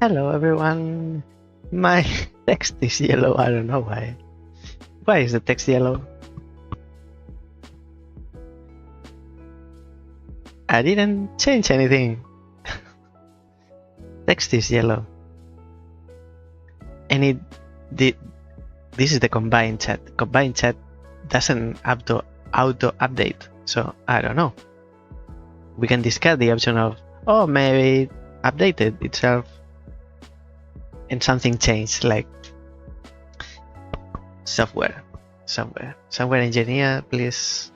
Hello everyone. My text is yellow. I don't know why. Why is the text yellow? I didn't change anything. Text is yellow. And it did. This is the combined chat. Combined chat doesn't auto update. So I don't know. We can discard the option of, oh, maybe it updated itself and something changed, like software engineer, please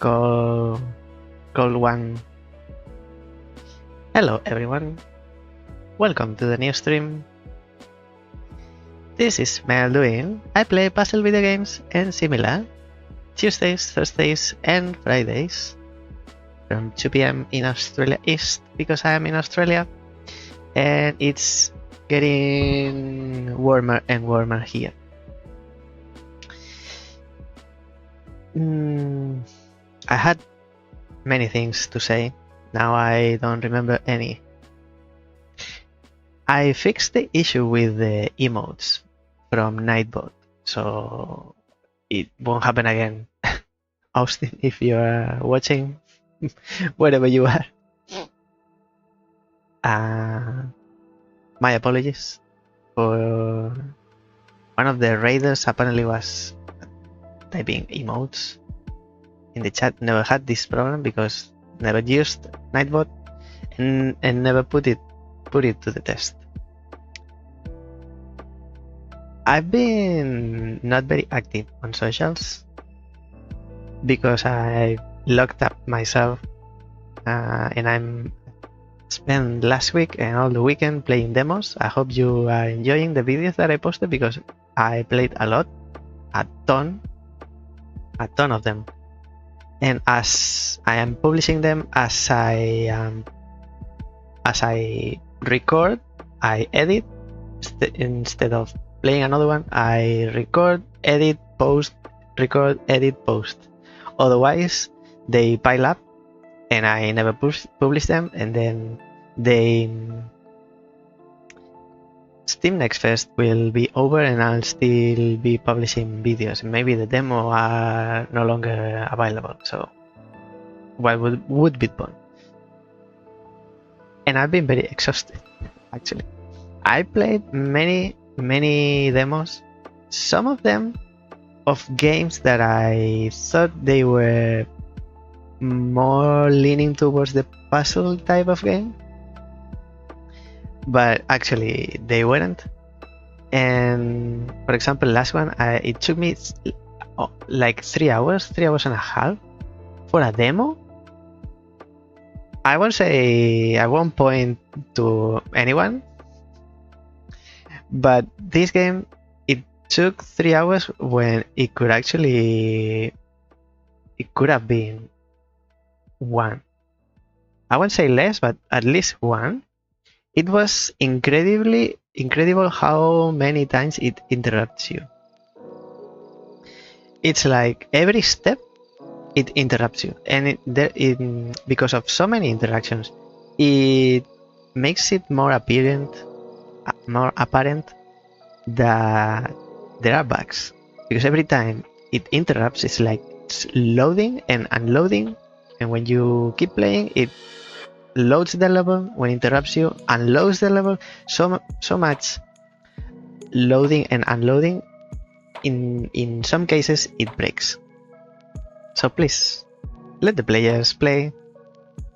call one. Hello everyone, welcome to the new stream. This is Mael Duin. I play puzzle video games and similar Tuesdays, Thursdays and Fridays from 2 p.m. in Australia East, because I am in Australia and it's getting warmer and warmer here. I had many things to say. Now I don't remember any. I fixed the issue with the emotes from Nightbot, so it won't happen again. Austin, if you are watching, wherever you are, my apologies for one of the raiders apparently was typing emotes in the chat. Never had this problem because never used Nightbot and never put it to the test. I've been not very active on socials because I locked up myself and I'm spent last week and all the weekend playing demos. I hope you are enjoying the videos that I posted because I played a lot, a ton of them. And as I am publishing them, as I record, I edit. Instead of playing another one, I record, edit, post, record, edit, post. Otherwise, they pile up and I never publish them, and then Steam Next Fest will be over and I'll still be publishing videos. Maybe the demo are no longer available, so what would be fun. And I've been very exhausted, actually. I played many demos, some of them of games that I thought they were more leaning towards the puzzle type of game, but actually they weren't. And for example, last one, it took me like 3 hours and a half for a demo. I won't say, I won't point to anyone, but this game, it took 3 hours when it could have been 1. I won't say less, but at least 1. It was incredible how many times it interrupts you. It's like every step it interrupts you, and because of so many interactions, it makes it more apparent that there are bugs, because every time it interrupts, it's like it's loading and unloading, and when you keep playing, it loads the level. When it interrupts you, unloads the level. So much loading and unloading. In some cases, it breaks. So please, let the players play.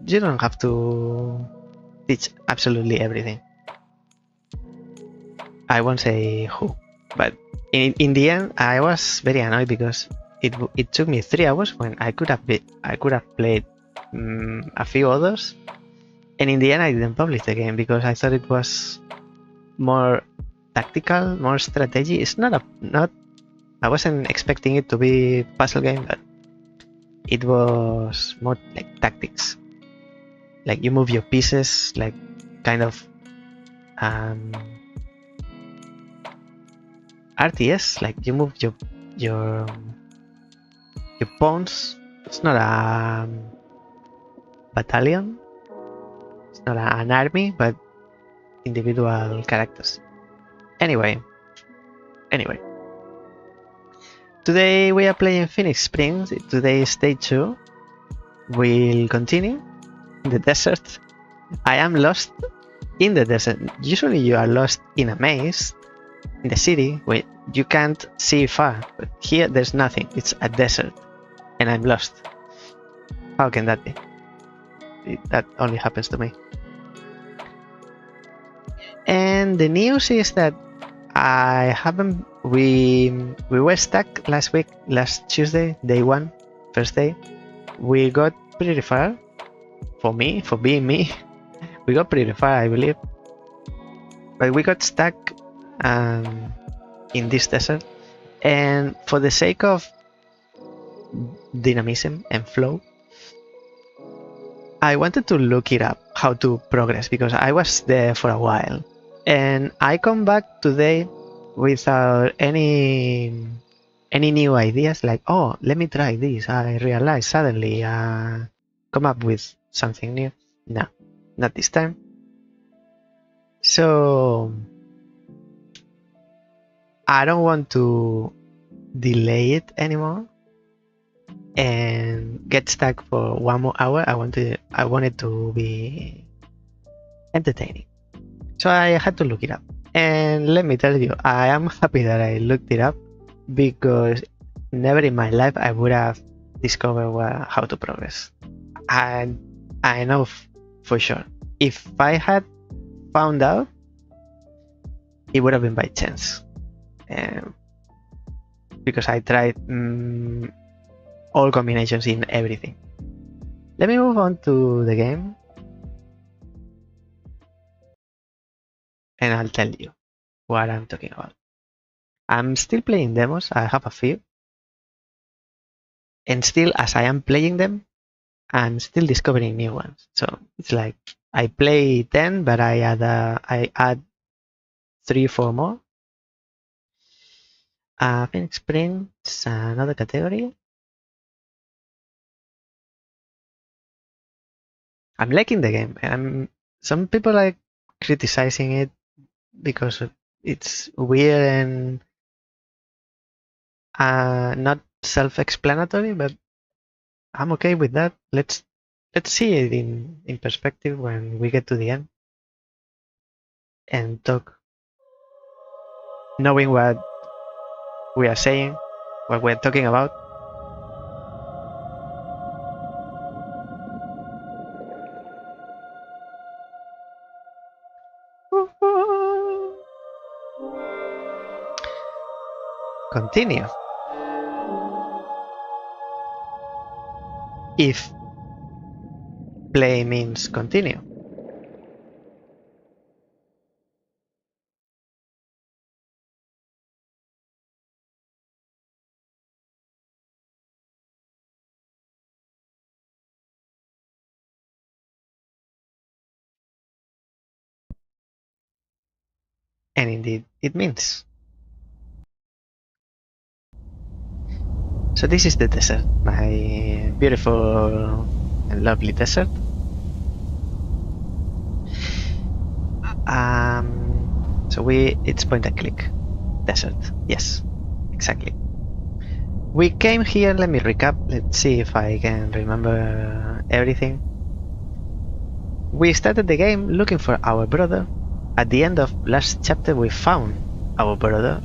You don't have to teach absolutely everything. I won't say who, but in the end, I was very annoyed because it took me 3 hours when I could have played a few others, and in the end, I didn't publish the game because I thought it was more tactical, more strategy. It's not. I wasn't expecting it to be a puzzle game, but it was more like tactics. Like you move your pieces, like kind of RTS. Like you move your pawns. It's not a battalion. It's not an army, but individual characters. Anyway. Today we are playing Phoenix Springs. Today is day 2. We'll continue in the desert. I am lost in the desert. Usually you are lost in a maze in the city where you can't see far, but here there's nothing. It's a desert and I'm lost. How can that be? That only happens to me. And the news is that we were stuck last week, last Tuesday, day 1, first day. We got pretty far. For being me, we got pretty far, I believe. But we got stuck in this desert. And for the sake of dynamism and flow, I wanted to look it up, how to progress, because I was there for a while. And I come back today without any new ideas, like, oh, let me try this. I realized suddenly, come up with something new. No, not this time. So I don't want to delay it anymore and get stuck for 1 more hour. I want it to be entertaining. So I had to look it up. And let me tell you, I am happy that I looked it up, because never in my life I would have discovered how to progress. I know for sure. If I had found out, it would have been by chance. Because I tried all combinations in everything. Let me move on to the game. And I'll tell you what I'm talking about. I'm still playing demos. I have a few. And still, as I am playing them, I'm still discovering new ones. So it's like I play 10, but I add 3-4 more. Phoenix Springs, another category. I'm liking the game. Some people are criticizing it because it's weird and not self-explanatory, but I'm okay with that. Let's see it in perspective when we get to the end and talk, knowing what we are saying, what we're talking about. Continue. If play means continue. And indeed, it means. So this is the desert, my beautiful and lovely desert. So it's point and click. Desert, yes, exactly. We came here, let me recap, let's see if I can remember everything. We started the game looking for our brother. At the end of last chapter we found our brother,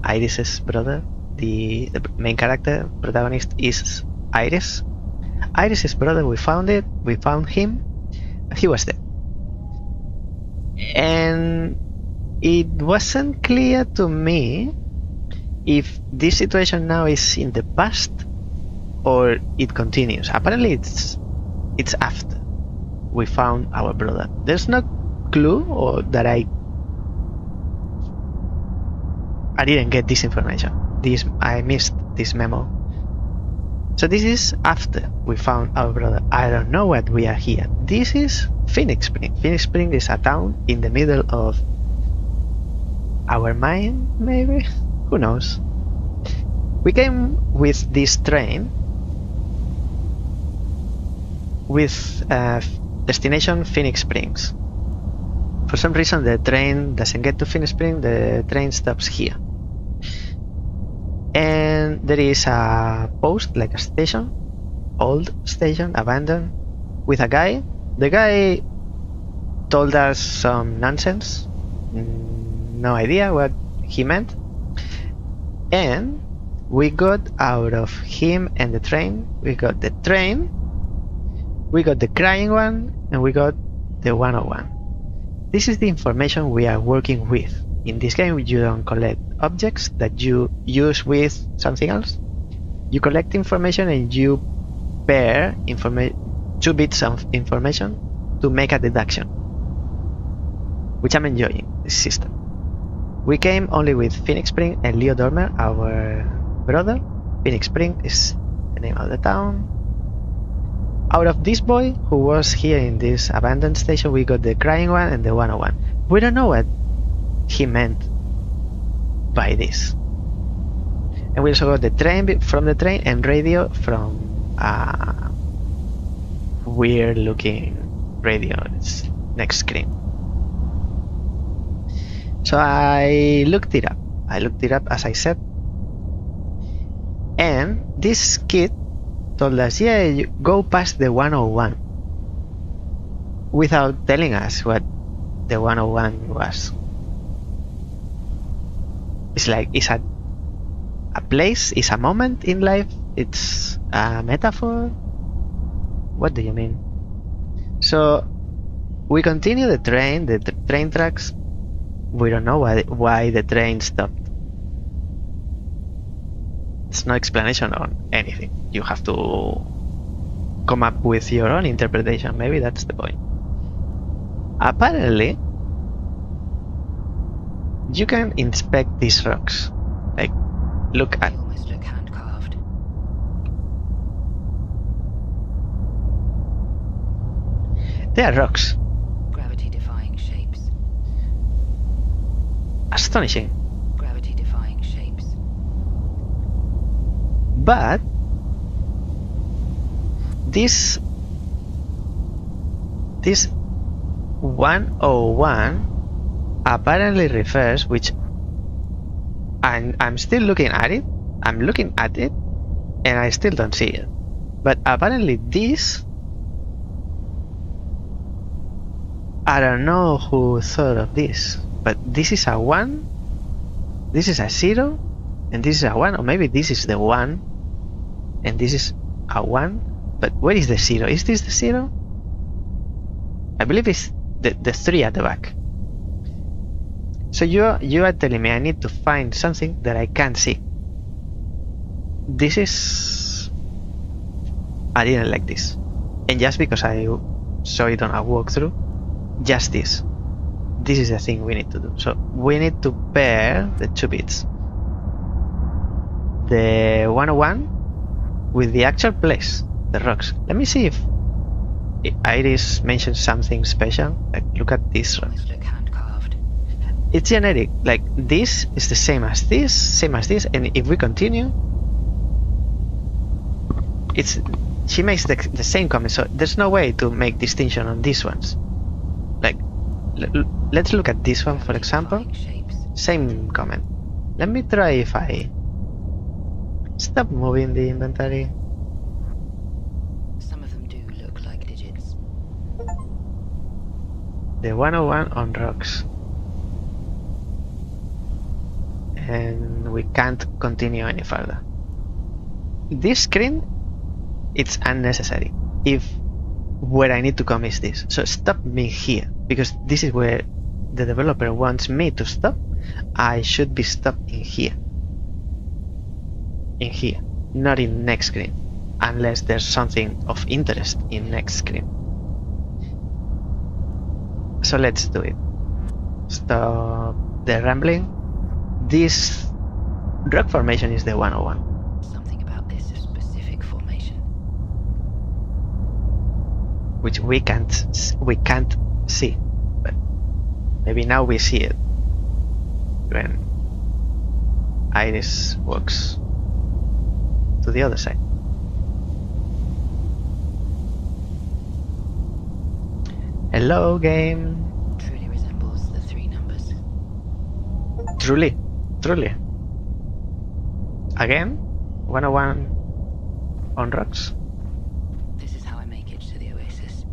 Iris's brother. The main character, protagonist, is Iris. Iris's brother, we found him, he was dead. And it wasn't clear to me if this situation now is in the past or it continues. Apparently it's after we found our brother. There's no clue, or that I didn't get this information. I missed this memo. So this is after we found our brother. I don't know what we are here. This is Phoenix Springs. Phoenix Springs is a town in the middle of our mind, maybe? Who knows? We came with this train with destination Phoenix Springs. For some reason, the train doesn't get to Phoenix Spring. The train stops here. And there is a post, like a station, old station, abandoned, with a guy. The guy told us some nonsense. No idea what he meant. And we got out of him and the train. We got the train, we got the crying one, and we got the 101. This is the information we are working with. In this game, you don't collect objects that you use with something else. You collect information and you pair 2 bits of information to make a deduction, which I'm enjoying this system. We came only with Phoenix Spring and Leo Dormer, our brother. Phoenix Spring is the name of the town. Out of this boy who was here in this abandoned station, we got the crying one and the 101. We don't know what he meant by this. And we also got the train from the train and radio from a weird looking radio. It's next screen. So I looked it up. As I said. And this kid told us, yeah, you go past the 101, without telling us what the 101 was. It's like, it's a place, it's a moment in life, it's a metaphor. What do you mean? So we continue the train tracks. We don't know why the train stopped. There's no explanation on anything. You have to come up with your own interpretation. Maybe that's the point. Apparently, you can inspect these rocks. Like, look at. They almost look hand-carved. They are rocks. Gravity-defying shapes. Astonishing. Gravity-defying shapes. But this 101 apparently refers, which I'm still looking at it. I'm looking at it and I still don't see it. But apparently this, I don't know who thought of this, but this is a 1, this is a 0, and this is a 1, or maybe this is the 1 and this is a 1. But where is the 0? Is this the 0? I believe it's the 3 at the back. So you are telling me I need to find something that I can't see. This is... I didn't like this. And just because I saw it on a walkthrough, just this. This is the thing we need to do. So we need to pair the 2 bits. The 101 with the actual place, the rocks. Let me see if Iris mentioned something special. Like, look at this rock. Almost look hand-carved. It's generic. Like, this is the same as this, and if we continue, it's... She makes the same comment, so there's no way to make distinction on these ones. Like, let's look at this one, for example. Same comment. Let me try if I stop moving the inventory. Some of them do look like digits. The 101 on rocks. And we can't continue any further. This screen, it's unnecessary if where I need to come is this. So stop me here, because this is where the developer wants me to stop. I should be stopped in here. In here, not in next screen, unless there's something of interest in next screen. So let's do it. Stop the rambling. This rock formation is the 101. Something about this specific formation. Which we can't see, but maybe now we see it when Iris walks to the other side. Hello, game. Truly resembles Truly, truly. Again, 101 on rocks. This is how I make it to the oasis.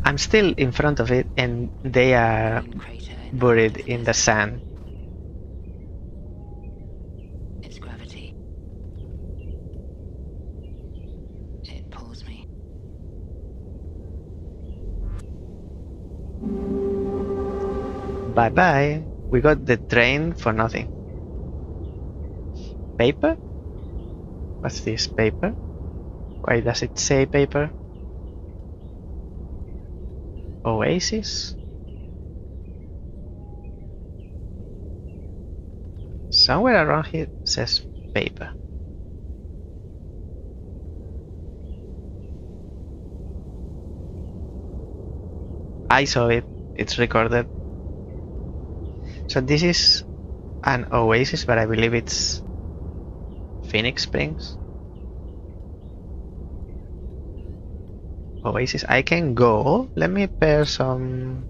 I'm still in front of it, and they are Green crater in the buried heart of in the desert. sand. It's gravity. It pulls me. Bye bye. We got the train for nothing. Paper? What's this paper? Why does it say paper? Oasis? Somewhere around here says paper. I saw it. It's recorded. So this is an oasis, but I believe it's Phoenix Springs. Oasis. I can go. Let me pair some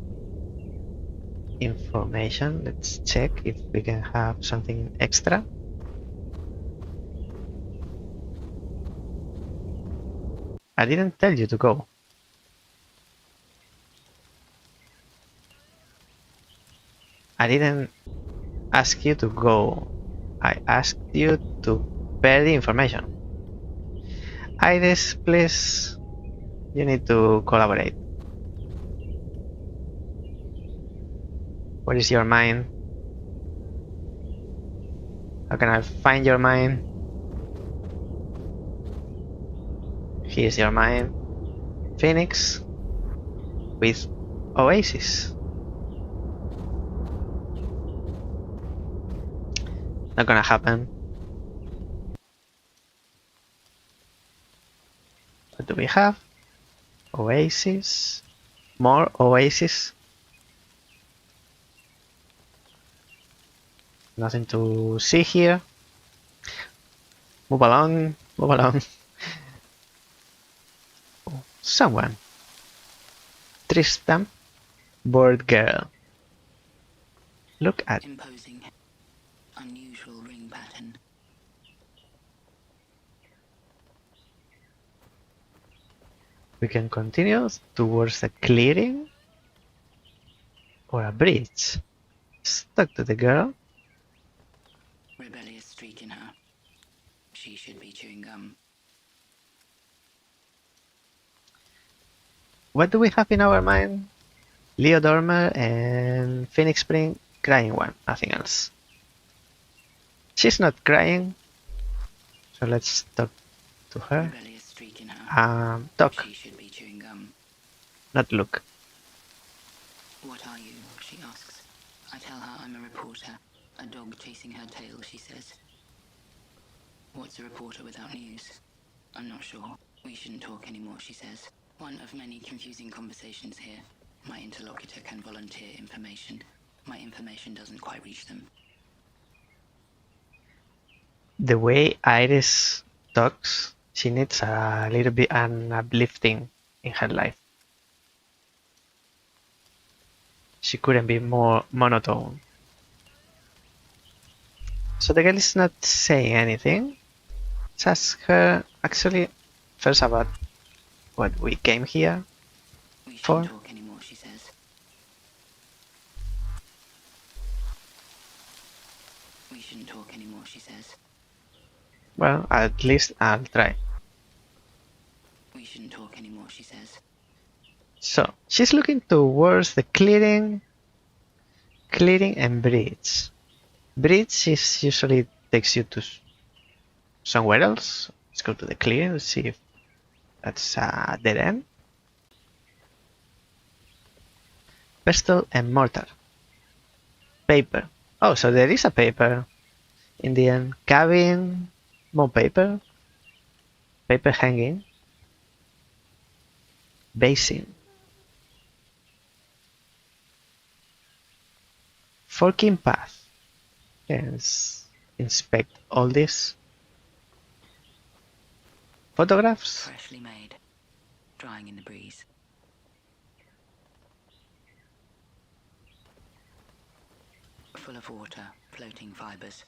information. Let's check if we can have something extra. I didn't tell you to go. I didn't ask you to go. I asked you to pair the information. Iris, please. You need to collaborate. What is your mind? How can I find your mind? Here's your mind. Phoenix with Oasis. Not gonna happen. What do we have? Oasis. More Oasis. Nothing to see here. Move along. Move along. Someone. Tristan. Bored girl. Look at. Imposing. Unusual ring pattern. We can continue towards a clearing or a bridge. Stuck to the girl. Rebellious streak in her. She should be chewing gum. What do we have in our mind? Leo Dormer and Phoenix Spring crying one, nothing else. She's not crying, so let's talk to her. Rebellious streak in her. Talk, She should be chewing gum. not look. What are you? She asks. I tell her I'm a reporter. A dog chasing her tail, she says. What's a reporter without news? I'm not sure. We shouldn't talk anymore, she says. One of many confusing conversations here. My interlocutor can volunteer information. My information doesn't quite reach them. The way Iris talks, she needs a little bit an uplifting in her life. She couldn't be more monotone. So the girl is not saying anything. Let's ask her actually first about what we came here We for. shouldn't talk anymore, she says. We shouldn't talk anymore, she says. Well, at least I'll try. We shouldn't talk anymore, she says. So she's looking towards the clearing and bridge. Bridge is usually takes you to somewhere else. Let's go to the clearing. Let's see if that's a dead end. Pestle and mortar. Paper. Oh, so there is a paper in the end. Cabin. More paper. Paper hanging. Basin. Forking path. Let's inspect all this. Photographs. Freshly made. Drying in the breeze. of water, floating fibers.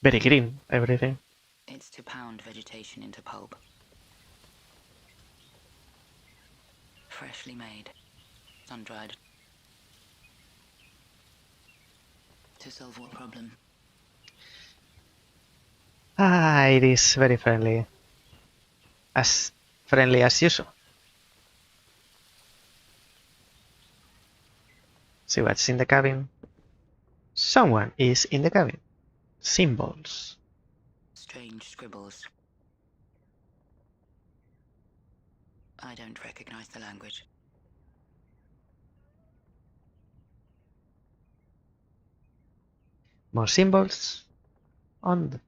Very green, everything. It's to pound vegetation into pulp. Freshly made, sun-dried. To solve what problem? Ah, it is very friendly. As friendly as usual. See what's in the cabin. Someone is in the cabin. Symbols. Strange scribbles. I don't recognize the language. More symbols on the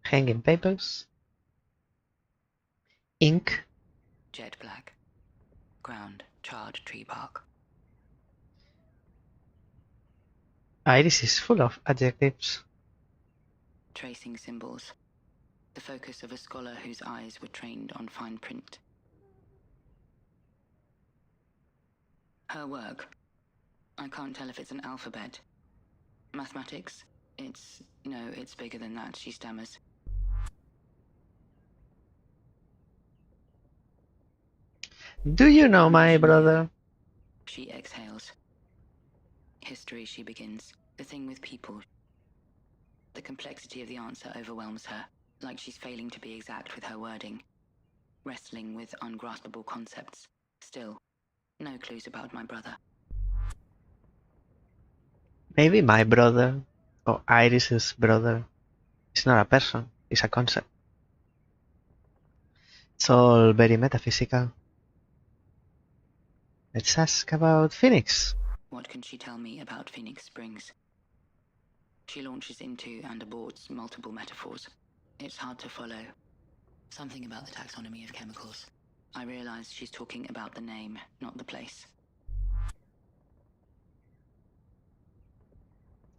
hanging papers. Ink. Jet black. Ground, charred tree bark. Iris is full of adjectives. Tracing symbols. The focus of a scholar whose eyes were trained on fine print. Her work. I can't tell if it's an alphabet. Mathematics? No, it's bigger than that, she stammers. Do you know my brother? She exhales. History, she begins. The thing with people. The complexity of the answer overwhelms her, like she's failing to be exact with her wording. Wrestling with ungraspable concepts. Still, no clues about my brother. Maybe my brother, or Iris's brother, is not a person, it's a concept. It's all very metaphysical. Let's ask about Phoenix. What can she tell me about Phoenix Springs? She launches into and aborts multiple metaphors. It's hard to follow. Something about the taxonomy of chemicals. I realize she's talking about the name, not the place.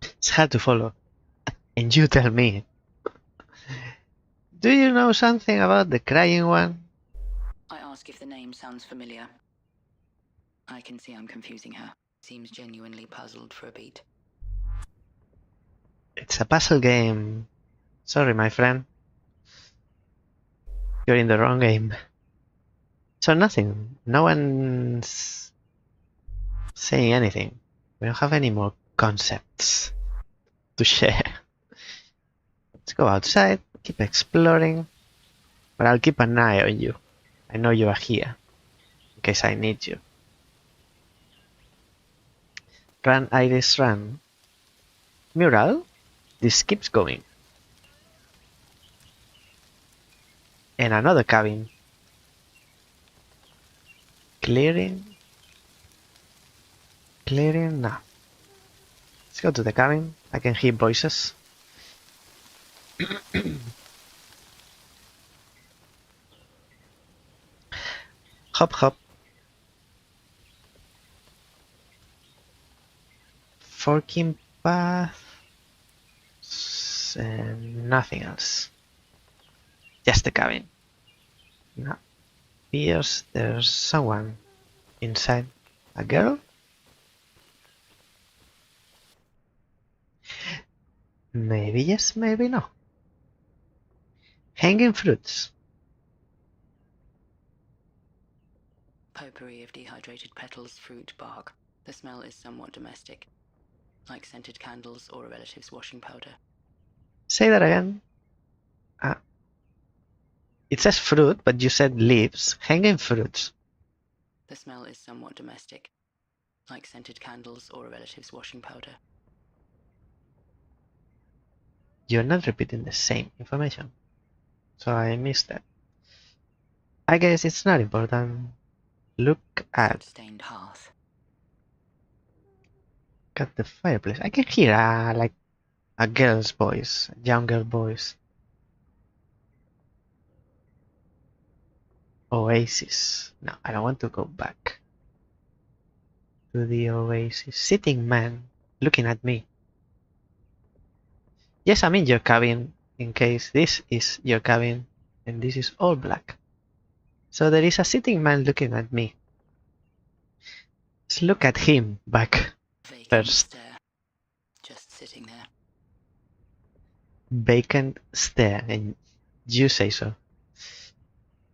It's hard to follow. And you tell me. Do you know something about the crying one? I ask if the name sounds familiar. I can see I'm confusing her. Seems genuinely puzzled for a beat. It's a puzzle game. Sorry, my friend. You're in the wrong game. So nothing. No one's saying anything. We don't have any more concepts to share. Let's go outside, keep exploring. But I'll keep an eye on you. I know you are here. In case I need you. Run, Iris, run. Mural? This keeps going. And another cabin. Clearing? Clearing? No. Let's go to the cabin. I can hear voices. Hop, hop. Forking path. And nothing else. Just the cabin. No. Appears there's someone inside. A girl? Maybe yes, maybe no. Hanging fruits. Potpourri of dehydrated petals, fruit, bark. The smell is somewhat domestic, like scented candles or a relative's washing powder. Say that again. It says fruit, but you said leaves. Hanging fruits. The smell is somewhat domestic, like scented candles or a relative's washing powder. You're not repeating the same information. So I missed that. I guess it's not important. Look at Soot-stained hearth. the fireplace. I can hear like a girl's voice, a young girl voice. Oasis. No, I don't want to go back to the oasis. Sitting man looking at me. Yes, I'm in your cabin in case this is your cabin and this is all black. So there is a sitting man looking at me. Let's look at him back Vacant first. stare. Just sitting there. Vacant stare, and you say so.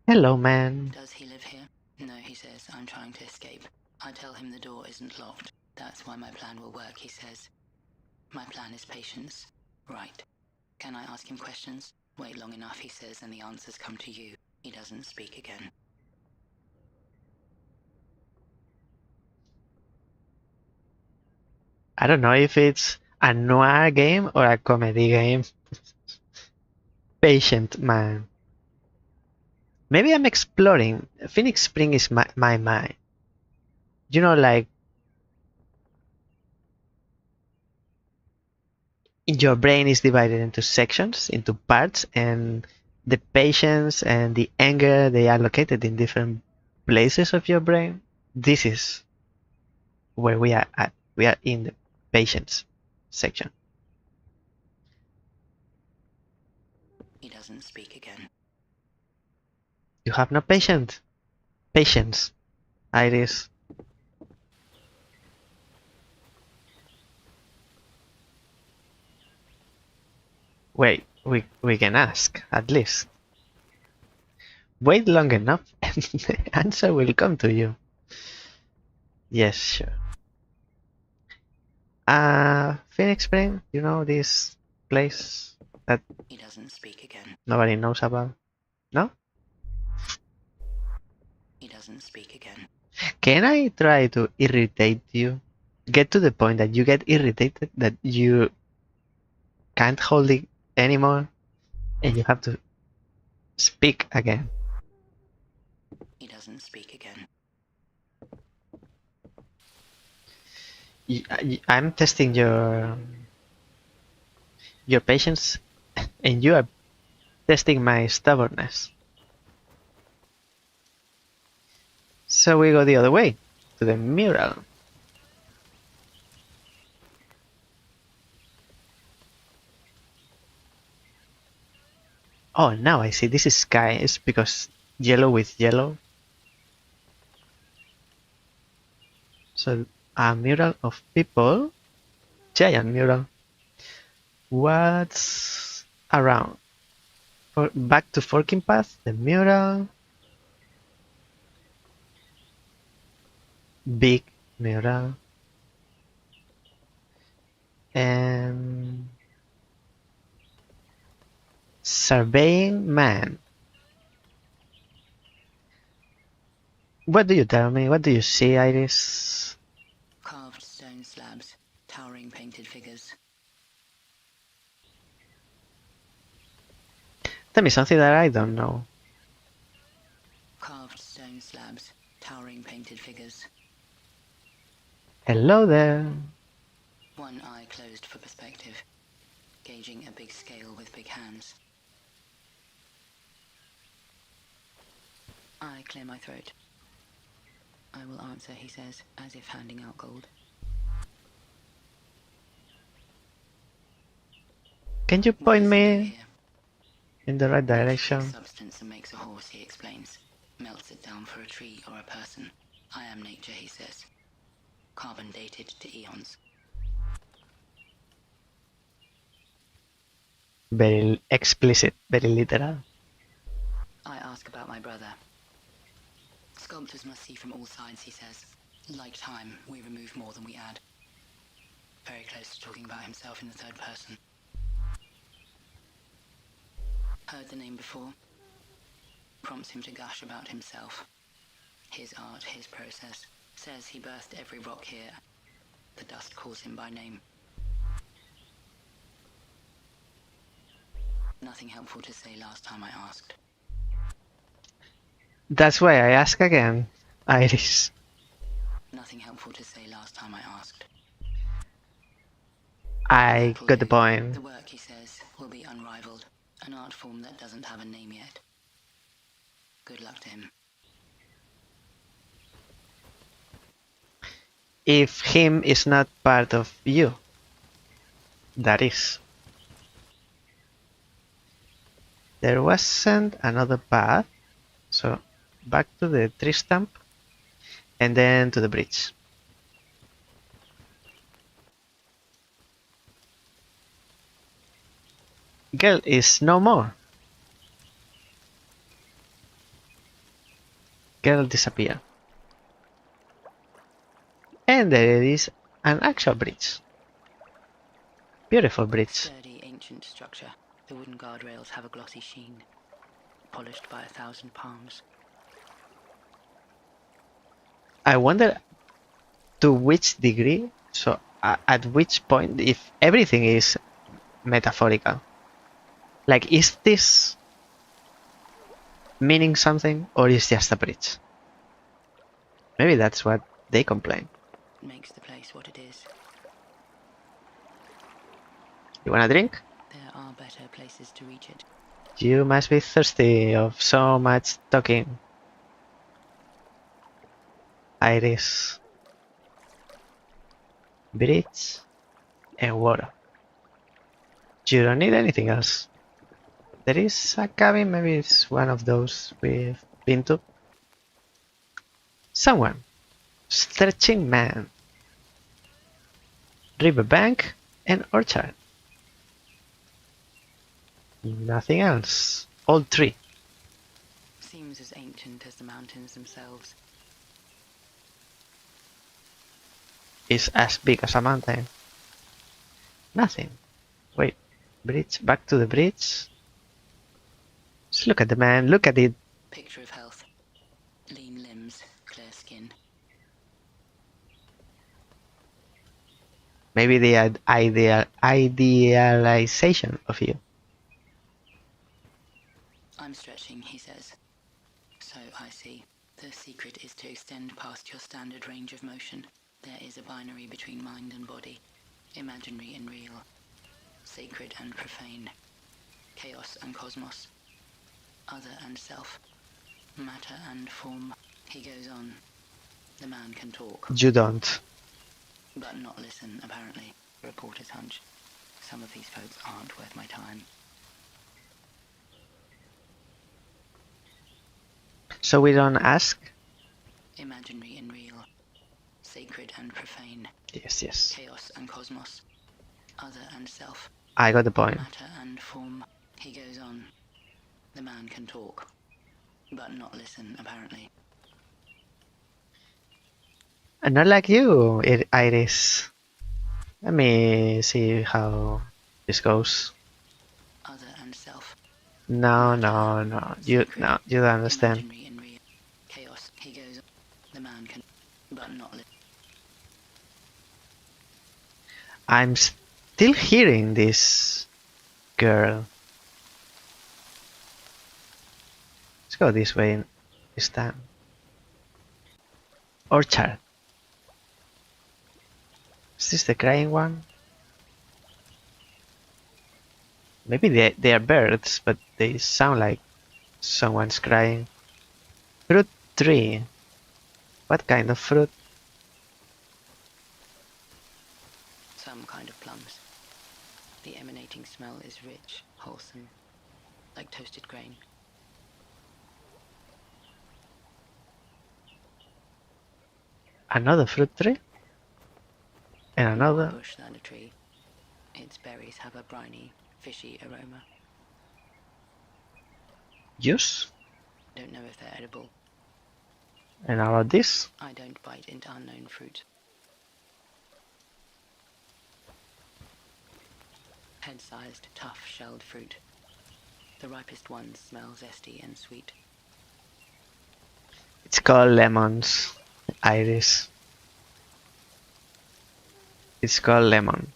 Hello, man. Does he live here? No, he says. I'm trying to escape. I tell him the door isn't locked. That's why my plan will work, he says. My plan is patience. Right. Can I ask him questions? Wait long enough, he says, and the answers come to you. He doesn't speak again. I don't know if it's a noir game or a comedy game. Patient man. Maybe I'm exploring. Phoenix Spring is my mind. You know, like your brain is divided into sections, into parts, and the patience and the anger, they are located in different places of your brain. This is where we are at. We are in the patience section. He doesn't speak again. You have no patience. Patience, Iris. Wait, we can ask, at least. Wait long enough and the answer will come to you. Yes, sure. Phoenix Spring, you know this place that He doesn't speak again. nobody knows about? No? He doesn't speak again. Can I try to irritate you? Get to the point that you get irritated, that you can't hold it anymore, and you have to speak again. He doesn't speak again. I'm testing your patience, and you are testing my stubbornness. So we go the other way, to the mural. Oh, now I see. This is sky. It's because yellow with yellow. So a mural of people. Giant mural. What's around? Back to Forking Path. The mural. Big mural. And surveying man. What do you tell me? What do you see, Iris? Carved stone slabs. Towering painted figures. Tell me something that I don't know. Carved stone slabs. Towering painted figures. Hello there. One eye closed for perspective. Gauging a big scale with big hands. I clear my throat. I will answer, he says, as if handing out gold. Can you What point does he do me here? in the right Nature takes direction? substance and makes a horse, he explains. Melts it down for a tree or a person. I am nature, he says. Carbon dated to eons. Very explicit, very literal. I ask about my brother. Sculptors must see from all sides, he says. Like time, we remove more than we add. Very close to talking about himself in the third person. Heard the name before? Prompts him to gush about himself. His art, his process. Says he birthed every rock here. The dust calls him by name. Nothing helpful to say last time I asked. That's why I ask again, Iris. Nothing helpful to say last time I asked. I That'll got the do. point. The work, he says, will be unrivaled. An art form that doesn't have a name yet. Good luck to him. If him is not part of you, that is. There wasn't another path, so back to the tree stump and then to the bridge. Girl is no more. Girl disappeared. And there is an actual bridge. Beautiful bridge. Sturdy, ancient structure. The wooden guardrails have a glossy sheen, polished by 1,000 palms. I wonder to which degree, so at which point, if everything is metaphorical. Like, is this meaning something or is just a bridge? Maybe that's what they complain. Makes the place what it is. You wanna drink? There are better places to reach it. You must be thirsty of so much talking. Iris. Bridge and water. You don't need anything else. There is a cabin, maybe it's one of those we've been to. Someone. Stretching man. Riverbank and orchard. Nothing else. Old tree. Seems as ancient as the mountains themselves. Is as big as a mountain. Nothing. Wait. Bridge. Back to the bridge. Just look at the man. Look at it. Picture of health. Lean limbs, clear skin. Maybe the idealization of you. I'm stretching, he says. So I see. The secret is to extend past your standard range of motion. There is a binary between mind and body. Imaginary and real. Sacred and profane. Chaos and cosmos. Other and self. Matter and form. He goes on. The man can talk. You don't. But not listen, apparently. Reporter's hunch. Some of these folks aren't worth my time. So we don't ask? Imaginary and real. Sacred and profane. Yes. Chaos and cosmos. Other and self. I got the point. Matter and form. He goes on. The man can talk. But not listen, apparently. Not like you, Iris. Let me see how this goes. Other and self. No. You don't understand. Imaginary and real. Chaos. He goes on. The man can. But not listen. I'm still hearing this girl. Let's go this way this time. Orchard. Is this the crying one? Maybe they are birds, but they sound like someone's crying. Fruit tree. What kind of fruit? Some kind of plums. The emanating smell is rich, wholesome, like toasted grain. Another fruit tree? And another. More bush than a tree. Its berries have a briny, fishy aroma. Juice? Don't know if they're edible. And how about this? I don't bite into unknown fruit. Head-sized, tough-shelled fruit. The ripest ones smell zesty and sweet. It's called lemons, Iris. It's called lemon.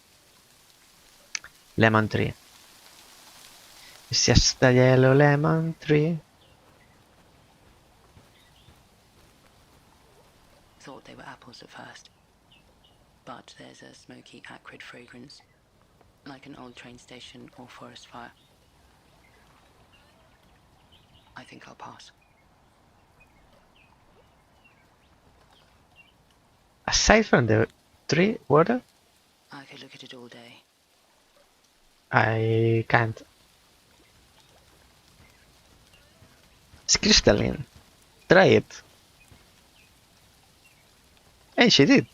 Lemon tree. It's just a yellow lemon tree. Thought they were apples at first. But there's a smoky, acrid fragrance, like an old train station or forest fire. I think I'll pass. Aside from the tree water, I could look at it all day. I can't. It's crystalline. try it. Hey, she did.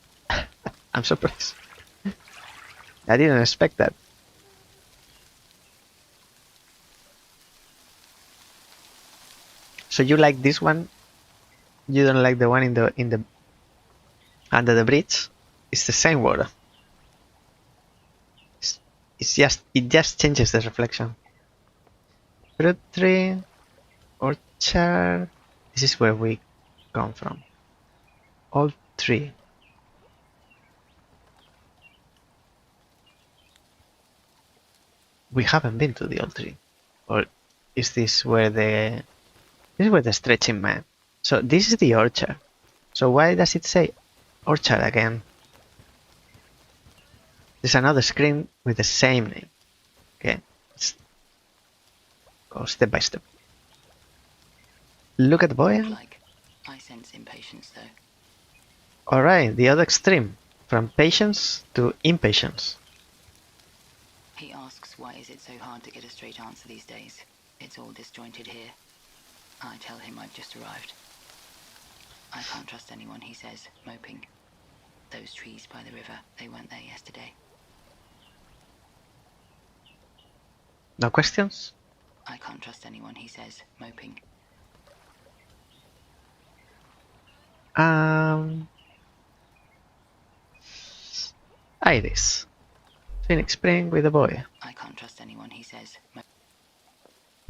I'm surprised. I didn't expect that. So you like this one? You don't like the one in the under the bridge? It's the same water. It's, it just changes the reflection. Fruit tree, orchard. This is where we come from. Old tree. We haven't been to the old tree. Or is this where the stretching man? So this is the orchard. So why does it say orchard again? There's another screen with the same name. Okay, let's go step by step. Look at the boy. Like, I sense impatience though. Alright, the other extreme. From patience to impatience. He asks why is it so hard to get a straight answer these days. It's all disjointed here. I tell him I've just arrived. I can't trust anyone, he says, moping. Those trees by the river, they weren't there yesterday. No questions? I can't trust anyone, he says, moping. Iris. Phoenix Spring with the boy. I can't trust anyone, he says.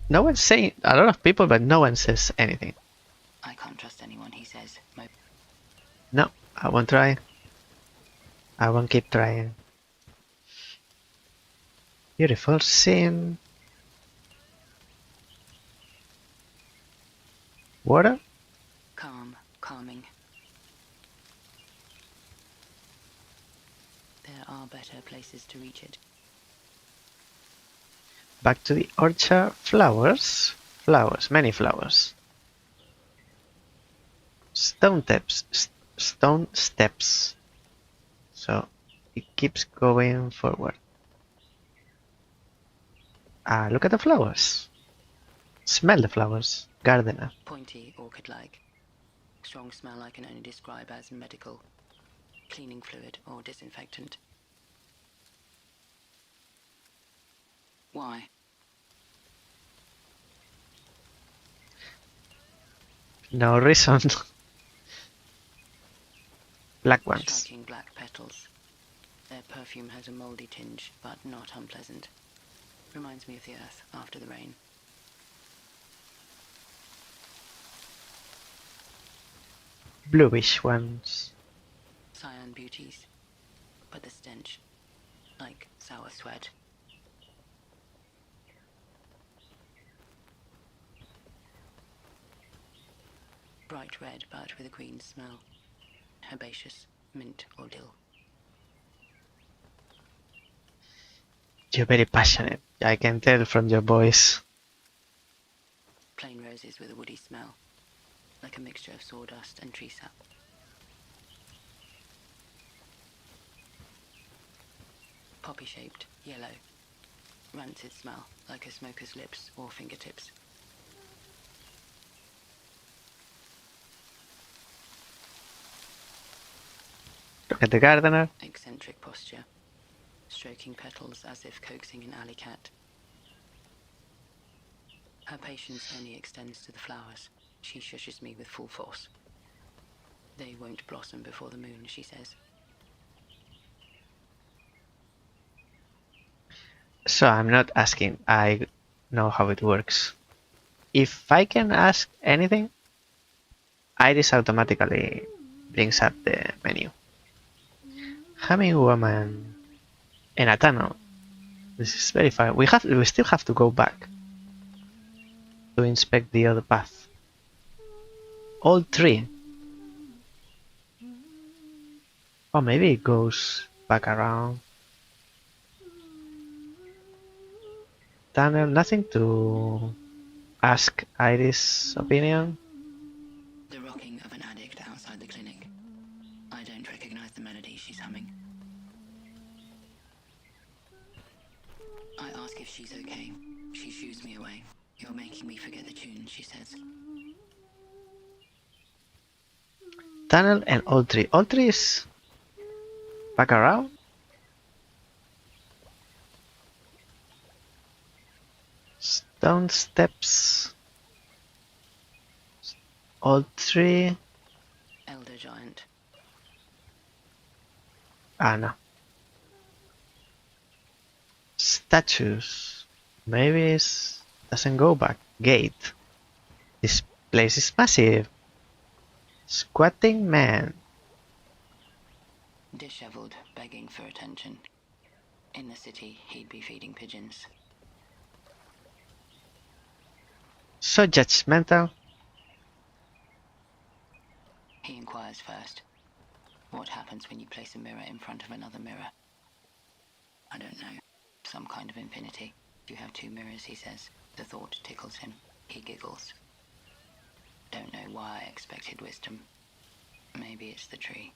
No one's saying, a lot of people, but no one says anything. I can't trust anyone, he says. No, I won't try. I won't keep trying. Beautiful scene. Water? Calm, calming. There are better places to reach it. Back to the orchard. Flowers. Flowers, many flowers. Stone steps. So it keeps going forward. Ah, look at the flowers. Smell the flowers. Gardener. Pointy, orchid-like. Strong smell I can only describe as medical. Cleaning fluid or disinfectant. Why? No reason. Black ones. Striking black petals. Their perfume has a mouldy tinge, but not unpleasant. Reminds me of the earth after the rain. Bluish ones. Cyan beauties. But the stench. Like sour sweat. Bright red, but with a green smell. Herbaceous, mint or dill. You're very passionate. I can tell from your voice. Plain roses with a woody smell. Like a mixture of sawdust and tree sap. Poppy-shaped, yellow. Rancid smell, like a smoker's lips or fingertips. Look at the gardener. Eccentric posture. Stroking petals as if coaxing an alley cat. Her patience only extends to the flowers. She shushes me with full force. They won't blossom before the moon, she says. So I'm not asking. I know how it works. If I can ask anything, Iris automatically brings up the menu. Humming woman and a tunnel. This is very far. We still have to go back to inspect the other path. Old tree. Or maybe it goes back around. Tunnel. Nothing to ask Iris' opinion. The rocking of an addict outside the clinic. I don't recognize the melody she's humming. I ask if she's okay. She shoos me away. You're making me forget the tune, she says. Tunnel and old tree. Old tree is back around. Stone steps. Old tree. Elder giant. Ah, no. Statues. Maybe it doesn't go back. Gate. This place is massive. Squatting man. Disheveled, begging for attention. In the city, he'd be feeding pigeons. So judgmental. He inquires first. What happens when you place a mirror in front of another mirror? I don't know. Some kind of infinity. You have two mirrors, he says. The thought tickles him. He giggles. Don't know why I expected wisdom. Maybe it's the tree.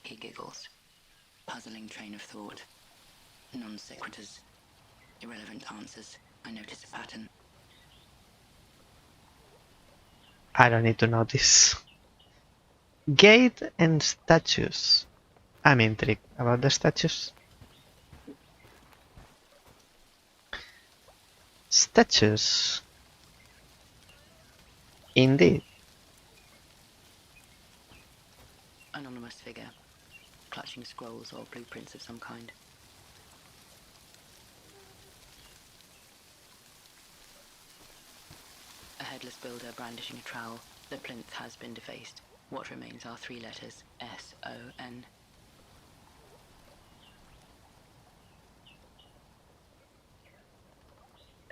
He giggles. Puzzling train of thought. Non sequiturs. Irrelevant answers. I notice a pattern. I don't need to know this. Gate and statues. I'm intrigued about the statues. Statues. Indeed. Anonymous figure. Clutching scrolls or blueprints of some kind. A headless builder brandishing a trowel. The plinth has been defaced. What remains are three letters. S-O-N.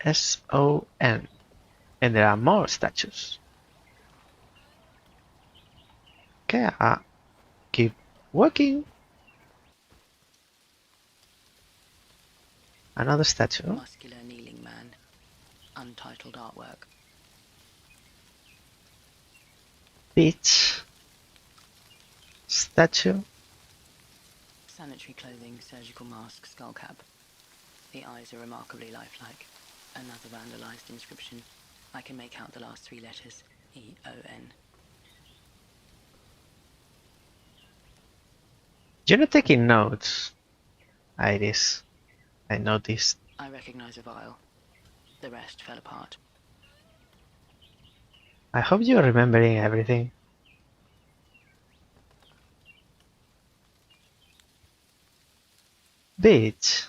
S-O-N. And there are more statues. Okay, keep walking. Another statue. Muscular kneeling man. Untitled artwork. Beach. Statue. Sanitary clothing, surgical mask, skull cap. The eyes are remarkably lifelike. Another vandalized inscription. I can make out the last three letters. E-O-N. You're not taking notes, Iris. I noticed. I recognize a vial. The rest fell apart. I hope you're remembering everything. Beach.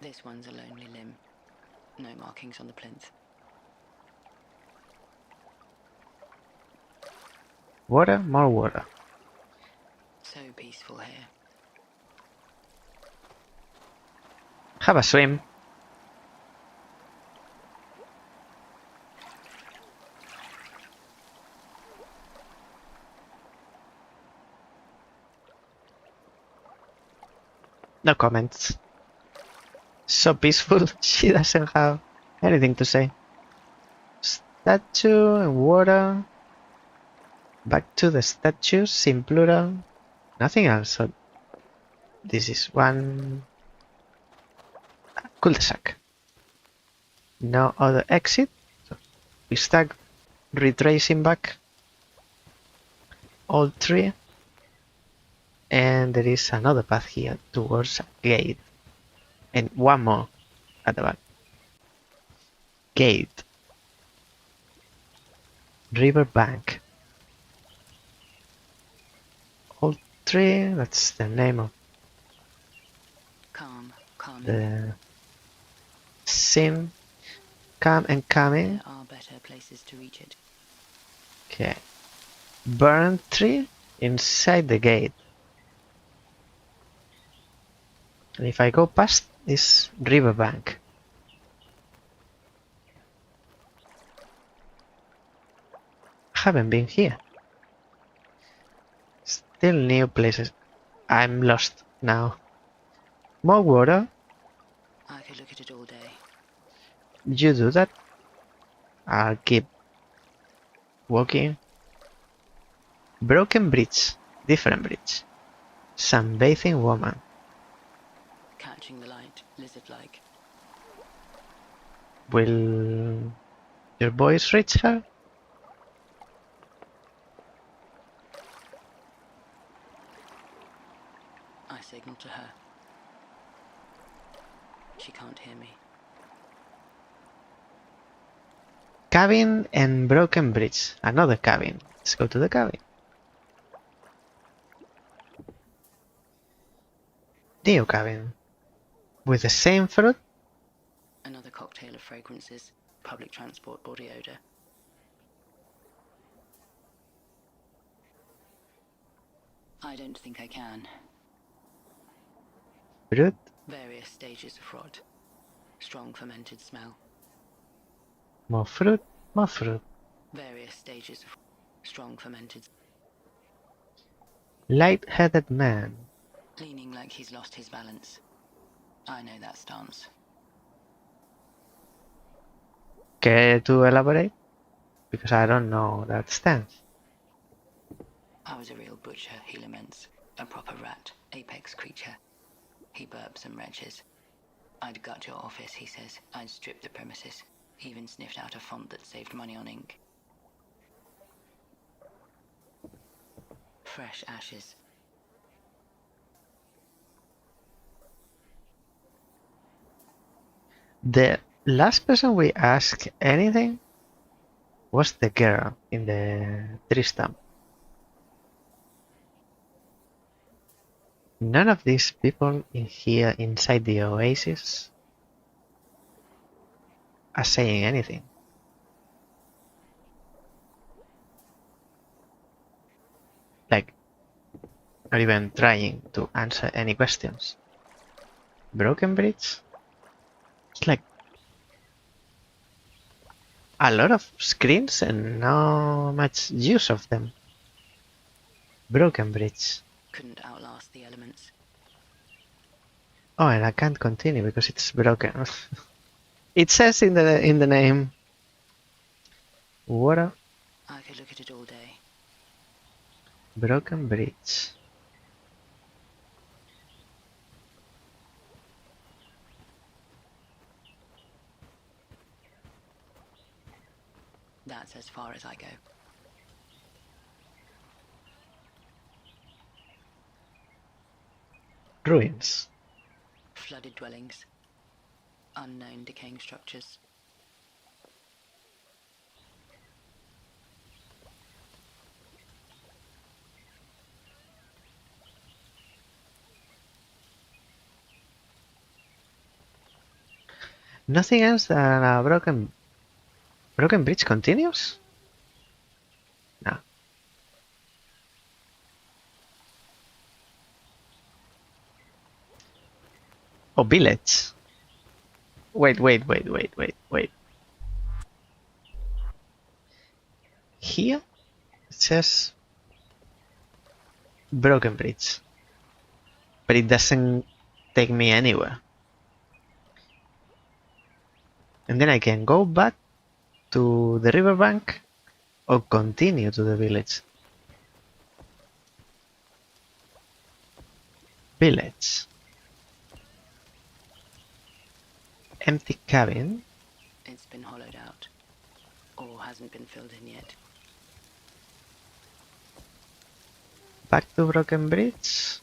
This one's a lonely limb. No markings on the plinth. Water, more water. So peaceful here. Have a swim. No comments. So peaceful, she doesn't have anything to say. Statue and water. Back to the statues in plural. Nothing else. So this is one cul-de-sac. No other exit. So we start retracing back. Old tree. And there is another path here towards a gate. And one more at the back. Gate. River bank. Old tree, that's the name of Calm, calming. the scene. Calm and calming. There are better places to reach it. Okay. Burn tree inside the gate. And if I go past this riverbank, haven't been here. Still new places. I'm lost now. More water. I could look at it all day. You do that. I'll keep walking. Broken bridge. Different bridge. Sunbathing woman. Catching the light, lizard-like. Will your voice reach her? I signal to her. She can't hear me. Cabin and broken bridge. Another cabin. Let's go to the cabin. New cabin. With the same fruit? Another cocktail of fragrances. Public transport body odor. I don't think I can. Fruit? Various stages of rot. Strong fermented smell. More fruit? More fruit. Various stages of strong fermented. Light-headed man. Leaning like he's lost his balance. I know that stance. Care to elaborate? Because I don't know that stance. I was a real butcher, he laments. A proper rat, apex creature. He burps and retches. I'd gut your office, he says. I'd strip the premises. Even sniffed out a font that saved money on ink. Fresh ashes. The last person we asked anything was the girl in the tree stump. None of these people in here inside the oasis are saying anything. Like, not even trying to answer any questions. Broken bridge? It's like a lot of screens and not much use of them. Broken bridge. Couldn't outlast the elements. Oh, and I can't continue because it's broken. It says in the name. Water. I could look at it all day. Broken bridge. That's as far as I go. Ruins. Flooded dwellings. Unknown decaying structures. Nothing else than a broken bridge continues? No. Oh, village. Wait. Here it says broken bridge, but it doesn't take me anywhere. And then I can go back to the riverbank or continue to the village. Village. Empty cabin. It's been hollowed out. Or hasn't been filled in yet. Back to broken bridge.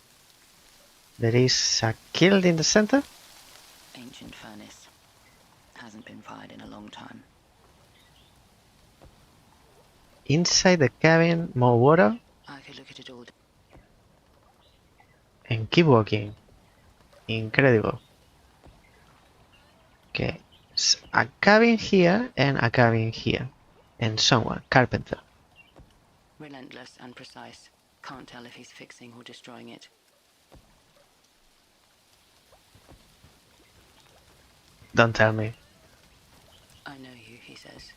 There is a kiln in the center. Ancient furnace. Hasn't been fired in a long time. Inside the cabin, more water. I could look at it all day. And keep walking. Incredible. Okay, a cabin here and a cabin here. And someone, carpenter. Relentless and precise. Can't tell if he's fixing or destroying it. Don't tell me. I know you, he says.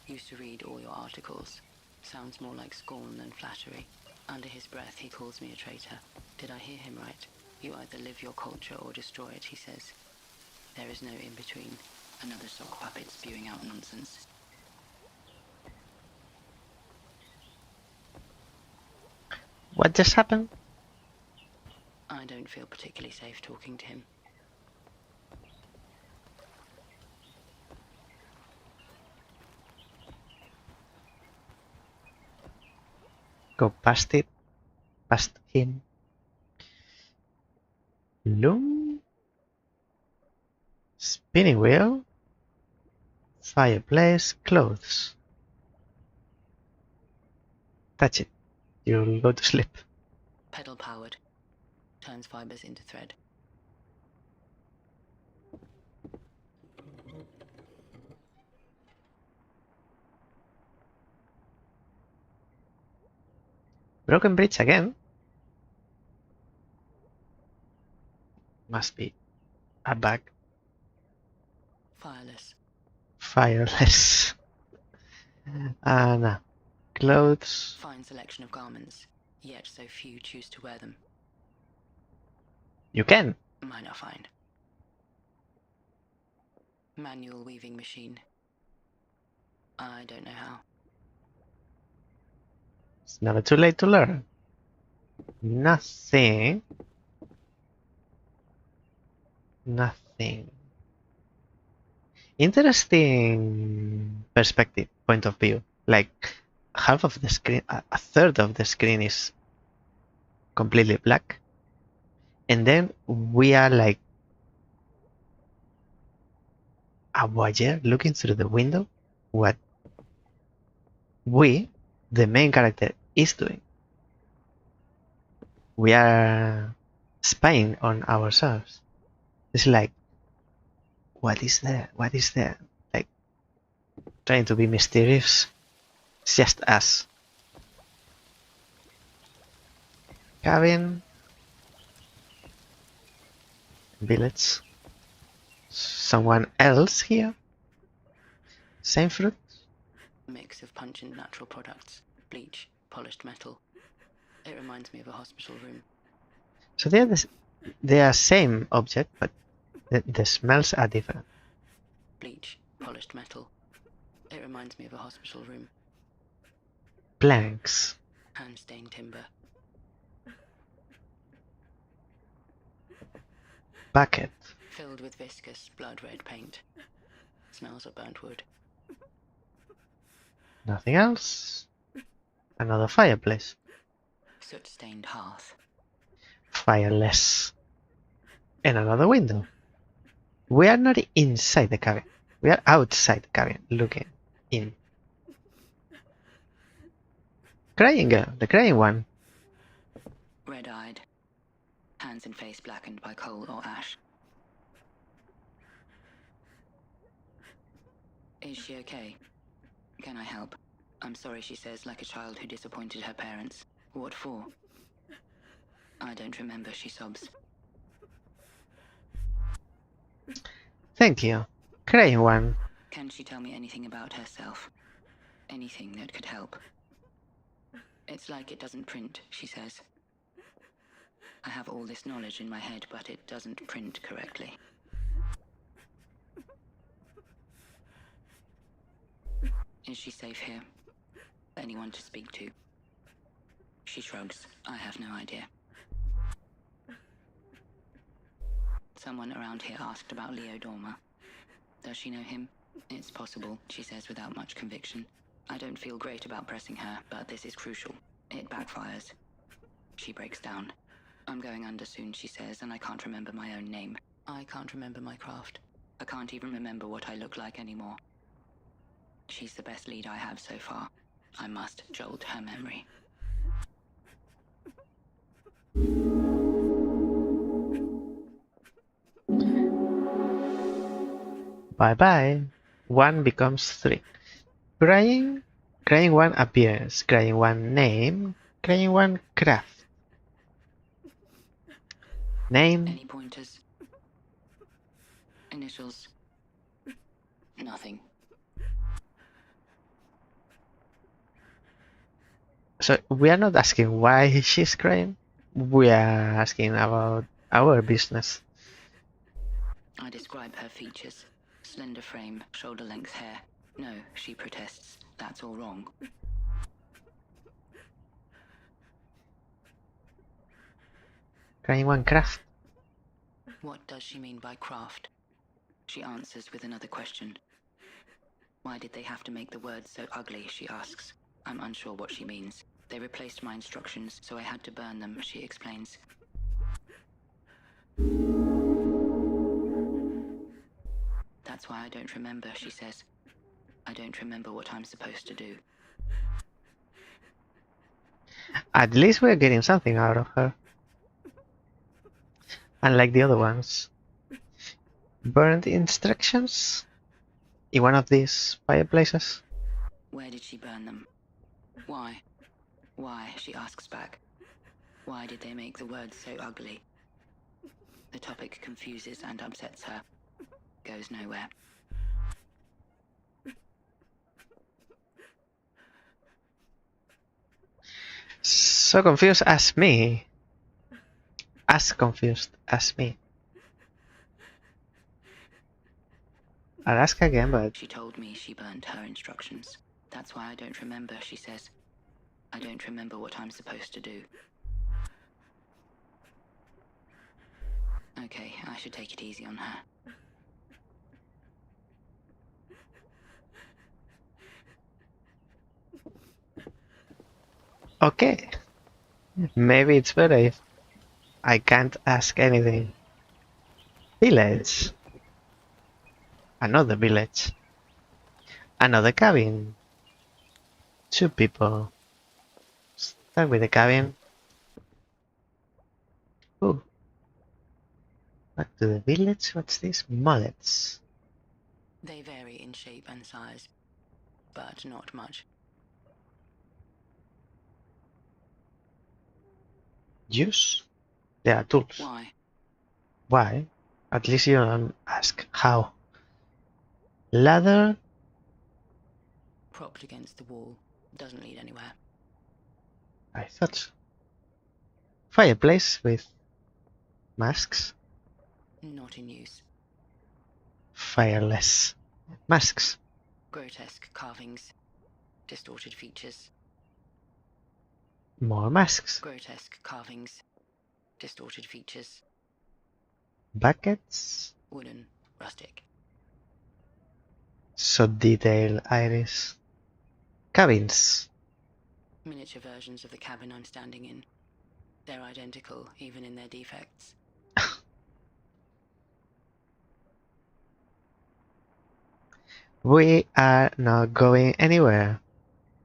Used to read all your articles. Sounds more like scorn than flattery. Under his breath, he calls me a traitor. Did I hear him right? You either live your culture or destroy it, he says. There is no in-between. Another sock puppet spewing out nonsense. What just happened? don't feel particularly safe talking to him. Go past it. Past him. Loom. Spinning wheel. Fireplace. Clothes. Touch it. You'll go to sleep. Pedal powered. Turns fibers into thread. Broken bridge again. Must be a bug. Fireless. Fireless. No. Clothes. Fine selection of garments, yet so few choose to wear them. You can. Mine are fine. Manual weaving machine. I don't know how. It's never too late to learn. Nothing. Nothing. Interesting perspective, point of view. Like half of the screen, a third of the screen is completely black. And then we are like a voyeur looking through the window what we, the main character, is doing. We are spying on ourselves. It's like, what is there? What is there? Like trying to be mysterious. It's just us. Cabin. Village. Someone else here? Same fruit? Mix of pungent natural products, bleach, polished metal. It reminds me of a hospital room. So they are same object, but the smells are different. Bleach, polished metal. It reminds me of a hospital room. Planks. Hand-stained timber. Bucket. Filled with viscous, blood-red paint. Smells of burnt wood. Nothing else. Another fireplace. Soot-stained hearth. Fireless. And another window. We are not inside the cabin. We are outside the cabin, looking in. Crying girl, the crying one. Red-eyed. Hands and face blackened by coal or ash. Is she okay? Can I help? I'm sorry, she says, like a child who disappointed her parents. What for? I don't remember, she sobs. Thank you. Crying one. Can she tell me anything about herself? Anything that could help? It's like it doesn't print, she says. I have all this knowledge in my head, but it doesn't print correctly. Is she safe here? Anyone to speak to? She shrugs. I have no idea. Someone around here asked about Leo Dormer. Does she know him? It's possible, she says without much conviction. I don't feel great about pressing her, but this is crucial. It backfires. She breaks down. I'm going under soon, she says, and I can't remember my own name. I can't remember my craft. I can't even remember what I look like anymore. She's the best lead I have so far. I must jolt her memory. Bye-bye. One becomes three. Crying. Crying one appears. Crying one name. Crying one craft. Name. Any pointers? Initials? Nothing. So we are not asking why she's crying. We are asking about our business. I describe her features. Slender frame, shoulder-length hair. No, she protests. That's all wrong. Crying one craft. What does she mean by craft? She answers with another question. Why did they have to make the words so ugly, she asks. I'm unsure what she means. They replaced my instructions, so I had to burn them, she explains. That's why I don't remember, she says. I don't remember what I'm supposed to do. At least we're getting something out of her. Unlike the other ones. Burned instructions? In one of these fireplaces? Where did she burn them? Why? Why, she asks back. Why did they make the words so ugly? The topic confuses and upsets her. Goes nowhere. So confused as me. As confused as me. I'll ask again, but... She told me she burned her instructions. That's why I don't remember, she says. I don't remember what I'm supposed to do. Okay, I should take it easy on her. Okay. Maybe it's better if I can't ask anything. Village. Another village. Another cabin. 2 people. Start with the cabin. Ooh. Back to the village. What's this? Mullets. They vary in shape and size, but not much. Use? They are tools. Why? Why? At least you don't ask how. Ladder. Propped against the wall. Doesn't lead anywhere. I thought so. Fireplace with masks. Not in use. Fireless. Masks. Grotesque carvings. Distorted features. More masks. Grotesque carvings. Distorted features. Buckets. Wooden. Rustic. So detailed, Iris. Cabins. Miniature versions of the cabin I'm standing in. They're identical, even in their defects. We are not going anywhere.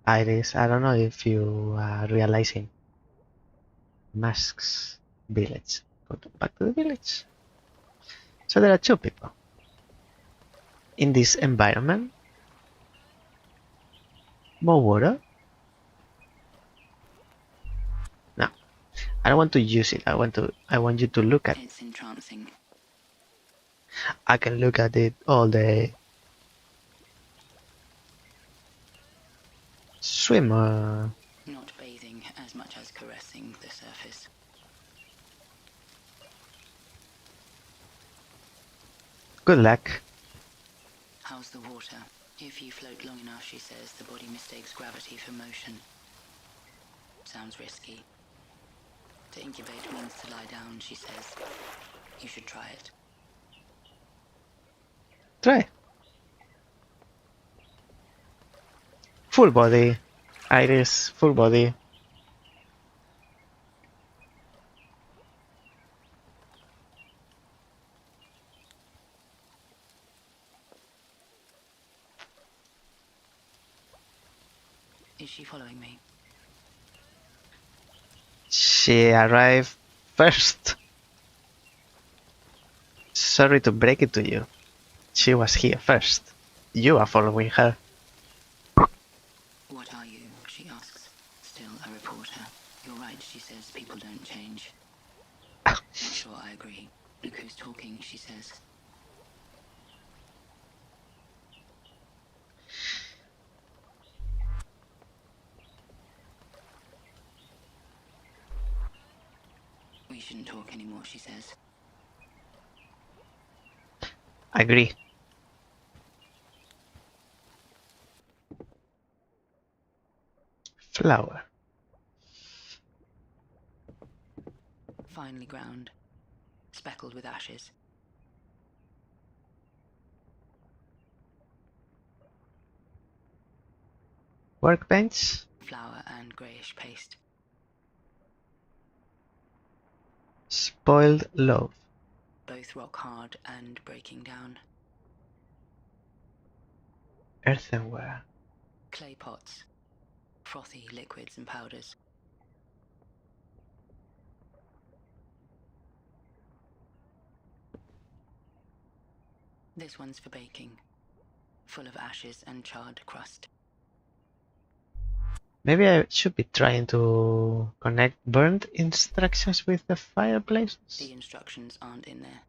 Iris, I don't know if you are realizing. Masks. Village. Back to the village. So there are 2 people. In this environment. More water. No. I don't want to use it. I want you to look at it. It's entrancing. I can look at it all day. Swimmer. Not bathing as much as caressing the surface. Good luck. How's the water? If you float long enough, she says, the body mistakes gravity for motion. Sounds risky. To incubate means to lie down, she says. You should try it. Try. Full body. Iris, full body. Is she following me? She arrived first. Sorry to break it to you. She was here first. You are following her. What are you? She asks. Still a reporter. You're right, she says. People don't change. Not sure I agree. Look who's talking, she says. We shouldn't talk anymore, she says. Agree. Flower. finely ground, speckled with ashes. Workbench. Flour and greyish paste. Spoiled loaf. Both rock hard and breaking down. Earthenware. Clay pots. Frothy liquids and powders. This one's for baking. Full of ashes and charred crust. Maybe I should be trying to connect burned instructions with the fireplaces. The instructions aren't in there.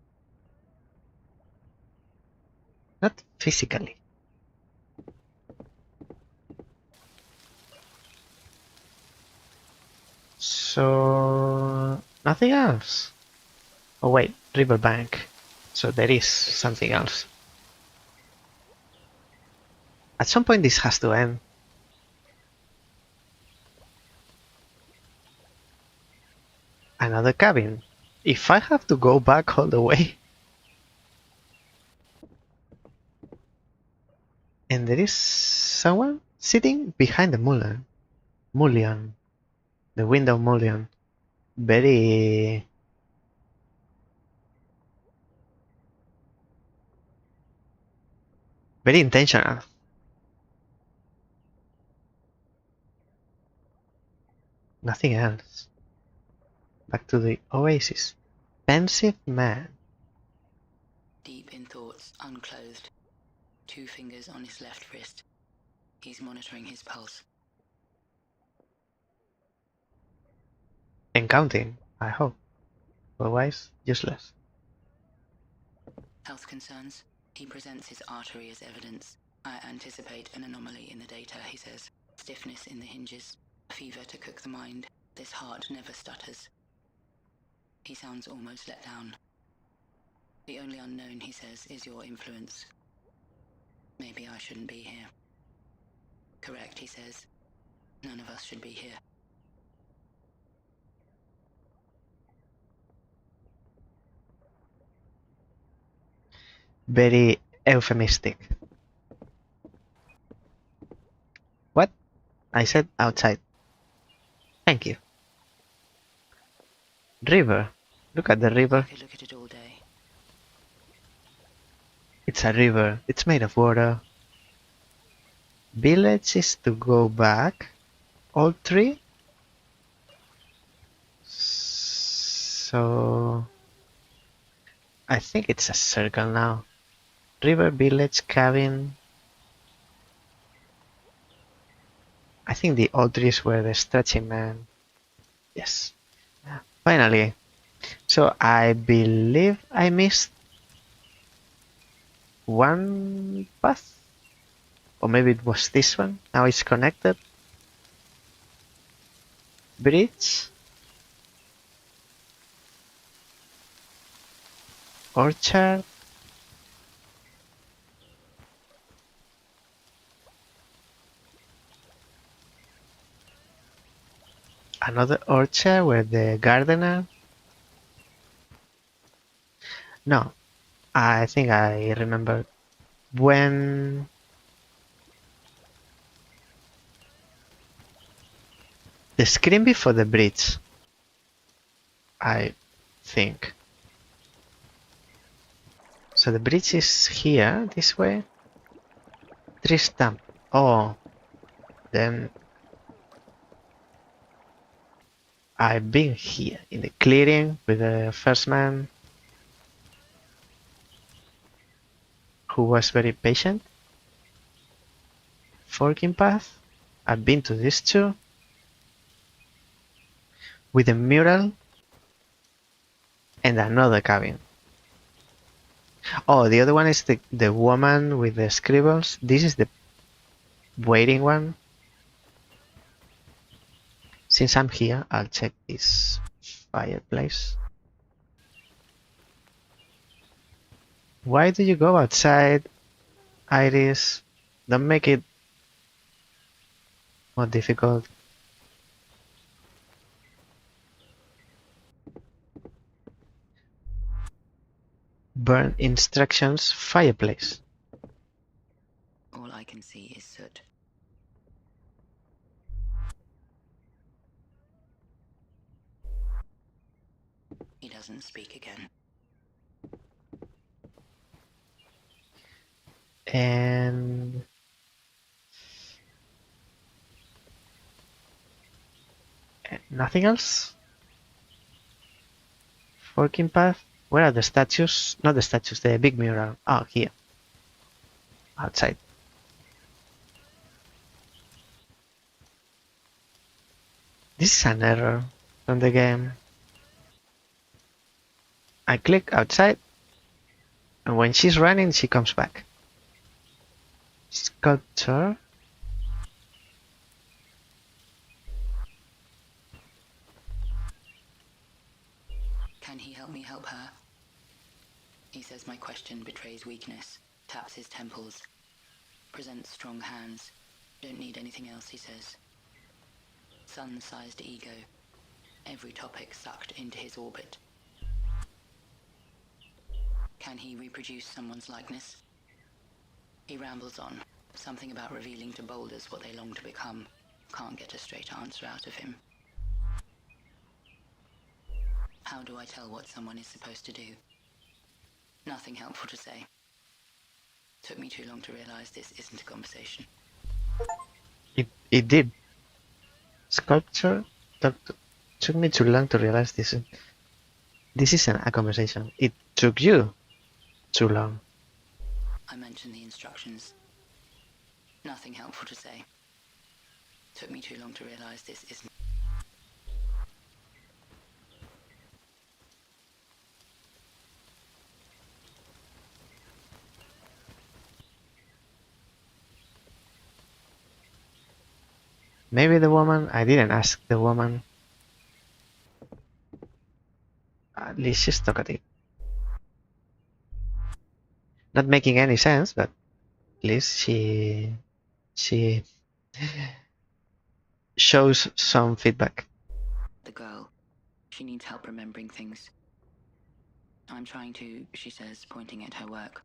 Not physically. So nothing else. Oh wait, riverbank. So there is something else. At some point this has to end. Another cabin. If I have to go back all the way. And there is someone sitting behind the mullion. Mullion. The window mullion. Very intentional. Nothing else. Back to the oasis. Pensive man. Deep in thoughts, unclothed. 2 fingers on his left wrist. He's monitoring his pulse. And counting, I hope. Otherwise, useless. Health concerns. He presents his artery as evidence. I anticipate an anomaly in the data, he says. Stiffness in the hinges. Fever to cook the mind. This heart never stutters. He sounds almost let down. The only unknown, he says, is your influence. Maybe I shouldn't be here. Correct, he says. None of us should be here. Very euphemistic. What? I said outside. Thank you. River. Look at the I river. could look at it all day. It's a river. It's made of water. Village is to go back. All 3. So I think it's a circle now. River, village, cabin. I think the all 3s were the stretching man. Yes. Finally. So I believe I missed one path. Or maybe it was this one. Now it's connected. Bridge. Orchard. Another orchard where the gardener. No, I think I remember when the screen before the bridge. I think. So the bridge is here, this way. Tree stump. Oh, then I've been here in the clearing with the first man who was very patient. Forking path. I've been to this too. With a mural and another cabin. Oh, the other one is the woman with the scribbles. This is the waiting one. Since I'm here, I'll check this fireplace. Why do you go outside, Iris? Don't make it more difficult. burn instructions fireplace. All I can see is soot. He doesn't speak again. And nothing else? Forking path? Where are the statues? Not the statues, the big mural. Oh, here. Outside. This is an error from the game. I click outside, and when she's running, she comes back. Sculpture? Can he help me help her? He says my question betrays weakness, taps his temples, presents strong hands. Don't need anything else, he says. Sun-sized ego. Every topic sucked into his orbit. Can he reproduce someone's likeness? He rambles on, something about revealing to boulders what they long to become. Can't get a straight answer out of him. How do I tell what someone is supposed to do? Nothing helpful to say. Took me too long to realize this isn't a conversation. It did. Sculpture took me too long to realize this isn't a conversation. It took you too long. I mentioned the instructions. Nothing helpful to say. Took me too long to realize this isn't. Maybe the woman, I didn't ask the woman. At least she's talkative. Not making any sense, but at least she shows some feedback. The girl. She needs help remembering things. I'm trying to, she says, pointing at her work.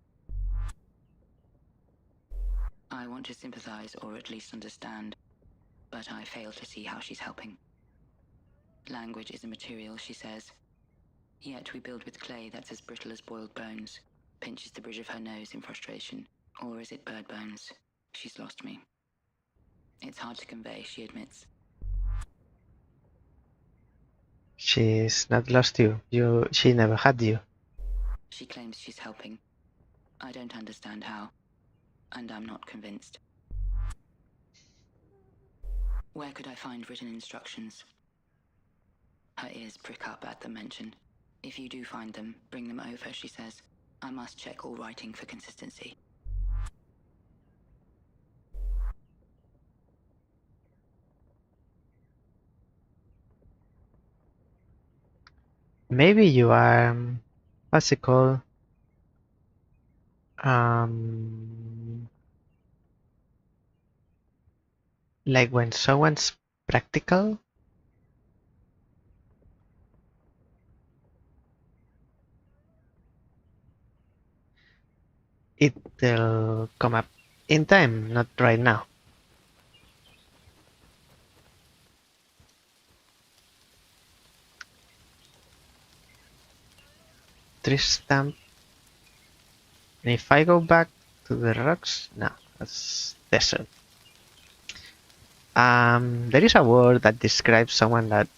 I want to sympathize or at least understand, but I fail to see how she's helping. Language is a material, she says. Yet we build with clay that's as brittle as boiled bones. Pinches the bridge of her nose in frustration. Or is it bird bones? She's lost me. It's hard to convey, she admits. She's not lost you. She never had you. She claims she's helping. I don't understand how. And I'm not convinced. Where could I find written instructions? Her ears prick up at the mention. If you do find them, bring them over, she says. I must check all writing for consistency. Maybe you are, what's it called? Like when someone's practical. It'll come up in time, not right now. Tree stump. And if I go back to the rocks, no, that's desert. There is a word that describes someone that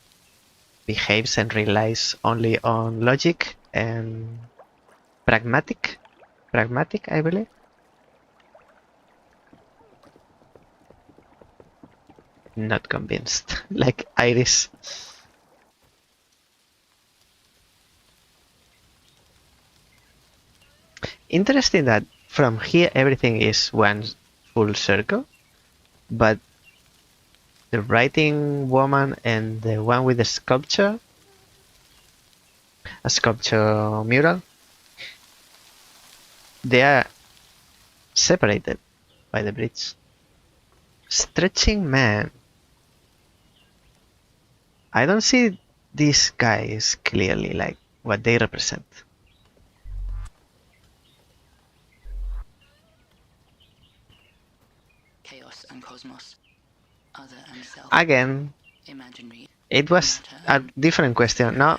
behaves and relies only on logic and pragmatic. Pragmatic, I believe. Not convinced. Like Iris. Interesting that from here everything is one full circle, but the writing woman and the one with the sculpture, a sculpture mural, they are separated by the bridge. Stretching man. I don't see these guys clearly, like what they represent. cosmos, other and self. Again, Imaginary. it was a different question. No,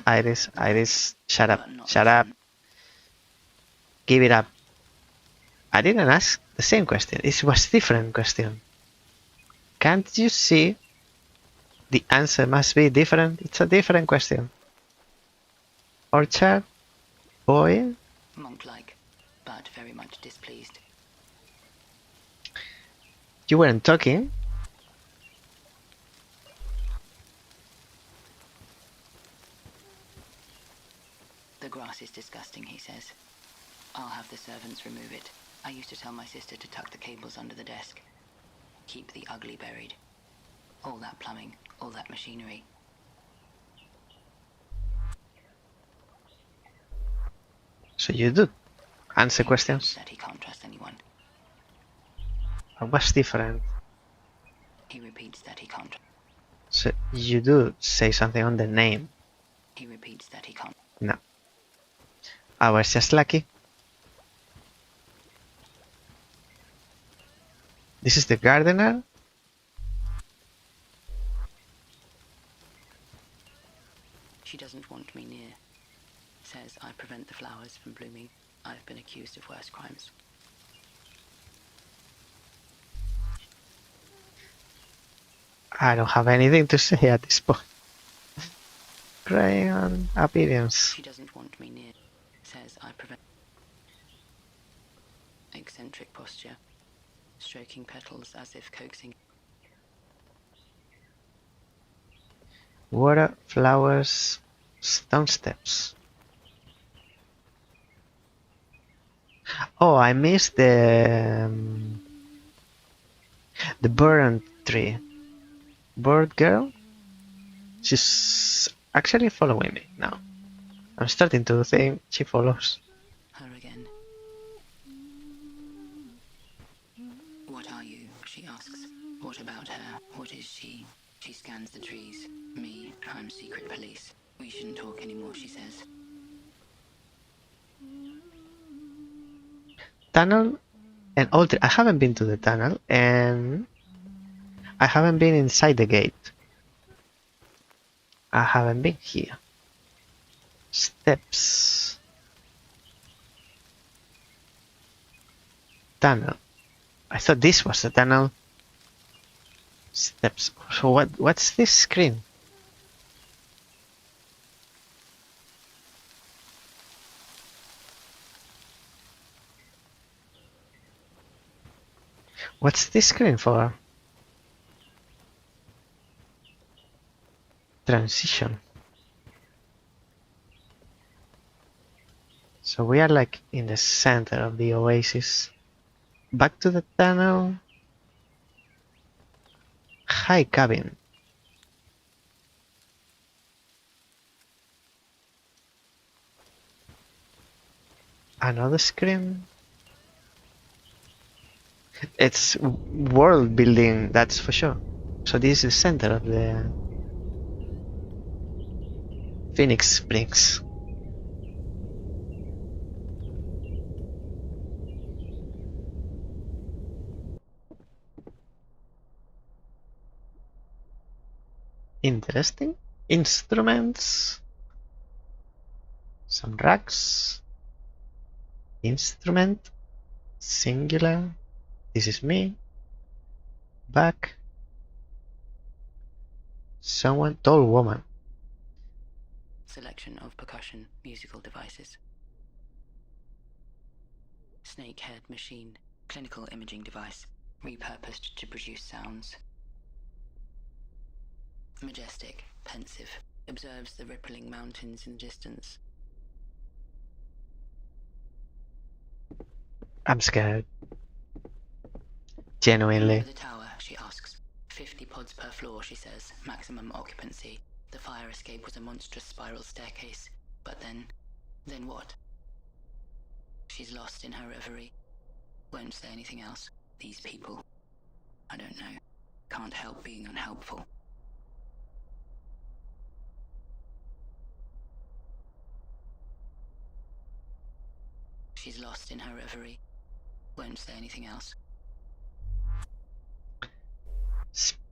Iris, shut up, shut up. Give it up. I didn't ask the same question. It was different question. Can't you see? The answer must be different. It's a different question. Orchard, boy. Monk-like, but very much displeased. You weren't talking. The grass is disgusting, he says. I'll have the servants remove it. I used to tell my sister to tuck the cables under the desk. Keep the ugly buried. All that plumbing, all that machinery. So you do answer questions. That he can't trust anyone. What's different? He repeats that he can't. So you do say something on the name. He repeats that he can't. No. I was just lucky. This is the gardener. She doesn't want me near. Says I prevent the flowers from blooming. I've been accused of worse crimes. I don't have anything to say at this point. Crayon appearance. She doesn't want me near. Says I prevent. Eccentric posture. Stroking petals as if coaxing. Water, flowers, stone steps. Oh, I missed the bird tree. Bird girl? She's actually following me now. I'm starting to think she follows. Her again. What are you? She asks. What about her? What is she? She scans the trees. Me, I'm secret police. We shouldn't talk anymore, she says. Tunnel and old tree. I haven't been to the tunnel and I haven't been inside the gate. I haven't been here. Steps. Tunnel. I thought this was the tunnel. Steps. So what's this screen? What's this screen for? Transition. So we are like in the center of the oasis. Back to the tunnel. High cabin. Another screen. It's world building, that's for sure. So this is the center of the Phoenix Springs. Interesting. Instruments. Some racks. Instrument. Singular. This is me. Back. Someone, tall woman. Selection of percussion musical devices. Snake-head machine. Clinical imaging device. Repurposed to produce sounds. Majestic, pensive. Observes the rippling mountains in the distance. I'm scared. Genuinely. The tower, she asks. 50 pods per floor, she says. Maximum occupancy. The fire escape was a monstrous spiral staircase. But then what? She's lost in her reverie. Won't say anything else. These people. I don't know. Can't help being unhelpful. She's lost in her reverie. Won't say anything else.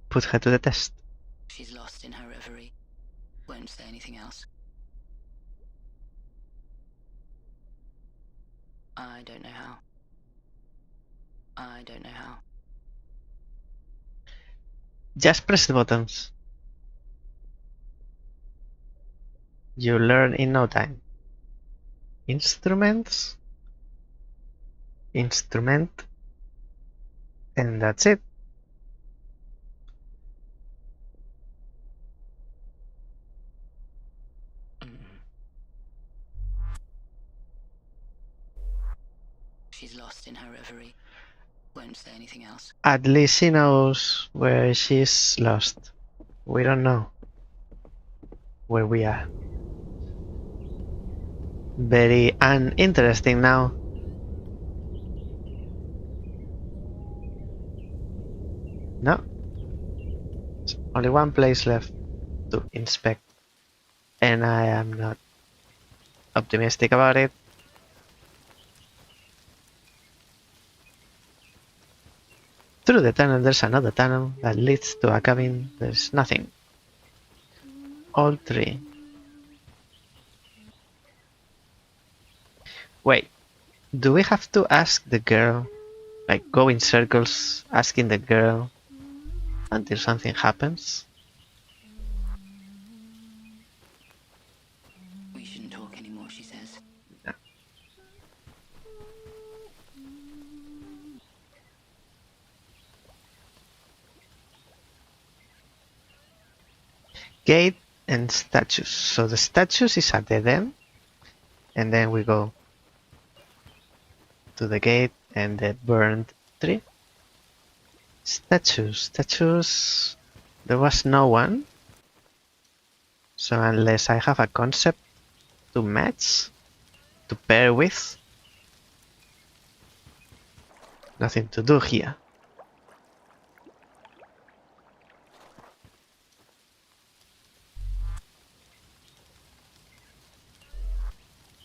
Put her to the test. She's lost in her reverie. Won't say anything else. I don't know how. I don't know how. Just press the buttons. You learn in no time. Instruments. Instrument. And that's it. She's lost in her reverie. Won't say anything else. At least she knows where she's lost. We don't know where we are. Very uninteresting now. No. There's only one place left to inspect. And I am not optimistic about it. Through the tunnel, there's another tunnel that leads to a cabin. There's nothing. All three. Wait, do we have to ask the girl? Like, go in circles asking the girl until something happens? We shouldn't talk anymore, she says. No. Gate and statues. So the statues is at dead end. And then we go to the gate and the burned tree. Statues. There was no one. So unless I have a concept to match, to pair with, nothing to do here.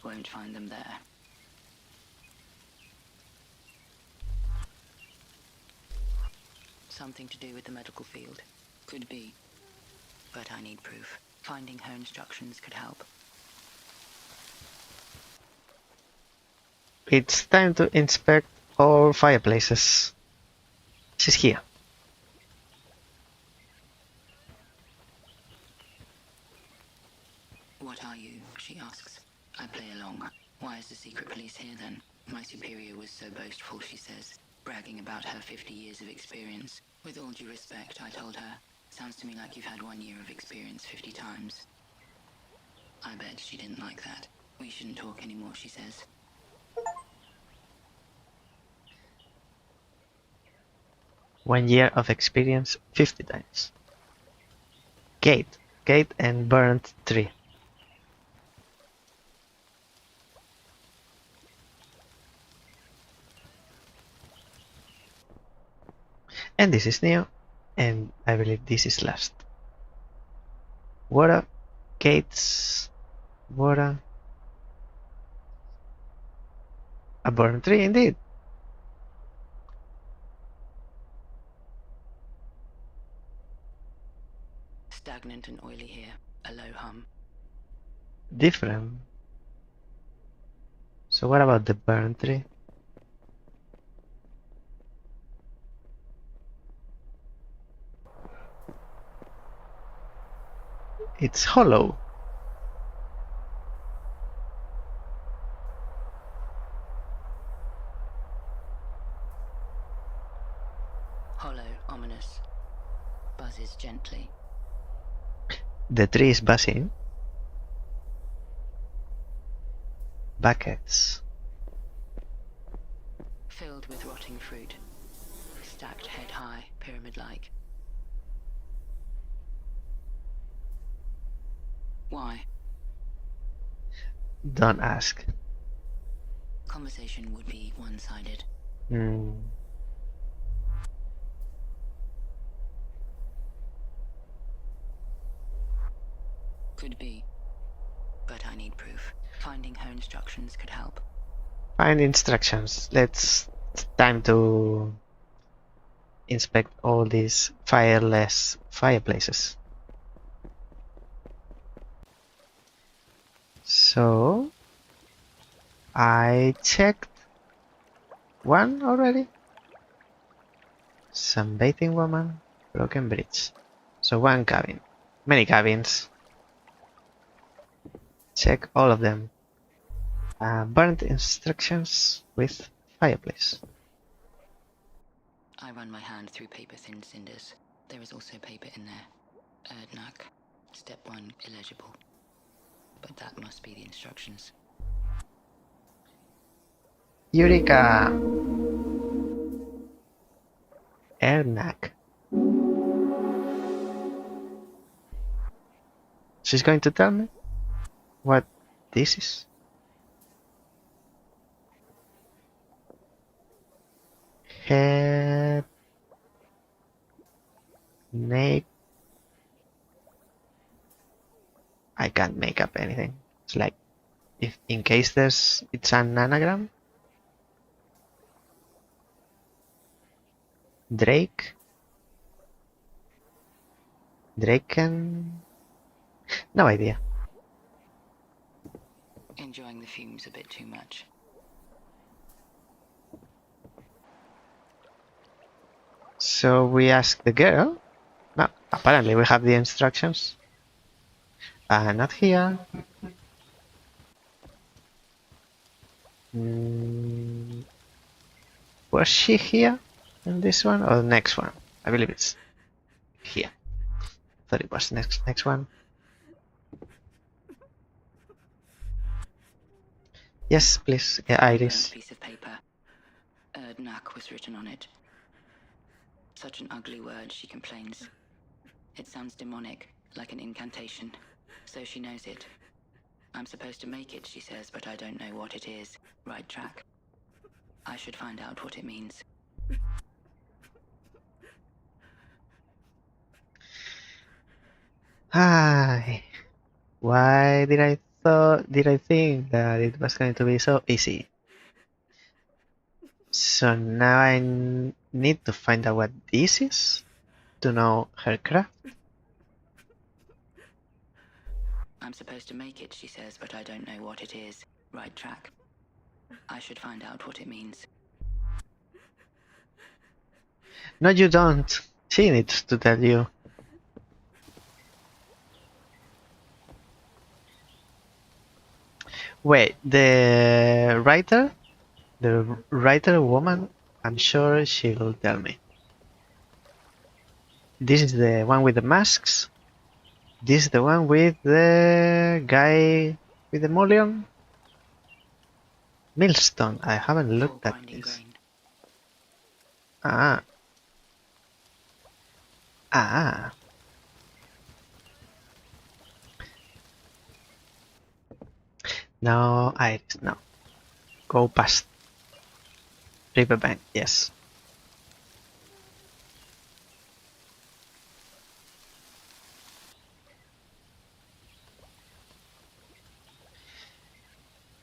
Won't find them there. Something to do with the medical field. Could be. But I need proof. Finding her instructions could help. It's time to inspect all fireplaces. She's here. What are you? She asks. I play along. Why is the secret police here then? My superior was so boastful, she says, bragging about her 50 years of experience. With all due respect, I told her, sounds to me like you've had 1 year of experience 50 times. I bet she didn't like that. We shouldn't talk anymore, she says. One year of experience 50 times. Gate and burned tree. And this is new, and I believe this is last. Water, gates, water. A burned tree indeed. Stagnant and oily here. A low hum. Different. So what about the burned tree? It's hollow. Hollow, ominous. Buzzes gently. The tree is buzzing. Buckets. Filled with rotting fruit. Stacked head high, pyramid-like. Why? Don't ask. Conversation would be one-sided. Could be. But I need proof. Finding her instructions could help. Find instructions. It's time to inspect all these fireless fireplaces. So I checked one already. Sunbathing woman, broken bridge. So one cabin. Many cabins. Check all of them. Burnt instructions with fireplace. I run my hand through paper-thin cinders. There is also paper in there. Erdnak. Step 1, illegible. But that must be the instructions. Eureka! Ernak. She's going to tell me what this is. Head. Neck. I can't make up anything. It's like, if in case it's an anagram. Drake. Draken. No idea. Enjoying the fumes a bit too much. So we ask the girl. No, apparently we have the instructions. Not here. Was she here in this one or the next one? I believe it's here. Thought it was next one. Yes, please. Yeah, Iris. A piece of paper. Erdnak was written on it. Such an ugly word, she complains. It sounds demonic, like an incantation. So she knows it. I'm supposed to make it, she says, but I don't know what it is. Right track. I should find out what it means. Hi. Why did I think that it was going to be so easy? So now I need to find out what this is to know her craft. I'm supposed to make it, she says, but I don't know what it is. Right track. I should find out what it means. No, you don't. She needs to tell you. Wait, the writer woman, I'm sure she'll tell me. This is the one with the masks. This is the one with the guy with the mullion. Millstone. I haven't looked at this. Grain. Ah. Ah. No, Iris, no. Go past. Riverbank, yes.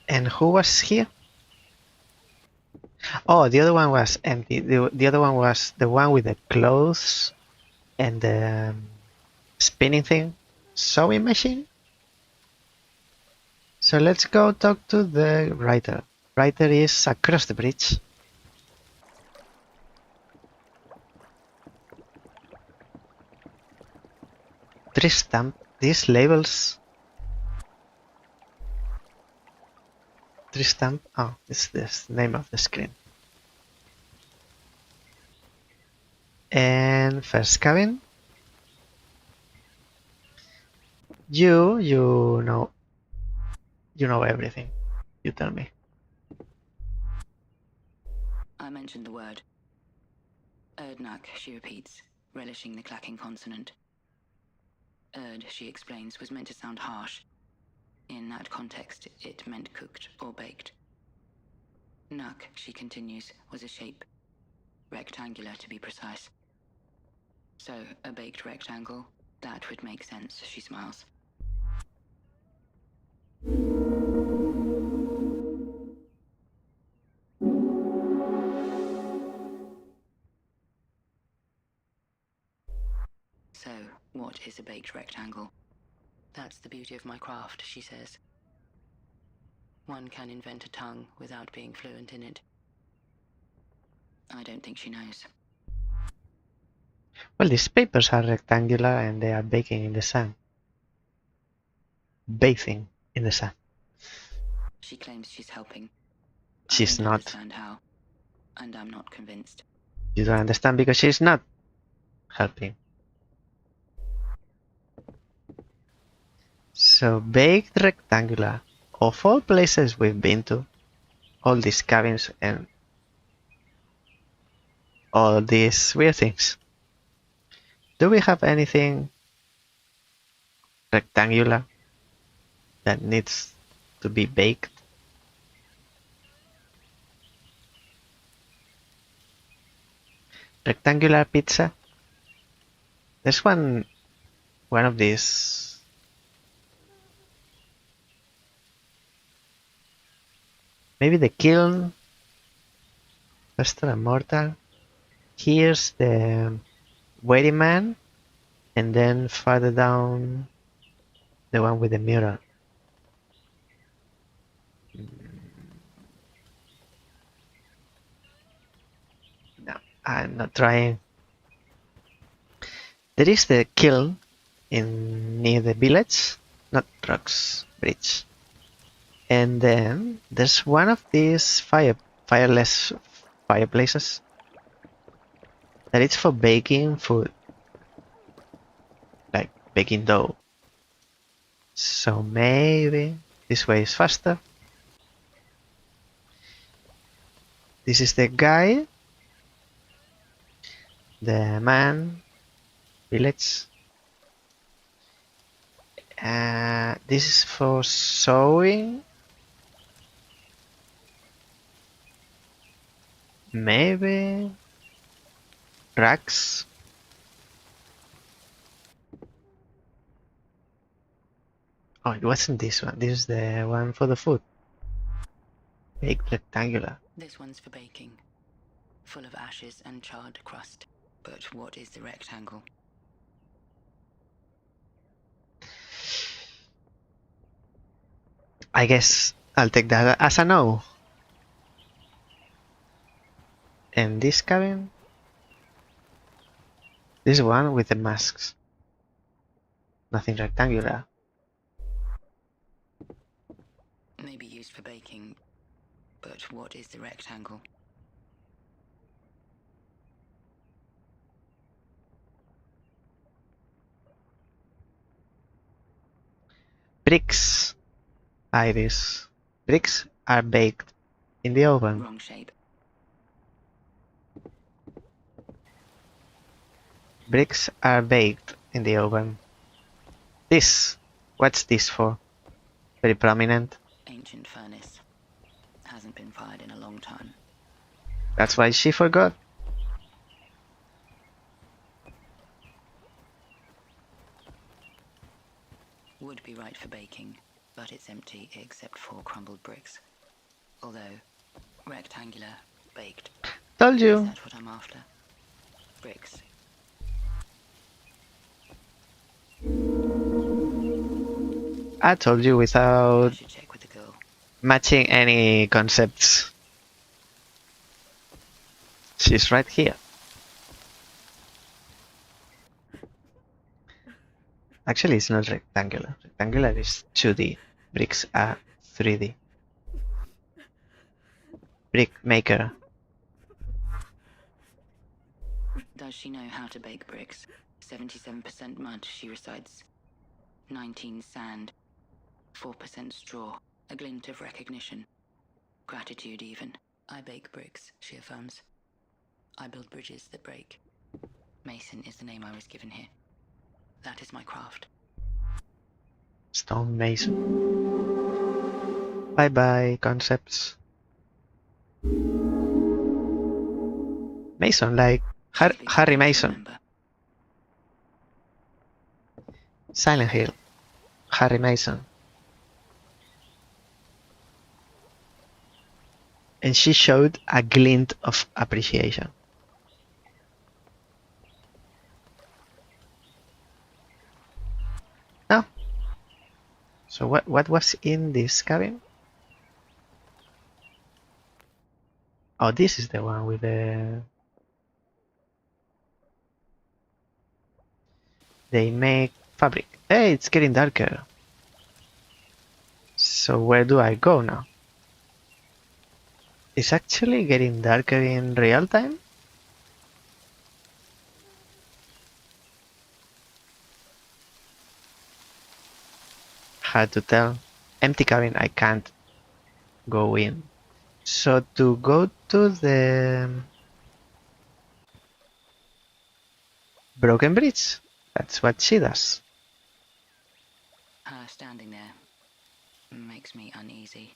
And who was here? Oh, the other one was empty. The other one was the one with the clothes and the spinning thing. Sewing machine? So let's go talk to the writer. Writer is across the bridge. Tristan, these labels. Tristan, oh, it's this name of the screen. And first cabin. You know everything. You tell me. I mentioned the word. Erdnak, she repeats, relishing the clacking consonant. Erd, she explains, was meant to sound harsh. In that context, it meant cooked or baked. Nuk, she continues, was a shape. Rectangular, to be precise. So, a baked rectangle? That would make sense, she smiles. is a baked rectangle. That's the beauty of my craft, she says. One can invent a tongue without being fluent in it. I don't think she knows. Well, these papers are rectangular and they are baking in the sun. Bathing in the sun. She claims she's helping. She's I don't not. understand how, and I'm not convinced. You don't understand because she's not helping. So, baked rectangular. Of all places we've been to, all these cabins and all these weird things. Do we have anything rectangular that needs to be baked? Rectangular pizza? There's one of these. Maybe the kiln. Pestle and mortar. Here's the waiting man. And then farther down, the one with the mural. No, I'm not trying. There is the kiln near the village, not Rocks Bridge. And then there's one of these fireless fireplaces that it's for baking food, like baking dough. So maybe this way is faster. This is the guy, the man, village. This is for sewing. Maybe racks. Oh, it wasn't this one. This is the one for the food. Baked rectangular. This one's for baking, full of ashes and charred crust. But what is the rectangle? I guess I'll take that as a no. And this cabin? This one with the masks. Nothing rectangular. Maybe used for baking, but what is the rectangle? Bricks. Iris. Bricks are baked in the oven. Wrong shape. Bricks are baked in the oven. This. What's this for? Very prominent. Ancient furnace. Hasn't been fired in a long time. That's why she forgot. Would be right for baking, but it's empty except for crumbled bricks. Although, rectangular, baked. Told you. Is that what I'm after? Bricks. I told you I without should check with the girl. matching any concepts. She's right here. Actually, it's not rectangular. Rectangular is 2D. Bricks are 3D. Brick maker. Does she know how to bake bricks? 77% mud, she recites. 19 sand. 4% straw. A glint of recognition. Gratitude, even. I bake bricks, she affirms. I build bridges that break. Mason is the name I was given here. That is my craft. Stone mason. Bye bye, concepts. Mason, like Harry Mason. Silent Hill. Harry Mason. And she showed a glint of appreciation. So what was in this cabin? Oh, this is the one with the... They make fabric. Hey, it's getting darker. So where do I go now? It's actually getting darker in real time? Hard to tell. Empty cabin, I can't go in. So to go to the broken bridge, that's what she does. Her standing there makes me uneasy.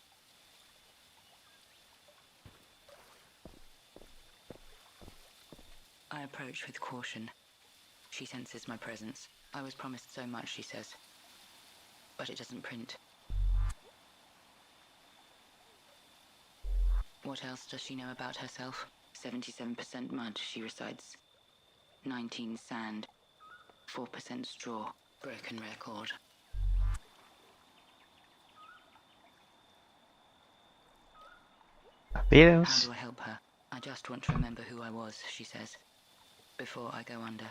I approach with caution. She senses my presence. I was promised so much, she says. But it doesn't print. What else does she know about herself? 77% mud, she recites. 19 sand. 4% straw. Broken record. How Appearance. do I help her? I just want to remember who I was, she says, before I go under.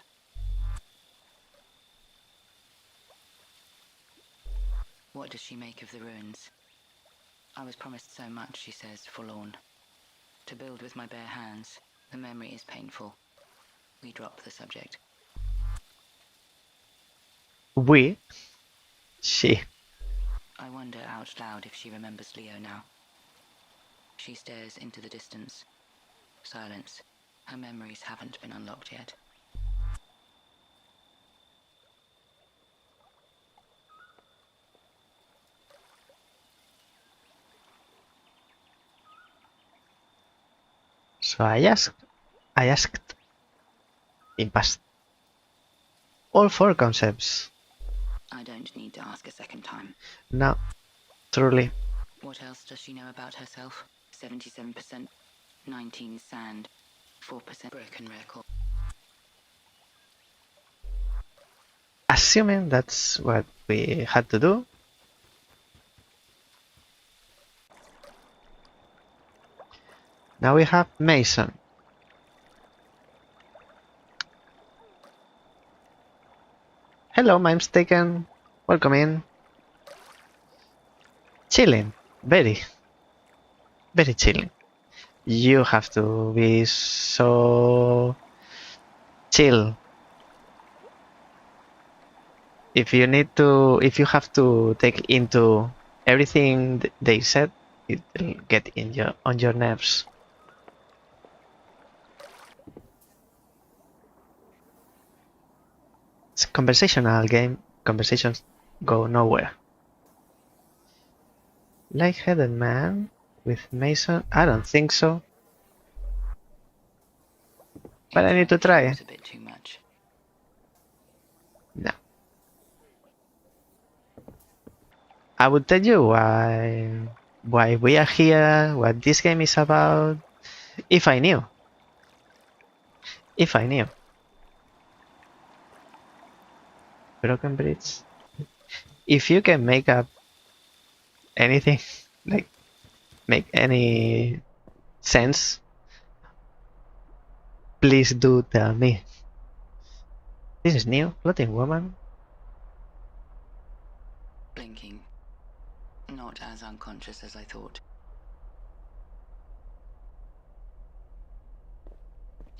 What does she make of the ruins? I was promised so much, she says, forlorn. To build with my bare hands. The memory is painful. We drop the subject. We. She. I wonder out loud if she remembers Leo now. She stares into the distance. Silence. Her memories haven't been unlocked yet. So I asked in past all four concepts. I don't need to ask a second time. No, truly. What else does she know about herself? 77%. 19 sand. 4% broken record. Assuming that's what we had to do. Now we have Mason. Hello, my name's Taken. Welcome in. Chilling. Very chilling. You have to be so chill. If you have to take into everything they said, it'll get on your nerves. It's a conversational game. Conversations go nowhere. Light-headed man with Mason? I don't think so. But I need to try. Was a bit too much. No. I would tell you why we are here, what this game is about, if I knew. If I knew. Broken bridge. If you can make up anything, like make any sense, please do tell me. This is new, floating woman. Blinking. Not as unconscious as I thought.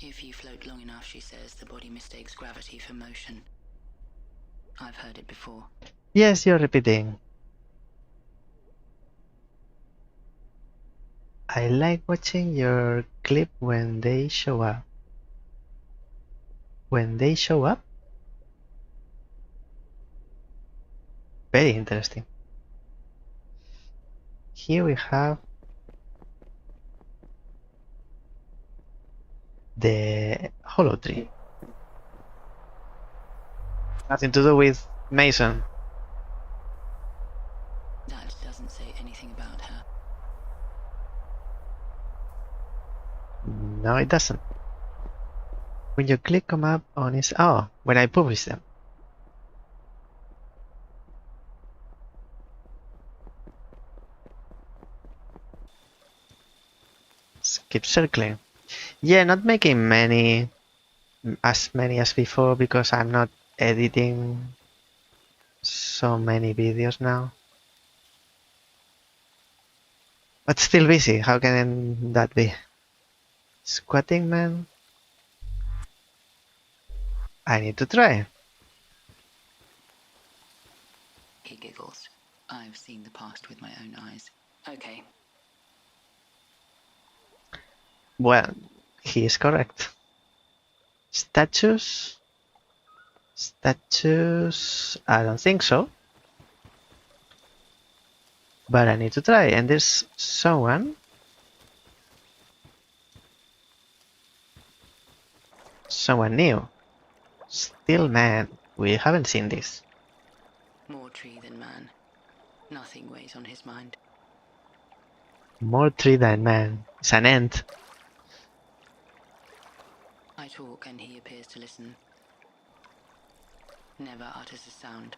If you float long enough, she says, the body mistakes gravity for motion. I've heard it before. Yes, you're repeating. I like watching your clip when they show up. When they show up? Very interesting. Here we have the hollow tree. Nothing to do with Mason. That doesn't say anything about her. No, it doesn't. When your clip come up on his... Oh, when I publish them. just keep circling. Yeah, not making as many as before because I'm not editing so many videos now. But still busy, how can that be? Squatting man? I need to try. He giggles. I've seen the past with my own eyes. Okay. Well, he is correct. Statues? Statues? I don't think so. But I need to try. And there's someone. Someone new. Still man. We haven't seen this. More tree than man. Nothing weighs on his mind. More tree than man. It's an ant. I talk and he appears to listen. Never utters a sound,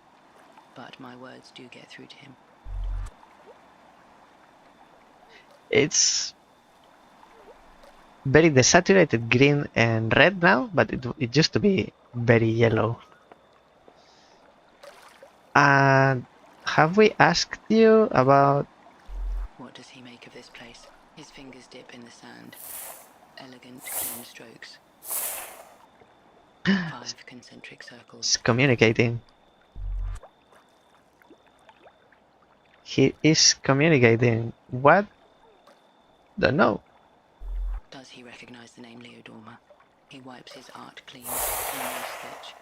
but my words do get through to him. It's very desaturated green and red now, but it used to be very yellow. Have we asked you about... What does he make of this place? His fingers dip in the sand. Elegant, clean strokes. 5 concentric circles. It's communicating. He is communicating. What? Don't know. Does he recognize the name Leodorma? He wipes his art clean. A new sketch.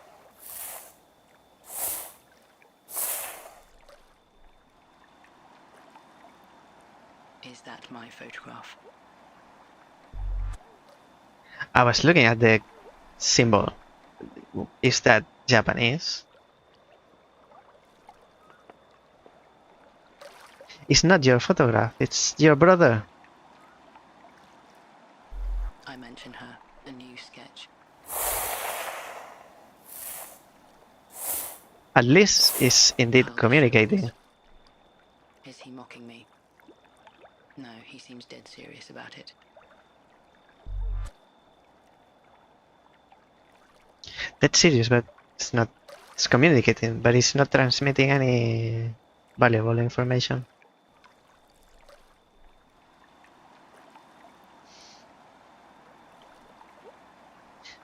Is that my photograph? I was looking at the symbol. Is that Japanese? It's not your photograph, it's your brother. I mention her. A new sketch. At least is indeed Held communicating. shoulders. Is he mocking me? No, he seems dead serious about it. That's serious, but it's not. It's communicating, but it's not transmitting any valuable information.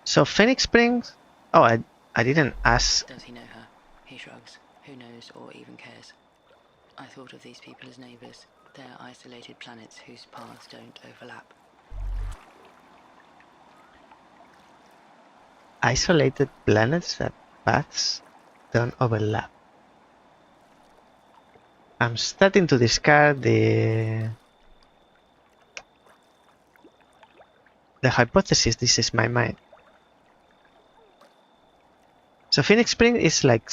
So Phoenix Springs. Oh, I didn't ask. Does he know her? He shrugs. Who knows or even cares? I thought of these people as neighbors. They're isolated planets whose paths don't overlap. Isolated planets that paths don't overlap. I'm starting to discard the hypothesis. This is my mind. So Phoenix Spring is like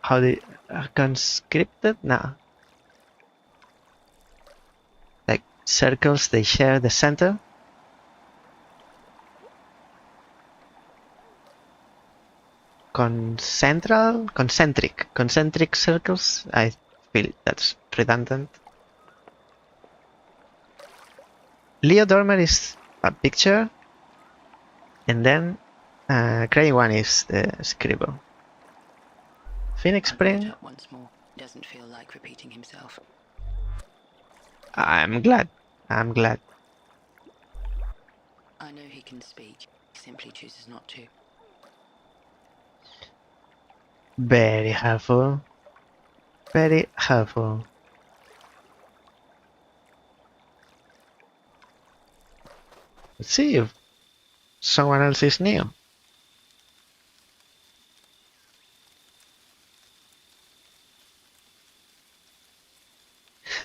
how the conscripted? No. Like circles, they share the center. Concentric circles. I feel that's redundant. Leo Dormer is a picture, and then Crying One is the scribble. Phoenix I bring it Spring. up once more. Doesn't feel like repeating himself. I'm glad. I'm glad. I know he can speak. He simply chooses not to. Very helpful. Very helpful. Let's see if someone else is new.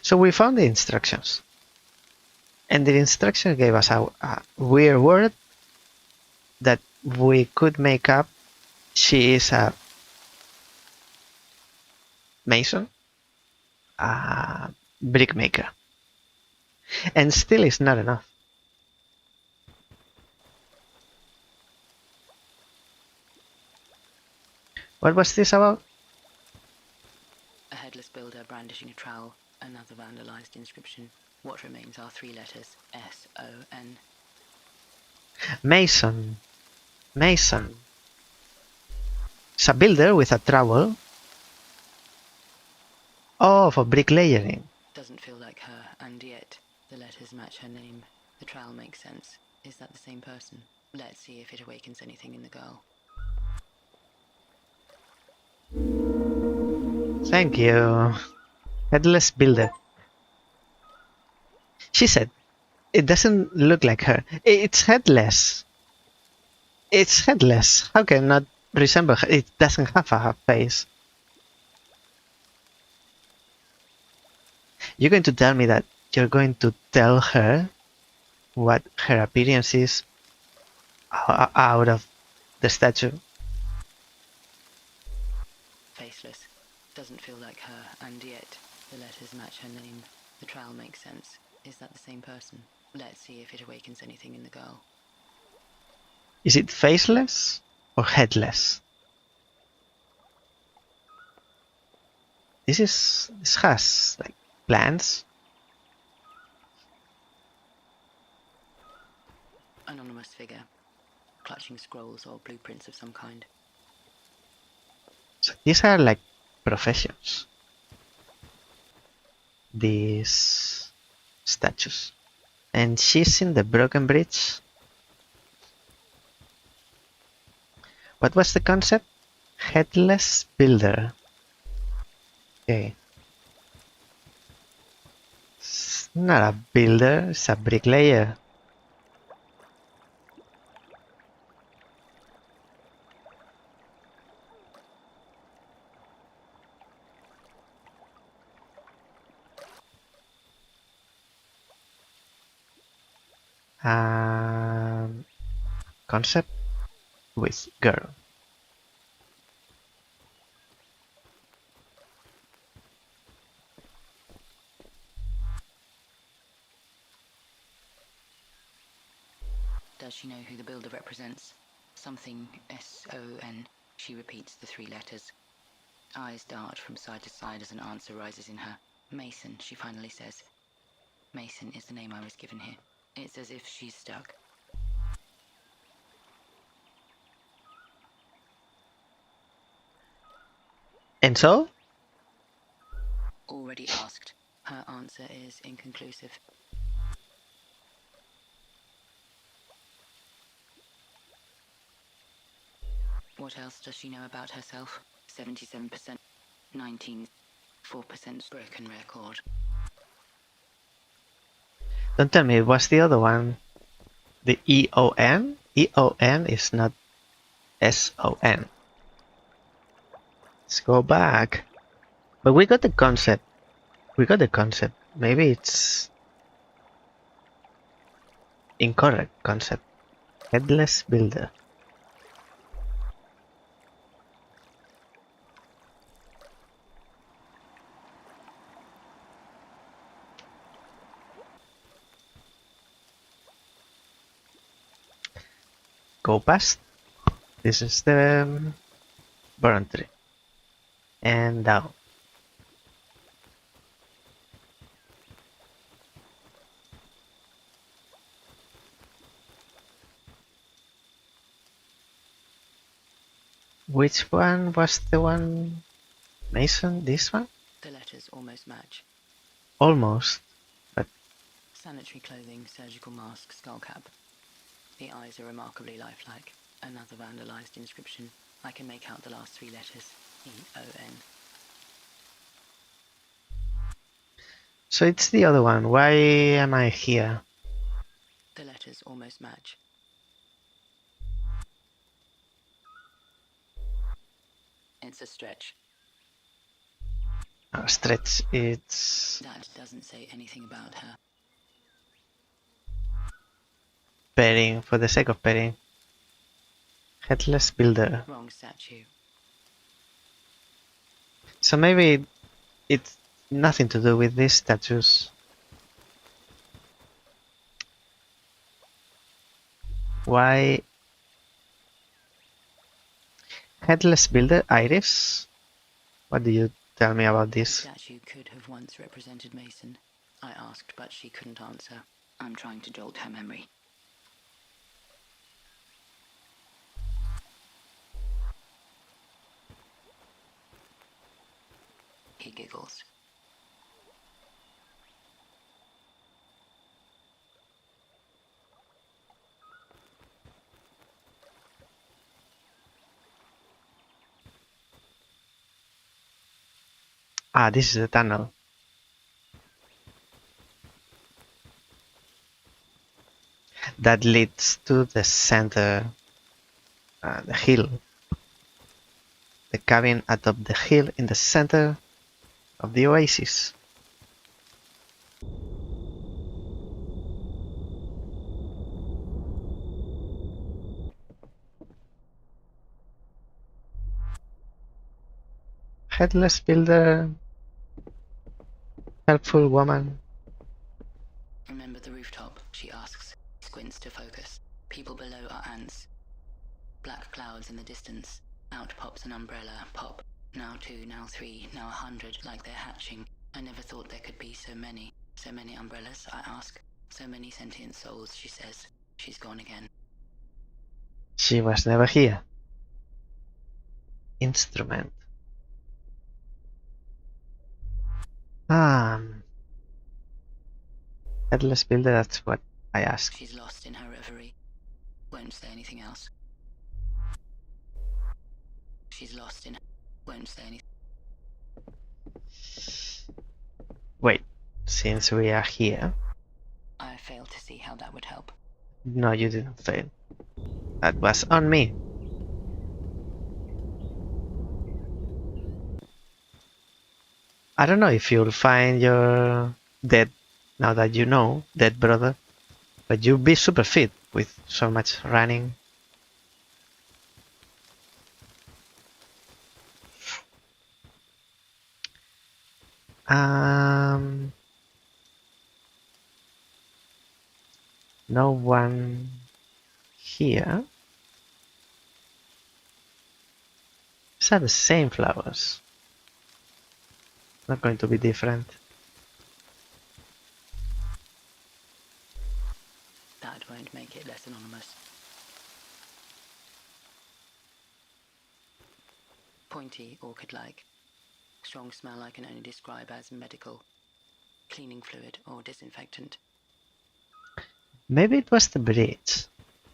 So we found the instructions. And the instruction gave us a weird word that we could make up. She is a mason, a brick maker. And still is not enough. What was this about? A headless builder brandishing a trowel. Another vandalized inscription. What remains are 3 letters, S-O-N. Mason. Mason. It's a builder with a trowel. Oh, for bricklayering. Doesn't feel like her, and yet the letters match her name. The trowel makes sense. Is that the same person? Let's see if it awakens anything in the girl. Thank you. Headless builder. She said, it doesn't look like her. It's headless. It's headless. How can it not resemble her? It doesn't have a face. You're going to tell me that you're going to tell her what her appearance is out of the statue? Faceless. Doesn't feel like her, and yet the letters match her name. The trowel makes sense. Is that the same person? Let's see if it awakens anything in the girl. Is it faceless or headless? This has like plants. Anonymous figure. Clutching scrolls or blueprints of some kind. So these are like professions. These statues. And she's in the broken bridge. What was the concept? Headless builder. Okay. It's not a builder, it's a bricklayer. Concept with girl. Does she know who the builder represents? Something S-O-N. She repeats the 3 letters. Eyes dart from side to side as an answer rises in her. Mason, she finally says. Mason is the name I was given here. It's as if she's stuck. And so? Already asked. Her answer is inconclusive. What else does she know about herself? 77%, 19, 4% broken record. Don't tell me, what's the other one? The E-O-N? E-O-N is not S-O-N. Let's go back. But we got the concept. We got the concept. Maybe it's incorrect concept. Headless builder. Go past. This is the burn tree. And down. Which one was the one? Mason? This one? The letters almost match. Almost. But Sanitary clothing, surgical mask, skull cap. The eyes are remarkably lifelike. Another vandalized inscription. I can make out the last 3 letters. E-O-N. so it's the other one. Why am I here? The letters almost match. It's a stretch. Stretch. It's That doesn't say anything about her. pairing for the sake of pairing. Headless builder. Wrong statue. So maybe it's nothing to do with these statues. Why? Headless builder, Iris? What do you tell me about The this. statue could have once represented Mason. I asked, but she couldn't answer. I'm trying to jolt her memory. He giggles. Ah, this is the tunnel. That leads to the center, the hill. The cabin atop the hill in the center of the oasis. Headless builder, helpful woman. Remember the rooftop? She asks. Squints to focus. People below are ants. Black clouds in the distance. Out pops an umbrella. Pop. Now 2, now 3, now 100, like they're hatching. I never thought there could be so many. So many umbrellas, I ask. So many sentient souls, she says. She's gone again. She was never here. Instrument. Headless builder, that's what I asked. She's lost in her reverie. Won't say anything else. She's lost in... Won't say anything. Wait, since we are here. I failed to see how that would help. No, you didn't fail. That was on me. I don't know if you'll find your dead, now that you know, dead brother, but you'll be super fit with so much running. No one here. These are the same flowers. Not going to be different. That won't make it less anonymous. Pointy, orchid-like. Strong smell I can only describe as medical. Cleaning fluid or disinfectant. Maybe it was the bridge.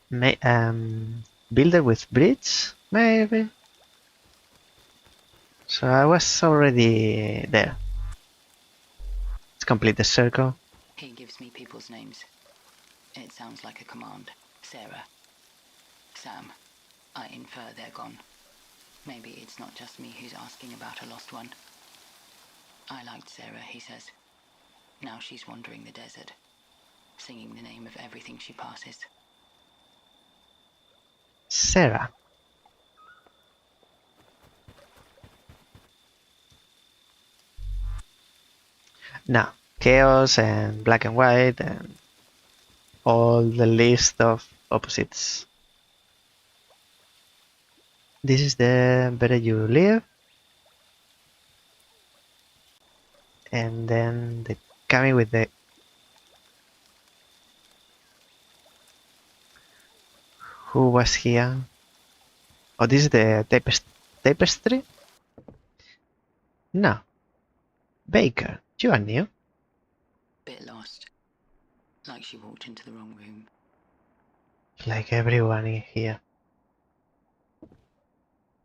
Builder with bridge? Maybe. So I was already there. Let's complete the circle. He gives me people's names. It sounds like a command. Sarah. Sam. I infer they're gone. Maybe it's not just me who's asking about a lost one. I liked Sarah, he says. Now she's wandering the desert, singing the name of everything she passes. Sarah. Now, chaos and black and white and all the list of opposites. This is the better you live. And then the coming with the... Who was here? Oh, this is the tapestry? No. Baker, you are new. Bit lost. Like she walked into the wrong room. Like everyone in here.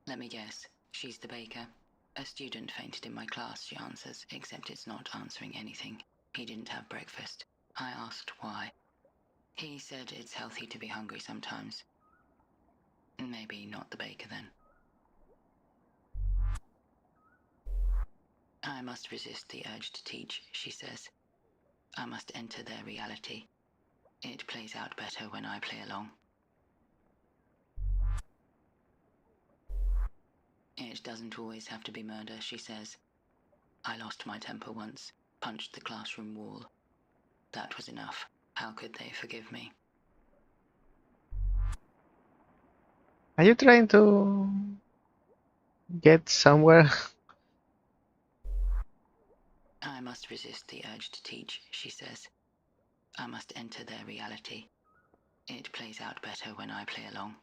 Let me guess. She's the baker. A student fainted in my class, she answers, except it's not answering anything. He didn't have breakfast. I asked why. He said it's healthy to be hungry sometimes. Maybe not the baker then. I must resist the urge to teach, she says. I must enter their reality. It plays out better when I play along. It doesn't always have to be murder, she says. I lost my temper once, punched the classroom wall. That was enough. How could they forgive me? Are you trying to get somewhere? I must resist the urge to teach, she says. I must enter their reality. It plays out better when I play along.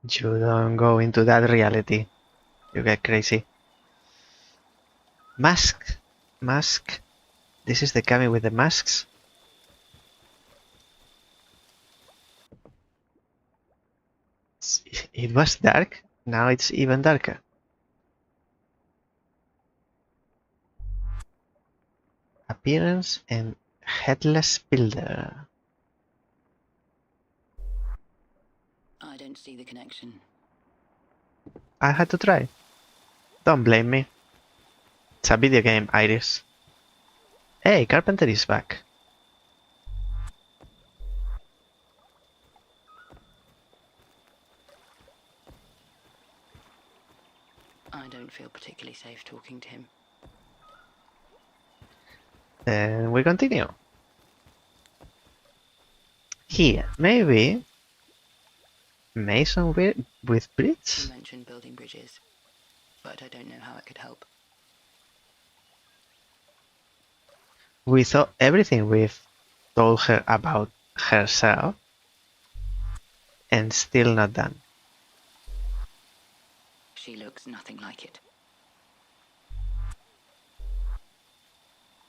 You don't go into that reality. You get crazy. Mask. Mask. This is the cabin with the masks. It was dark. Now it's even darker. Appearance and headless builder. I don't see the connection. I had to try. Don't blame me. It's a video game, Iris. Hey, Carpenter is back. I don't feel particularly safe talking to him. Then we continue. Here, maybe Mason with bridge? You mentioned building bridges, but I don't know how it could help. We thought everything we've told her about herself and still not done. She looks nothing like it.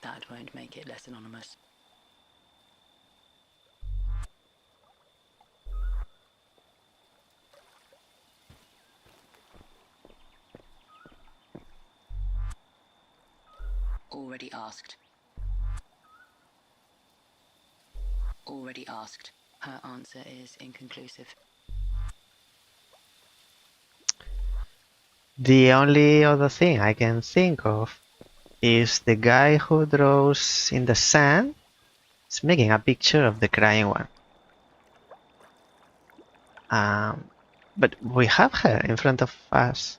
That won't make it less anonymous. Already asked. Already asked. Her answer is inconclusive. The only other thing I can think of is the guy who draws in the sand is making a picture of the crying one. But we have her in front of us.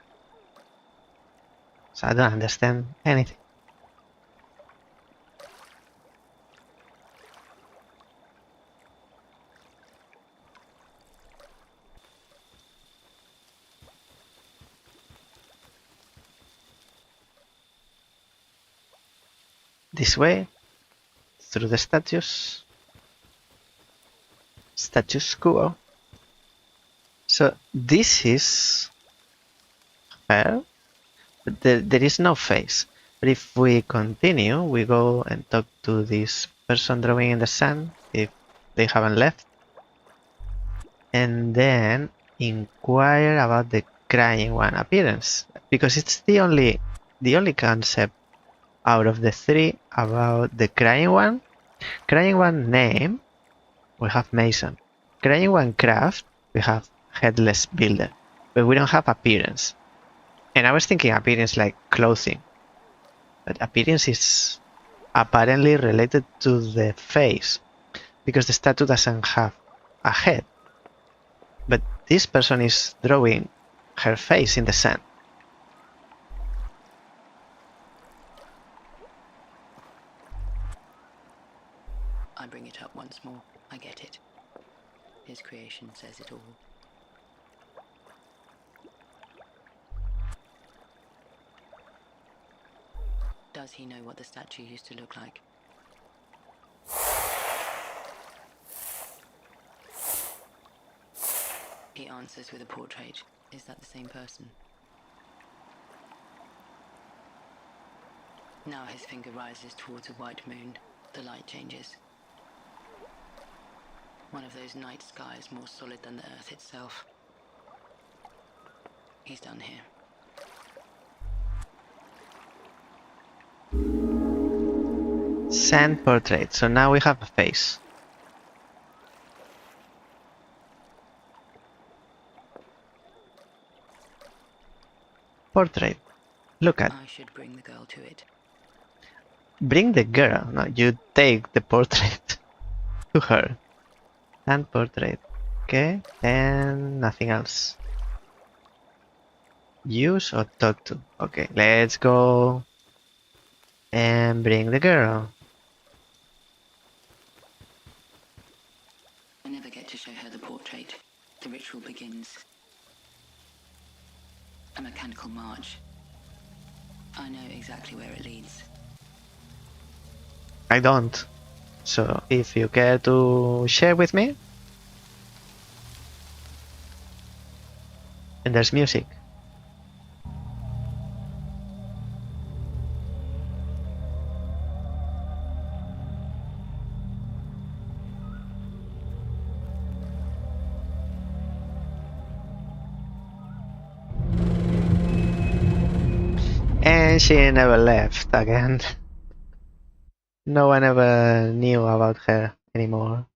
So I don't understand anything. This way, through the statues. Status quo. So this is her, but there is no face. But if we continue, we go and talk to this person drawing in the sand, if they haven't left. And then inquire about the crying one appearance, because it's the only concept out of the three about the crying one. Crying one name, we have Mason. Crying one craft, we have Headless Builder, but we don't have appearance. And I was thinking appearance like clothing, but appearance is apparently related to the face, because the statue doesn't have a head. But this person is drawing her face in the sand. I bring it up once more. I get it. His creation says it all. Does he know what the statue used to look like? He answers with a portrait. Is that the same person? Now his finger rises towards a white moon. The light changes. One of those night skies more solid than the earth itself. He's done here. Sand portrait. So now we have a face. Portrait. Look at. I should bring the girl to it. Bring the girl. No, you take the portrait to her. Sand portrait. Okay. And nothing else. Use or talk to. Okay, let's go and bring the girl. I never get to show her the portrait. The ritual begins. A mechanical march. I know exactly where it leads. I don't. So if you care to share with me, and there's music. And she never left again. No one ever knew about her anymore.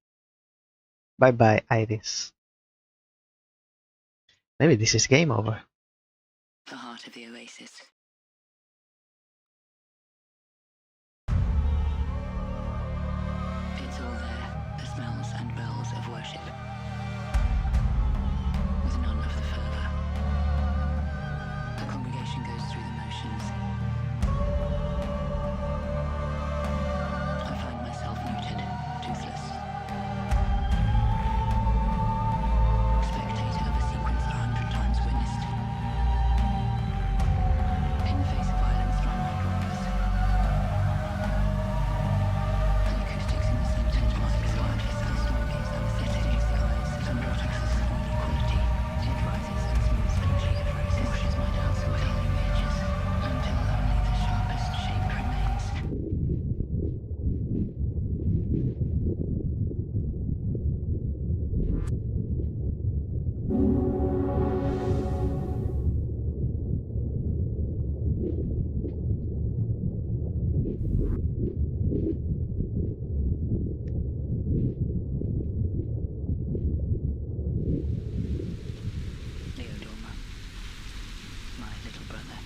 Bye bye, Iris. Maybe this is game over. The heart of the oasis. It's all there, the smells and bells of worship, with none of the fervor. The congregation goes through the motions. I find myself neutered, toothless. Spectator of a sequence 100 times witnessed. In the face of violence, my mind wanders. The acoustics in the same tent must be wired for sound smokies and aesthetics, the eyes, and vortexes of inequality. It rises and smooths faintly at races, washes my doubts away along the edges, until only the sharpest shape remains. Leodorma, my little brother.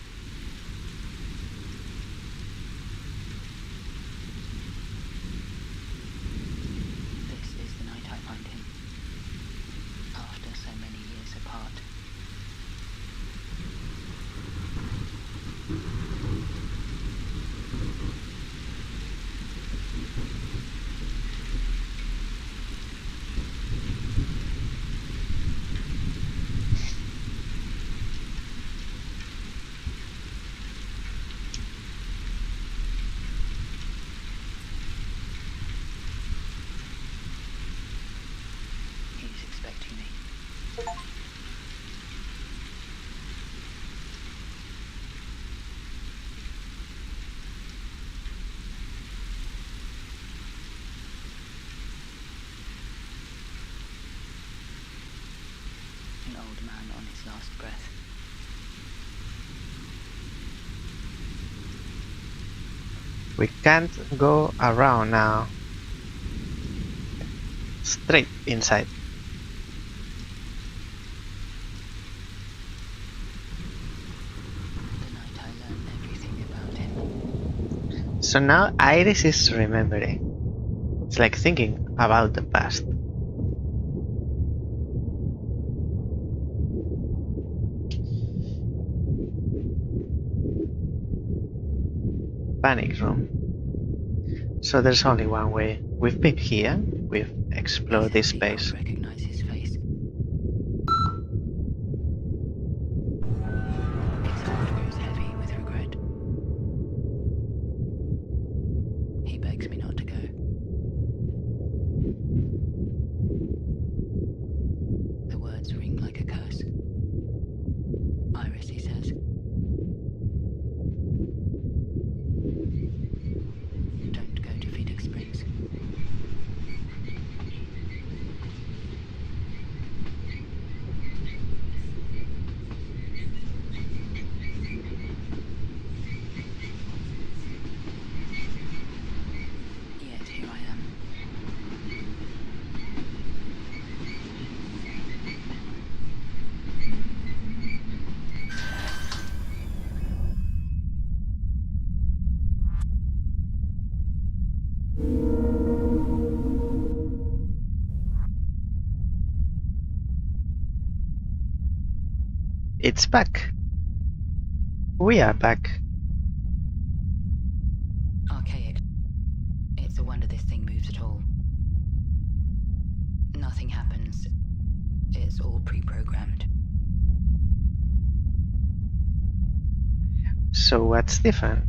This is the night I find him, after so many years apart. He's expecting me. An old man on his last breath. We can't go around now. Straight inside. The night I learned everything about him. So now Iris is remembering. It's like thinking about the past. Panic room. So there's only one way. We've been here. We've explored this He can't space. recognize his face. His heart grows heavy with regret. He begs me not to go. The words ring like a curse. Iris, he says. Don't go to Phoenix Springs. Yet here I am. It's back. We are back. Archaic. It's a wonder this thing moves at all. Nothing happens. It's all pre-programmed. So what's different?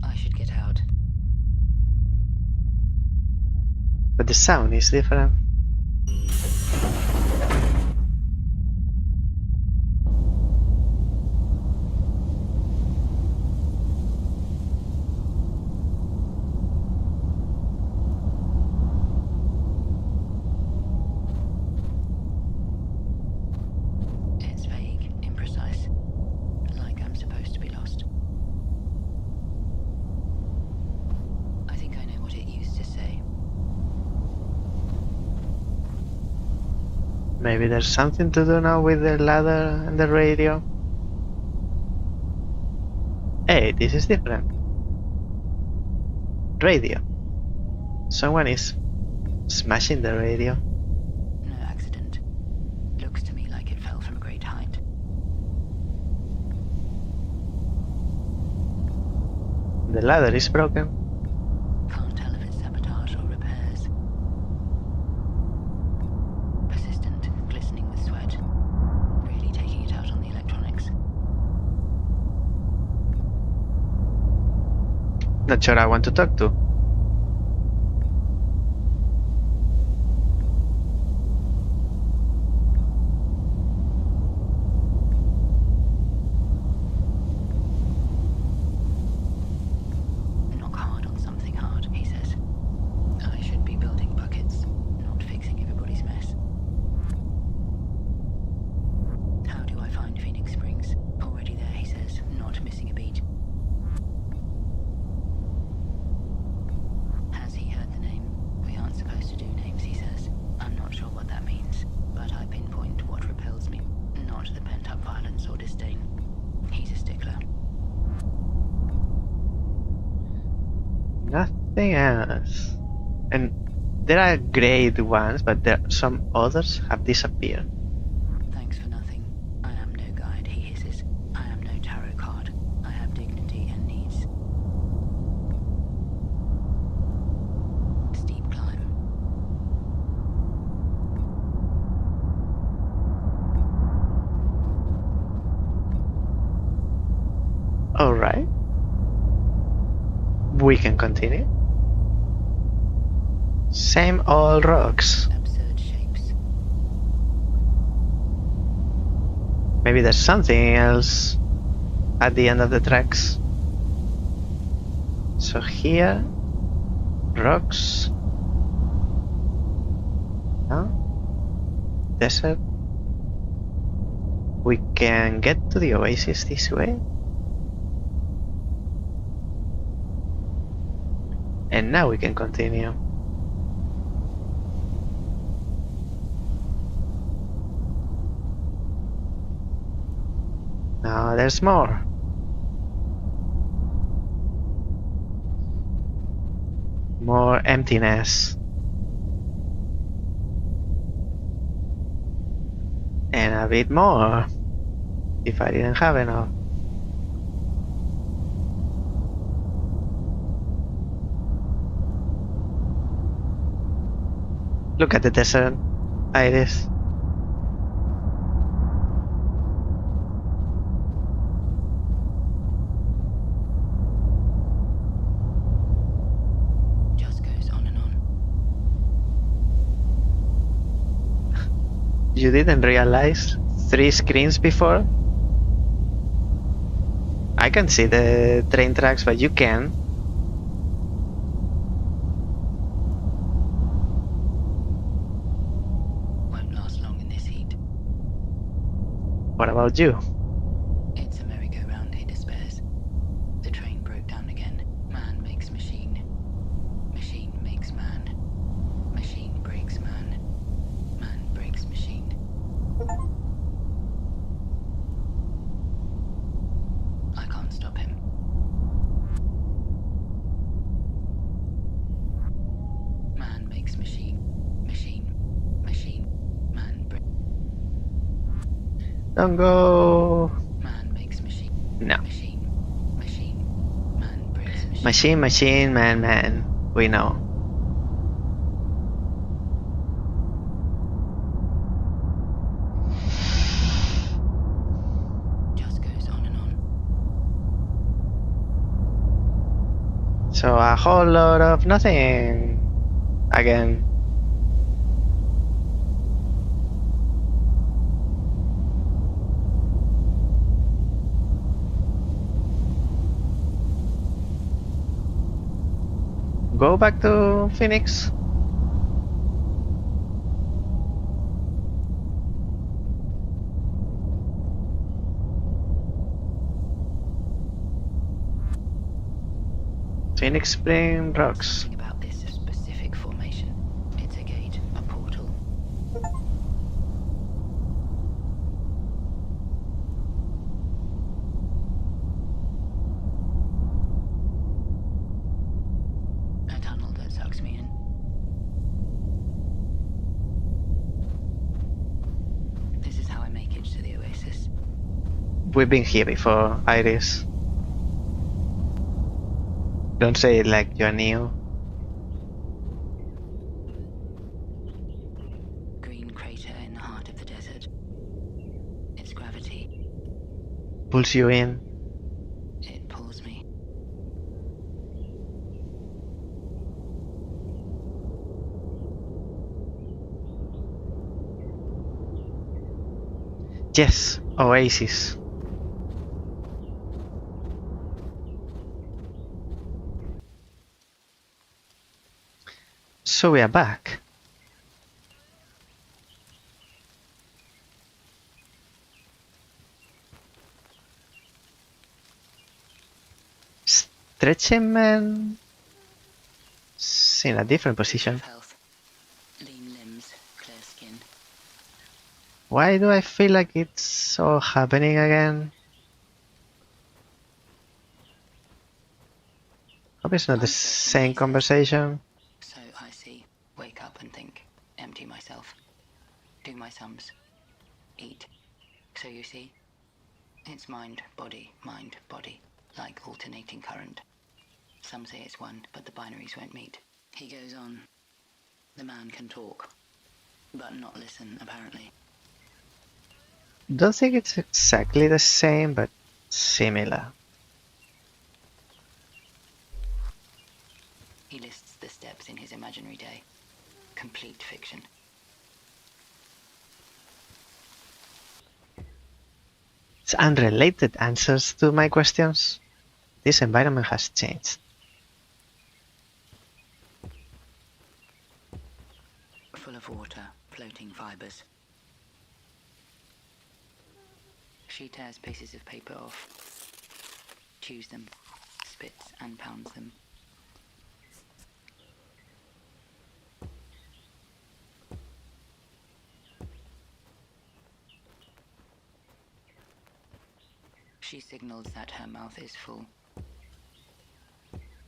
I should get out. But the sound is different. It's vague, imprecise. Like I'm supposed to be lost. I think I know what it used to say. Maybe there's something to do now with the ladder and the radio. Hey, this is different. Radio. Someone is smashing the radio. No accident. Looks to me like it fell from a great height. The ladder is broken. Can't tell if it's sabotage or repairs. Persistent, glistening with sweat. Really taking it out on the electronics. Not sure I want to talk to. Knock hard on something hard, he says. I should be building buckets, not fixing everybody's mess. How do I find Phoenix Springs? Already there, he says, not missing a beat. Has he heard the name? We aren't supposed to do names, he says. I'm not sure what that means, but I pinpoint what repels me, not the pent-up violence or disdain. He's a stickler. Nothing else. And there are great ones, but some others have disappeared. Thanks for nothing. I am no guide, he hisses. I am no tarot card. I have dignity and needs. Steep climb. Alright. We can continue. Same old rocks. Absurd shapes. Maybe there's something else at the end of the tracks. So here, rocks. No? Desert. We can get to the oasis this way. And now we can continue. Now there's more. More emptiness. And a bit more. If I didn't have enough. Look at the desert, Iris. Just goes on and on. You didn't realize 3 screens before? I can see the train tracks, but you can. Won't last long in this heat. What about you? It's a merry-go-round, he despairs. The train broke down again. Man makes machine. Machine makes man. Machine breaks man. Man breaks machine. I can't stop him. Man makes machine. Machine. Machine. Man breaks. Don't go. Man makes machine. No. Machine. Machine. Man breaks machine. Machine, machine, man, man. We know. Just goes on and on. So a whole lot of nothing again. Go back to Phoenix. Phoenix Spring Rocks. Something about this specific formation. It's a gate, a portal. A tunnel that sucks me in. This is how I make it to the oasis. We've been here before, Iris. Don't say it like you're new. Green crater in the heart of the desert. Its gravity, Pulls you in. it pulls me. Yes, oasis. So we are back. Stretching man is in a different position. Health. Lean limbs, clear skin. Why do I feel like it's all happening again? Hope it's not the same conversation. So I see, wake up and think, empty myself, do my sums, eat. So you see, it's mind, body, like alternating current. Some say it's one, but the binaries won't meet. He goes on. The man can talk, but not listen, apparently. Don't think it's exactly the same, but similar. He lists the steps in his imaginary day. Complete fiction. It's unrelated answers to my questions. This environment has changed. Full of water, floating fibers. She tears pieces of paper off, chews them, spits and pounds them. She signals that her mouth is full.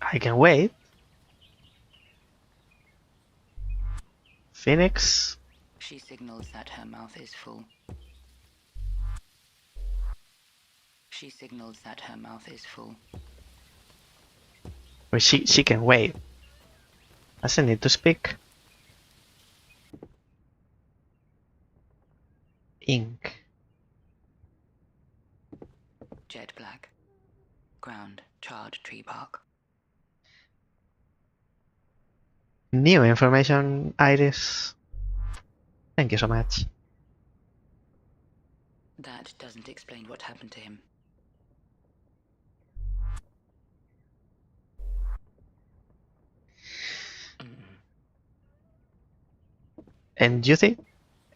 I can wait. Phoenix. She signals that her mouth is full. She signals that her mouth is full. Well, she can wait. Doesn't need to speak. Ink. Jet black. Ground, charred tree bark. New information, Iris. Thank you so much. That doesn't explain what happened to him. And do you think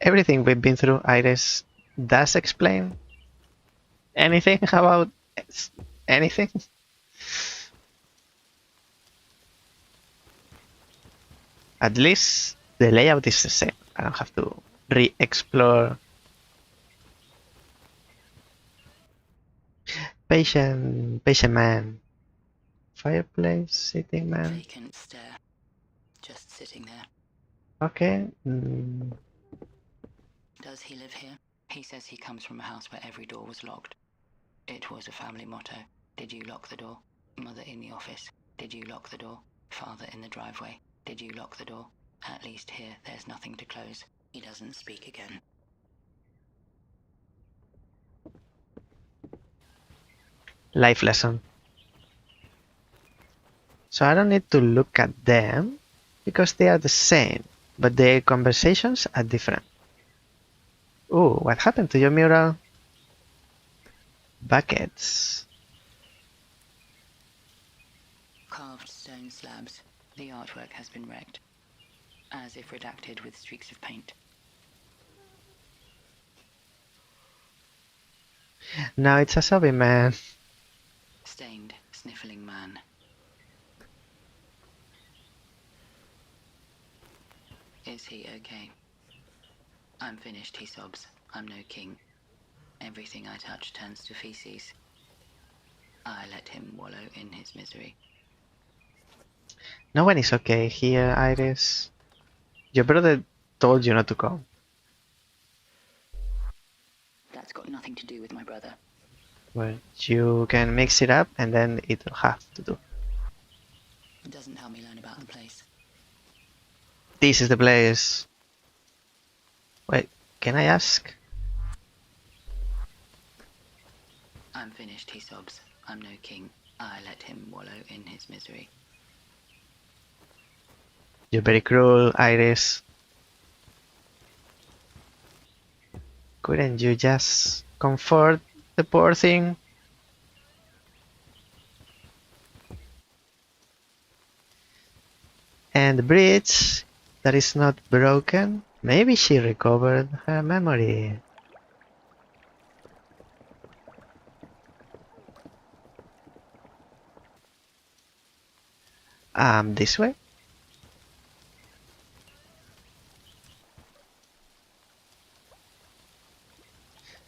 everything we've been through, Iris, does explain anything about anything? At least the layout is the same. I don't have to re-explore. Patient man. Fireplace, sitting man. Vacant stare. Just sitting there. Okay. Does he live here? He says he comes from a house where every door was locked. It was a family motto. Did you lock the door? Mother in the office. Did you lock the door? Father in the driveway. Did you lock the door? At least here, there's nothing to close. He doesn't speak again. Life lesson. So I don't need to look at them because they are the same, but their conversations are different. Ooh, what happened to your mural? Buckets. Carved stone slabs. The artwork has been wrecked, as if redacted with streaks of paint. Now it's a zombie man. Stained, sniffling man. Is he okay? I'm finished, he sobs. I'm no king. Everything I touch turns to feces. I let him wallow in his misery. No one is okay here, Iris. Your brother told you not to come. That's got nothing to do with my brother. Well, you can mix it up and then it'll have to do. It doesn't help me learn about the place. This is the place. Wait, can I ask? I'm finished, he sobs. I'm no king. I let him wallow in his misery. You're very cruel, Iris. Couldn't you just comfort the poor thing? And the bridge that is not broken? Maybe she recovered her memory. This way?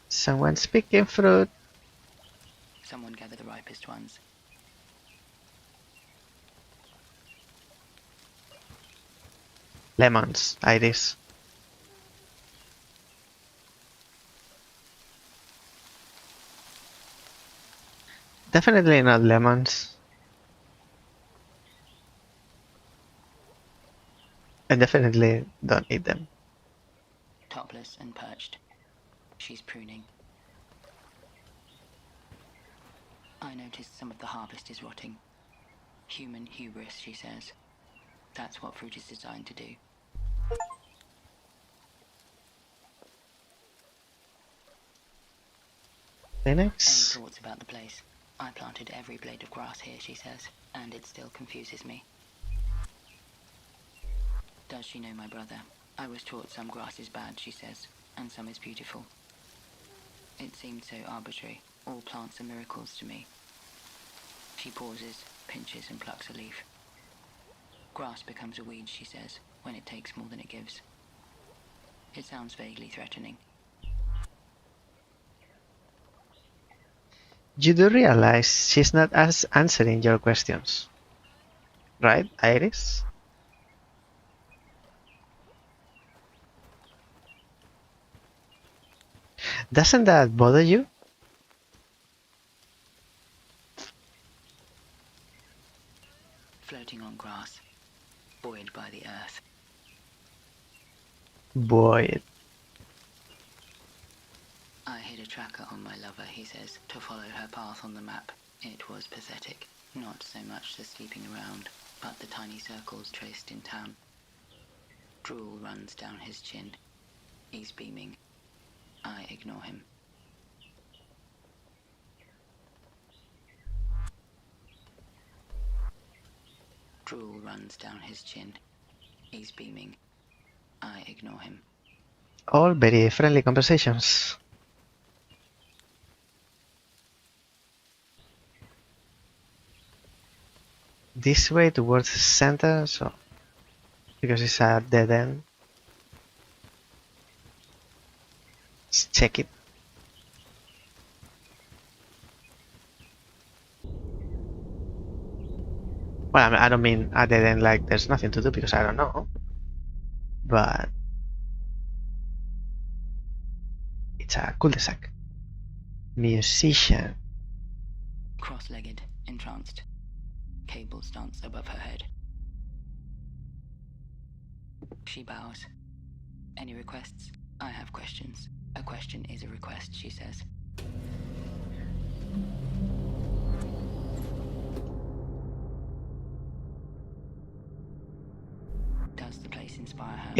Someone's picking fruit. Someone gather the ripest ones. Lemons, Iris. Definitely not lemons. I definitely don't eat them. Topless and perched. She's pruning. I noticed some of the harvest is rotting. Human hubris, she says. That's what fruit is designed to do. Any Phoenix? thoughts about the place? I planted every blade of grass here, she says, and it still confuses me. Does she know my brother? I was taught some grass is bad, she says, and some is beautiful. It seemed so arbitrary. All plants are miracles to me. She pauses, pinches and plucks a leaf. Grass becomes a weed, she says, when it takes more than it gives. It sounds vaguely threatening. You do realize she's not answering your questions, right, Iris? Doesn't that bother you? Floating on grass, buoyed by the earth. Boy, I hid a tracker on my lover, he says, to follow her path on the map. It was pathetic. Not so much the sleeping around, but the tiny circles traced in town. Drool runs down his chin. He's beaming. I ignore him. Drool runs down his chin. He's beaming. I ignore him. all very friendly conversations. This way towards the center, so because it's a dead end. Let's check it. Well, I don't mean a dead end like there's nothing to do because I don't know. But it's a cul-de-sac. Musician. Cross-legged, entranced. Cables dance above her head. She bows. Any requests? I have questions. A question is a request, she says.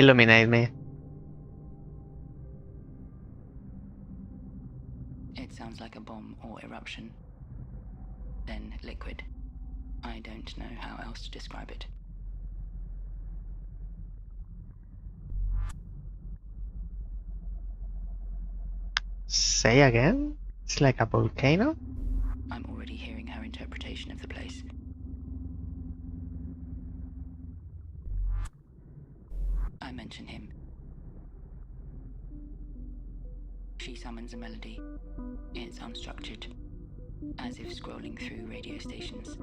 Illuminate me. It sounds like a bomb or eruption. Then liquid. I don't know how else to describe it. Say again? It's like a volcano? I'm already hearing her interpretation of the place. I mention him. She summons a melody. It's unstructured, as if scrolling through radio stations.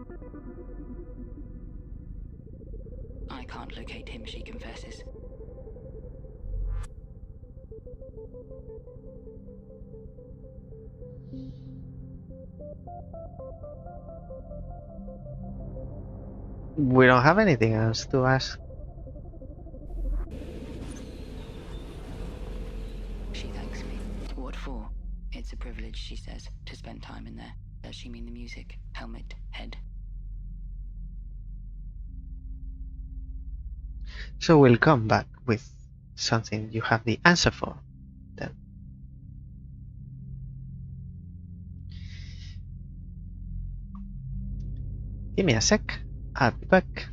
I can't locate him, she confesses. We don't have anything else to ask. She thanks me. What for? It's a privilege, she says, to spend time in there. Does she mean the music? Helmet? Head? So we'll come back with something you have the answer for then. Give me a sec. I'll be back.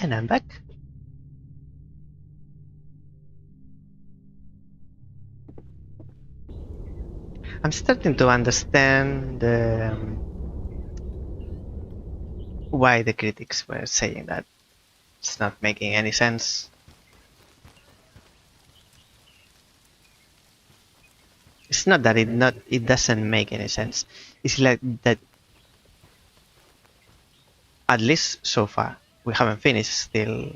And I'm back. I'm starting to understand why the critics were saying that it's not making any sense. It's not that it doesn't make any sense. It's like that, at least so far. We haven't finished still.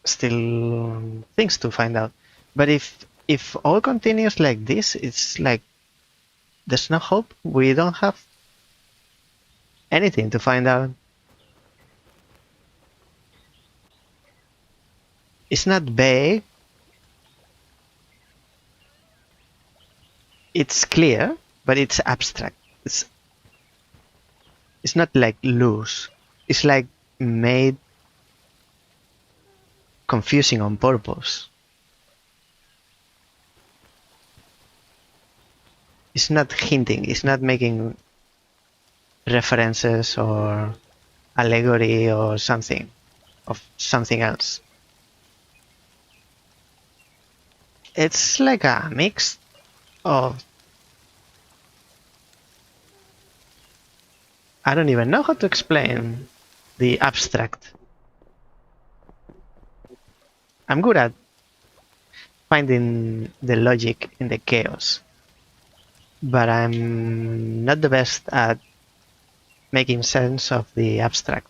Still things to find out. But if all continues like this, it's like there's no hope. We don't have anything to find out. It's not vague. It's clear, but it's abstract. It's not like loose. It's like made confusing on purpose. It's not hinting. It's not making references or allegory or something of something else. It's like a mix of, I don't even know how to explain the abstract. I'm good at finding the logic in the chaos, but I'm not the best at making sense of the abstract.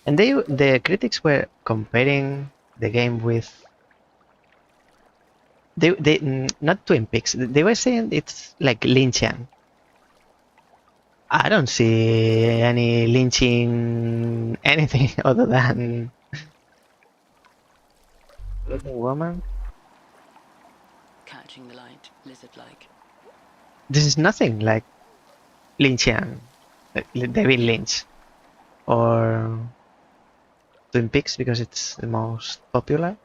And the critics were comparing the game with they not Twin Peaks. They were saying it's like Lynchian. I don't see any lynching anything other than looking woman. Catching the light, lizard-like. This is nothing like Lynchian, like David Lynch or Twin Peaks because it's the most popular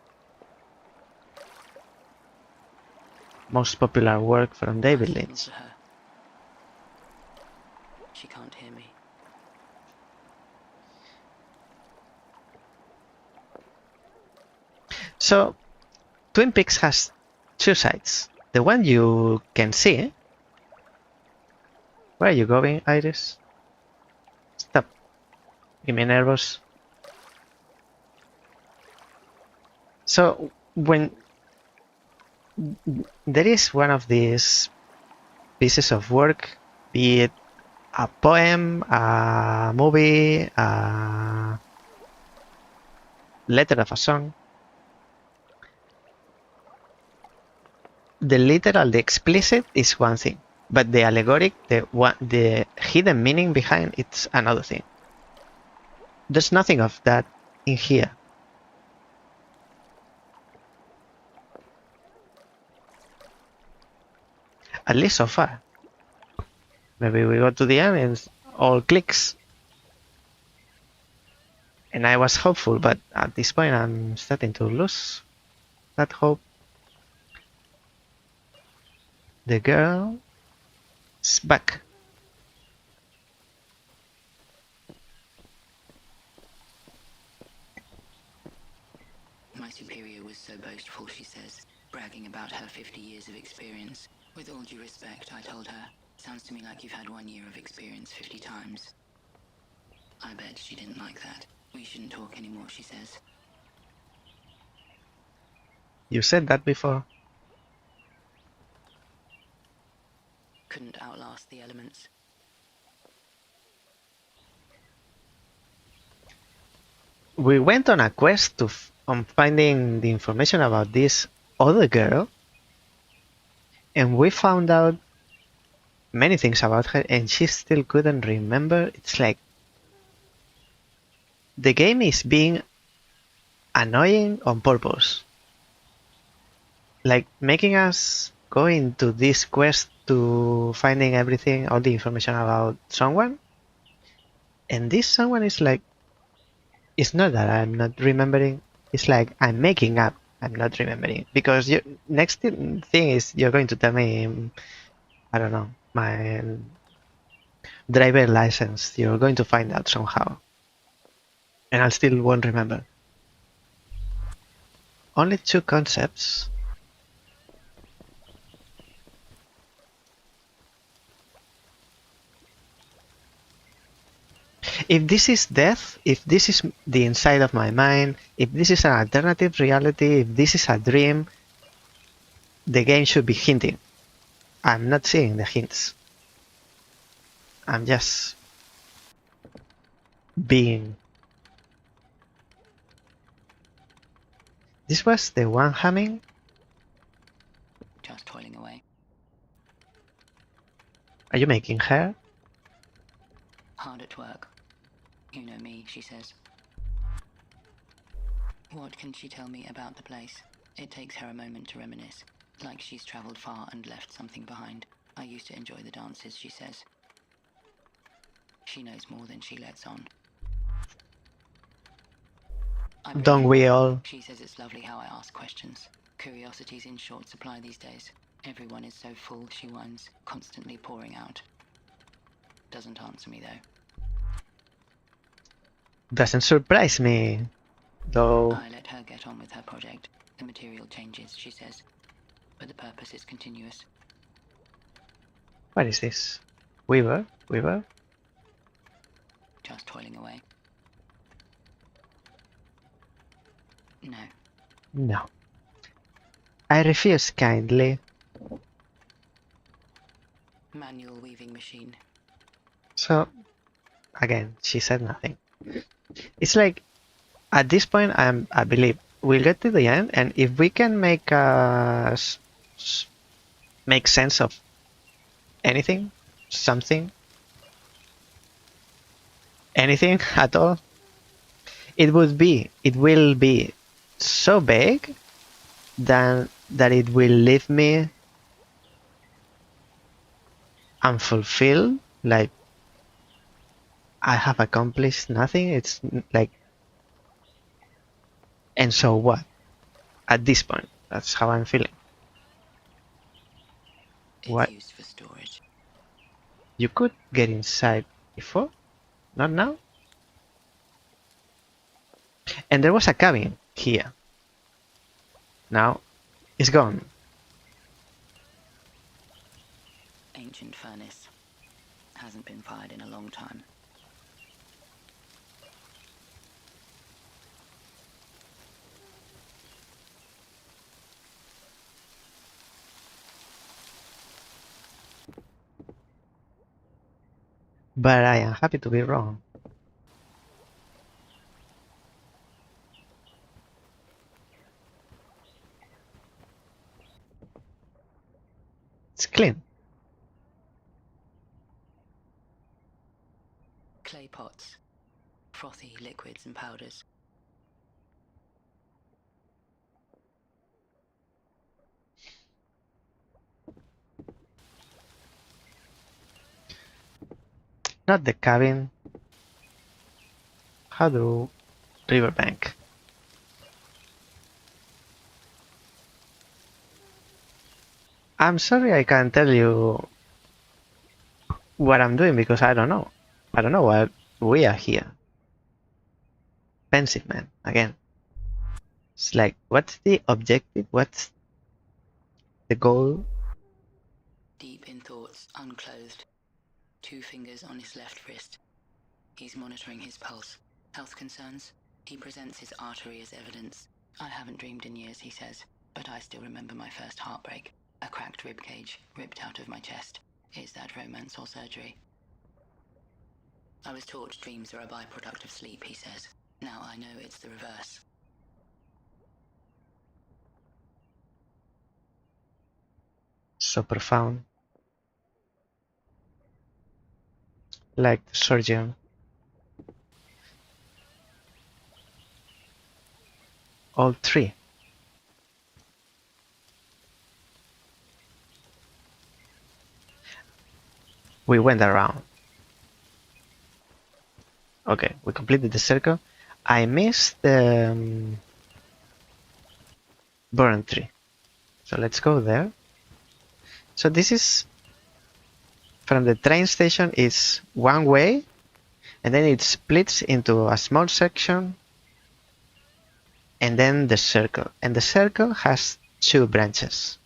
work from David I signaled Lynch. to her. She can't hear me. So Twin Peaks has two sides. The one you can see. Where are you going, Iris? Stop. Give me nervous. So when there is one of these pieces of work, be it a poem, a movie, a letter of a song, the literal, the explicit is one thing, but the allegoric, the hidden meaning behind it's another thing. There's nothing of that in here. At least so far. Maybe we go to the end and all clicks. And I was hopeful, but at this point I'm starting to lose that hope. The girl is back. My superior was so boastful, she says, bragging about her 50 years of experience. With all due respect, I told her, sounds to me like you've had 1 year of experience 50 times. I bet she didn't like that. We shouldn't talk anymore, she says. You said that before. Couldn't outlast the elements. We went on a quest on finding the information about this other girl, and we found out many things about her, and she still couldn't remember. It's like the game is being annoying on purpose, like making us go into this quest to finding everything, all the information about someone, and this someone is like, it's not that I'm not remembering, it's like I'm making up I'm not remembering, because next thing is you're going to tell me, I don't know, my driver license, you're going to find out somehow, and I still won't remember. Only two concepts. If this is death, if this is the inside of my mind, if this is an alternative reality, if this is a dream, the game should be hinting. I'm not seeing the hints. I'm just being. This was the one humming. Just toiling away. Are you making her? Hard at work. You know me, she says. What can she tell me about the place? It takes her a moment to reminisce, like she's travelled far and left something behind. I used to enjoy the dances, she says. She knows more than she lets on. I break Don't in. we all? She says it's lovely how I ask questions. Curiosity's in short supply these days. Everyone is so full, she whines, constantly pouring out. Doesn't answer me, though. Doesn't surprise me, though. I let her get on with her project. The material changes, she says, but the purpose is continuous. What is this? Weaver? Weaver? Just toiling away. No. No. I refuse kindly. Manual weaving machine. So, again, she said nothing. It's like, at this point, I believe we'll get to the end, and if we can make make sense of anything, something, anything at all, it will be so big that it will leave me unfulfilled, like I have accomplished nothing. It's like, and so what? At this point, that's how I'm feeling. It's What? used for storage. You could get inside before, not now. And there was a cabin here. Now it's gone. Ancient furnace. Hasn't been fired in a long time. But I am happy to be wrong. It's clean. Clay pots. Frothy liquids and powders. Not the cabin. How do riverbank? I'm sorry I can't tell you what I'm doing because I don't know. I don't know why we are here. Pensive man, again. It's like, what's the objective? What's the goal? Deep in thoughts, unclothed. 2 fingers on his left wrist. He's monitoring his pulse. Health concerns? He presents his artery as evidence. I haven't dreamed in years, he says, but I still remember my first heartbreak. A cracked rib cage ripped out of my chest. Is that romance or surgery? I was taught dreams are a byproduct of sleep, he says. Now I know it's the reverse. So profound. Like the surgeon. All 3. We went around. Okay, we completed the circle. I missed the burn tree. So let's go there. So this is from the train station is one way, and then it splits into a small section, and then the circle. And the circle has 2 branches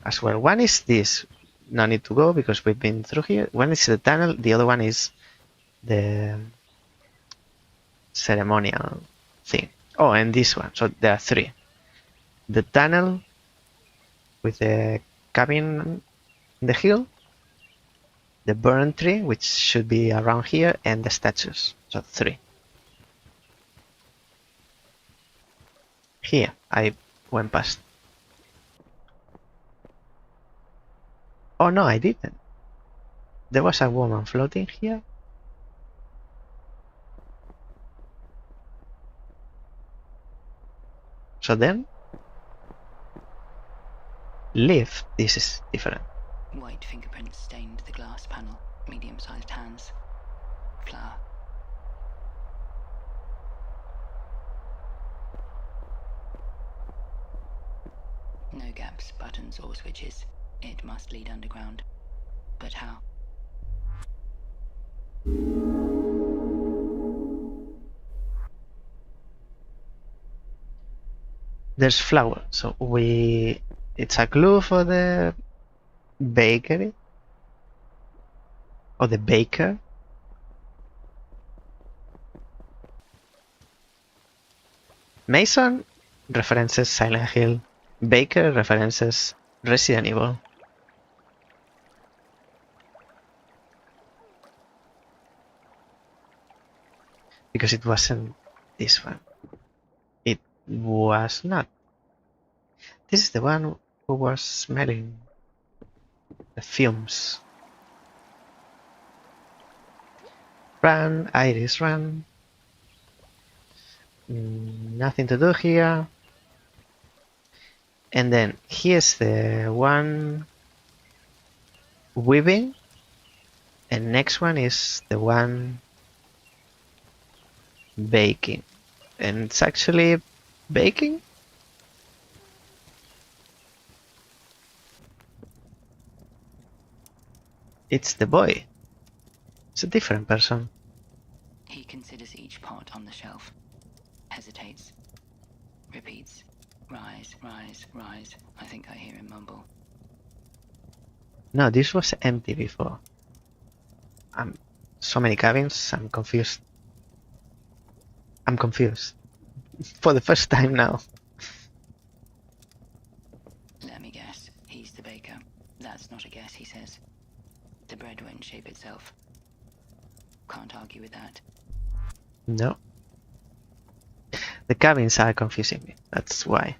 as well. One is this. No need to go because we've been through here. One is the tunnel. The other one is the ceremonial thing. Oh, and this one. So there are 3. The tunnel with the cabin in the hill, the burn tree, which should be around here, and the statues. So 3. Here, I went past. Oh no, I didn't. There was a woman floating here. So then, lift, this is different. White fingerprints stained the glass panel. Medium-sized hands. Flower. No gaps, buttons, or switches. It must lead underground. But how? There's flour, so it's a clue for the bakery or the baker. Mason references Silent Hill. Baker references Resident Evil. Because it wasn't this one. It was not. This is the one who was smelling the fumes. Run, Iris, run. Nothing to do here. And then here's the one weaving. And next one is the one baking. And it's actually baking? It's the boy. It's a different person. He considers each pot on the shelf. Hesitates. Repeats. Rise, rise, rise. I think I hear him mumble. No, this was empty before. So many cabins, I'm confused. I'm confused. For the first time now. Let me guess. He's the baker. That's not a guess, he says. The bread won't shape itself. Can't argue with that. No. The cabins are confusing me. That's why.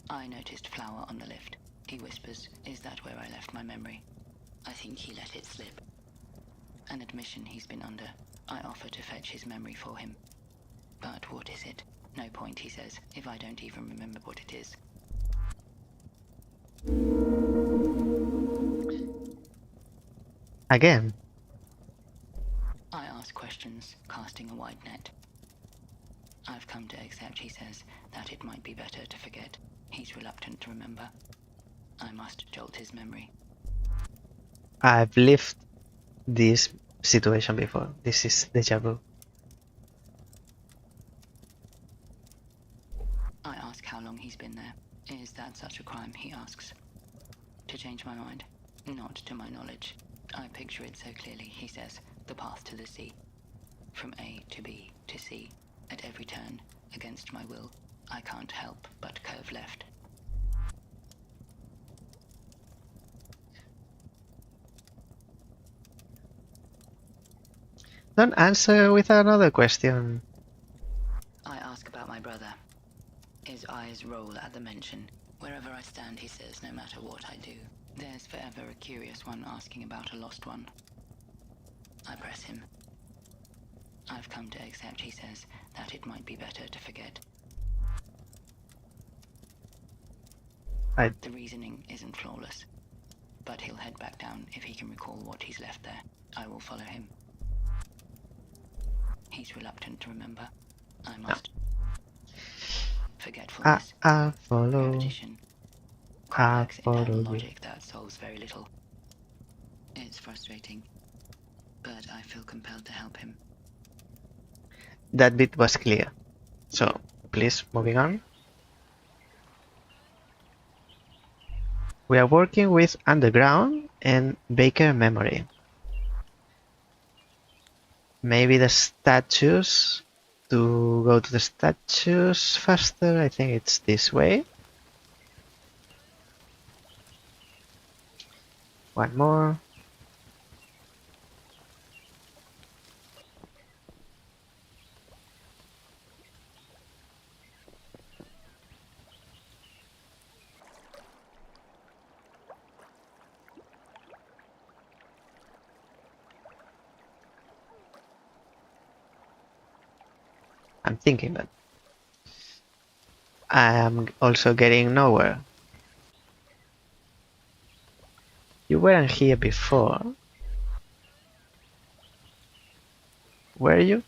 I noticed flour on the lift. He whispers, "Is that where I left my memory?" I think he let it slip. An admission he's been under. I offer to fetch his memory for him. But what is it? No point, he says, if I don't even remember what it is. Again. I ask questions, casting a wide net. I've come to accept, he says, that it might be better to forget. He's reluctant to remember. I must jolt his memory. I've lived this situation before. This is deja vu. I ask how long he's been there. Is that such a crime, he asks. To change my mind? Not to my knowledge. I picture it so clearly, he says, the path to the sea. From A to B to C, at every turn, against my will, I can't help but curve left. Don't answer with another question. I ask about my brother. His eyes roll at the mention. Wherever I stand, he says, no matter what I do, there's forever a curious one asking about a lost one. I press him. I've come to accept, he says, that it might be better to forget. The reasoning isn't flawless, but he'll head back down if he can recall what he's left there. I will follow him. He's reluctant to remember. I must. Forgetfulness. I follow. Repetition. I Complex internal follow you. logic that solves very little. It's frustrating, but I feel compelled to help him. That bit was clear. So, please, moving on. We are working with underground and Baker memory. Maybe the statues. To go to the statues faster, I think it's this way. One more. I'm thinking, but I'm also getting nowhere. You weren't here before. Were you?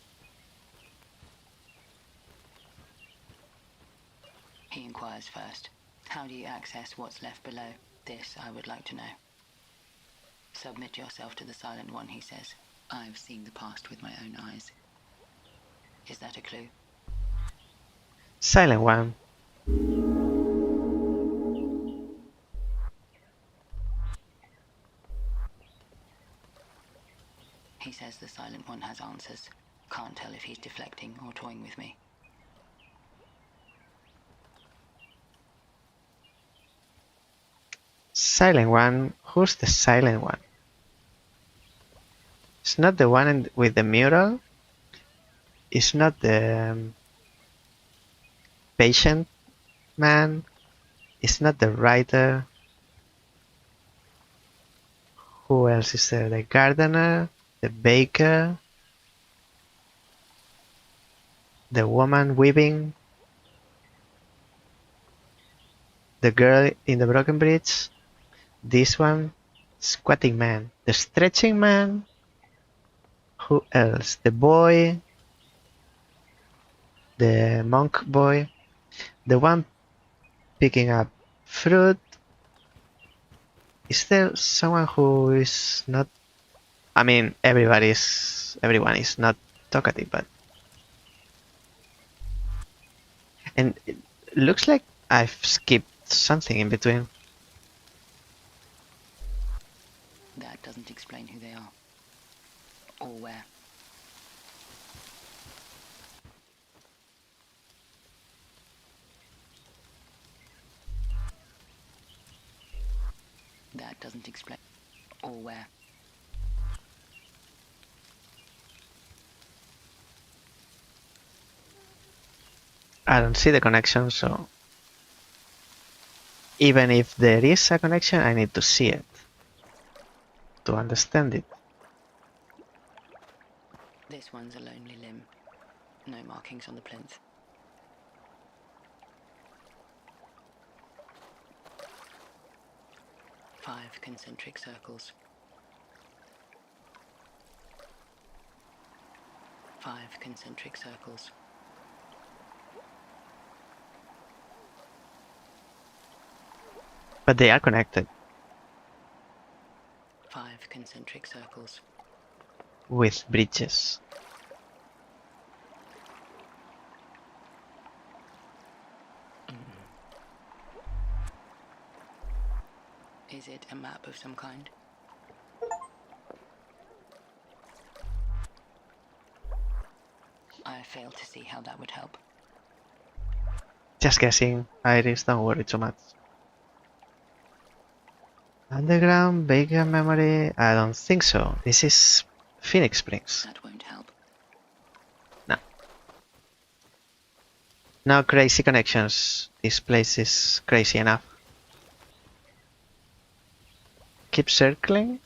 He inquires first. How do you access what's left below? This I would like to know. Submit yourself to the Silent One, he says. I've seen the past with my own eyes. Is that a clue? Silent One. He says the Silent One has answers. Can't tell if he's deflecting or toying with me. Silent One? Who's the Silent One? It's not the one with the mural? It's not the patient man? It's not the writer? Who else is there? The gardener? The baker? The woman weaving? The girl in the broken bridge? This one? Squatting man? The stretching man? Who else? The boy? The monk boy? The one picking up fruit? Is there someone who is not... I mean, everyone is not talkative, but... And it looks like I've skipped something in between. That doesn't explain who they are. Or where. That doesn't explain. Or where. I don't see the connection, so... Even if there is a connection, I need to see it to understand it. This one's a lonely limb. No markings on the plinth. Five concentric circles. 5 concentric circles. But they are connected 5 concentric circles. with bridges. Is it a map of some kind? I fail to see how that would help. Just guessing, Iris, don't worry too much. Underground, Baker memory? I don't think so. This is Phoenix Springs. That won't help. No. No crazy connections. This place is crazy enough. Keep circling.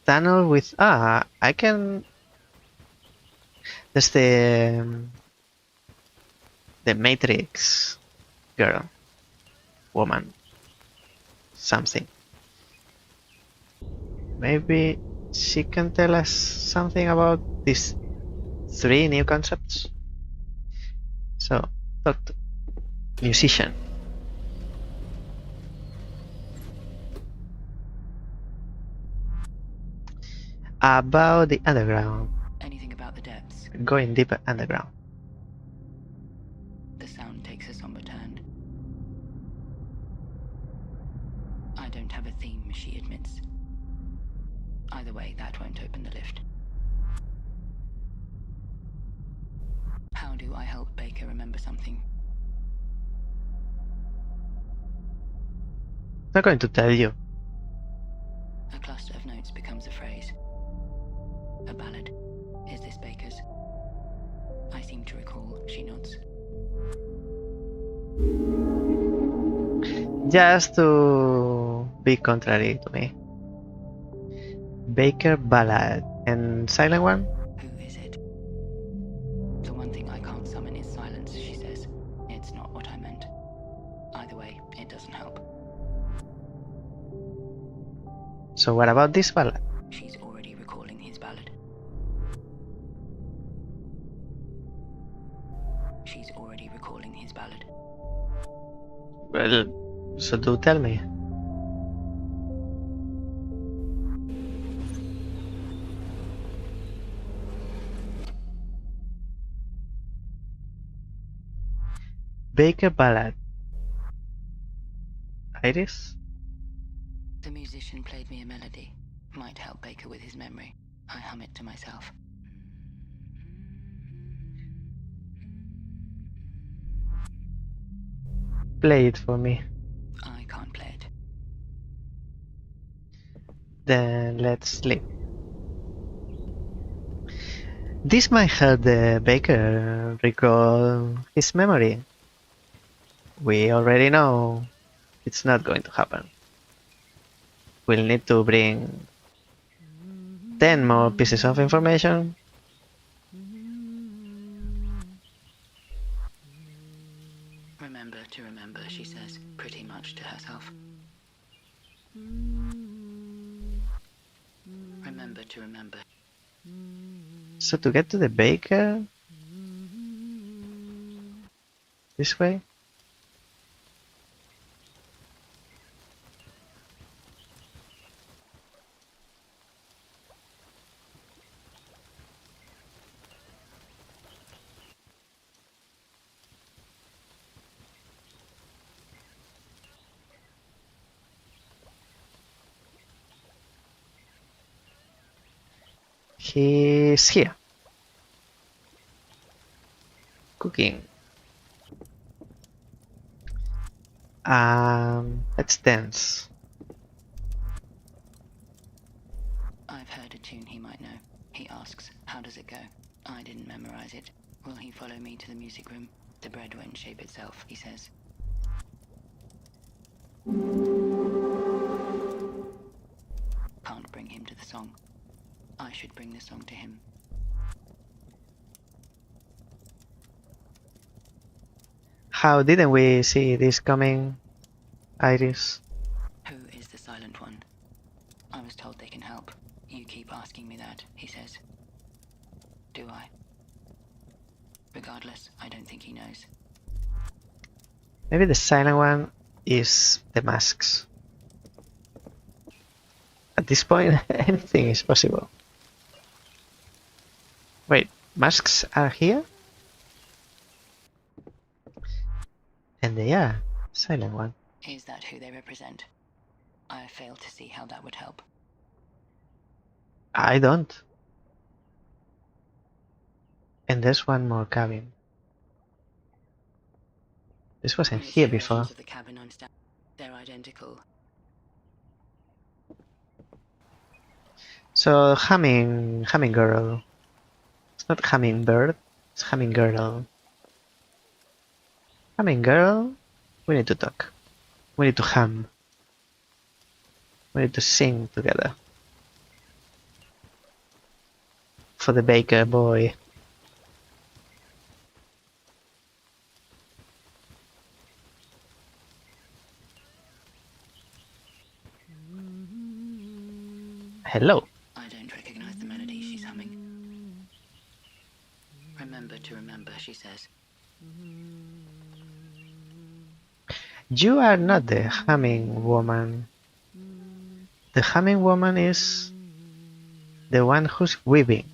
Tunnel with... I can... There's the Matrix girl. Woman. Something. Maybe she can tell us something about these 3 new concepts. So, talk to musician. About the underground. Anything about the depths? Going deeper underground. The sound takes a somber turn. I don't have a theme, she admits. Either way, that won't open the lift. How do I help Baker remember something? I'm not going to tell you. A cluster of notes becomes a phrase. A ballad. Is this Baker's? I seem to recall, she nods. Just to be contrary to me. Baker Ballad. And Silent One? Who is it? The one thing I can't summon is silence, she says. It's not what I meant. Either way, it doesn't help. So what about this ballad? She's already recalling his ballad. She's already recalling his ballad. Well, so do tell me. Baker Ballad. Iris? The musician played me a melody. Might help Baker with his memory. I hum it to myself. Play it for me. I can't play it. Then let's leave. This might help the Baker recall his memory. We already know it's not going to happen. We'll need to bring 10 more pieces of information. Remember to remember, she says, pretty much to herself. Remember to remember. So to get to the Baker, this way? He's here. Cooking. Let's dance. I've heard a tune he might know. He asks, how does it go? I didn't memorize it. Will he follow me to the music room? The bread won't shape itself, he says. Can't bring him to the song. I should bring the song to him. How didn't we see this coming, Iris? Who is the silent one? I was told they can help. You keep asking me that, he says. Do I? Regardless, I don't think he knows. Maybe the silent one is the masks. At this point, anything is possible. Wait, masks are here? And they are. Silent one. Is that who they represent? I fail to see how that would help. I don't. And there's one more cabin. This wasn't here before. Of the cabin I'm they're identical. So humming girl. It's not hummingbird, it's humming girl. Humming girl, we need to talk. We need to hum. We need to sing together. For the baker boy. Hello. I don't recognize the melody she's humming. Remember to remember, she says. You are not the humming woman. The humming woman is the one who's weaving.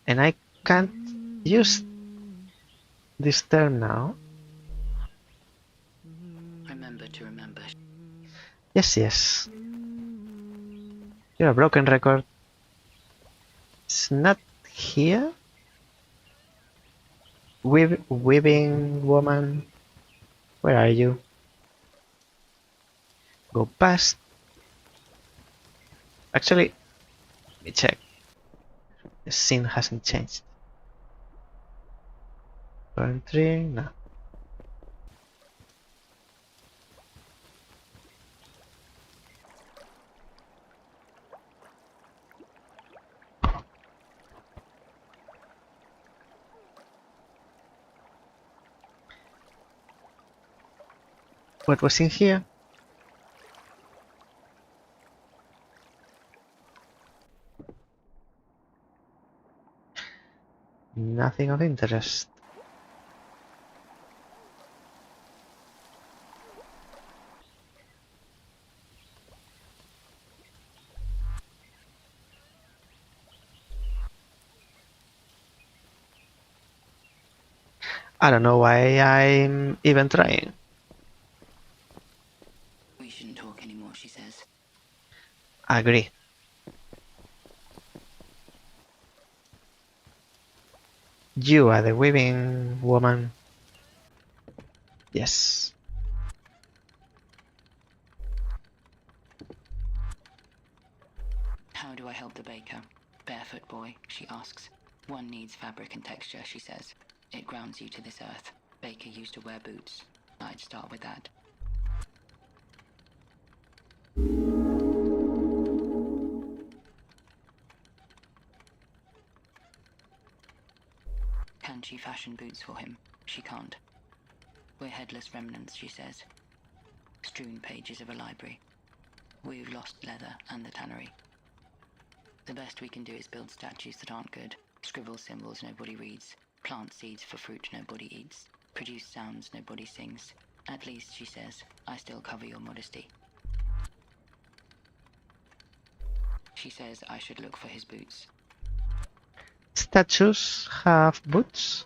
And I can't use this term now. Remember to remember. Yes, yes. You're a broken record. It's not here? Weaving woman. Where are you? Go past. Actually, let me check. The scene hasn't changed. Burn tree? No. What was in here? Nothing of interest. I don't know why I'm even trying. We shouldn't talk anymore, she says. Agree. You are the weaving woman. Yes. How do I help the baker? Barefoot boy, she asks. One needs fabric and texture, she says. It grounds you to this earth. Baker used to wear boots. I'd start with that. Can she fashion boots for him? She can't. We're headless remnants, she says. Strewn pages of a library. We've lost leather and the tannery. The best we can do is build statues that aren't good, scribble symbols nobody reads, plant seeds for fruit nobody eats, produce sounds nobody sings. At least, she says, I still cover your modesty. She says I should look for his boots. Statues have boots?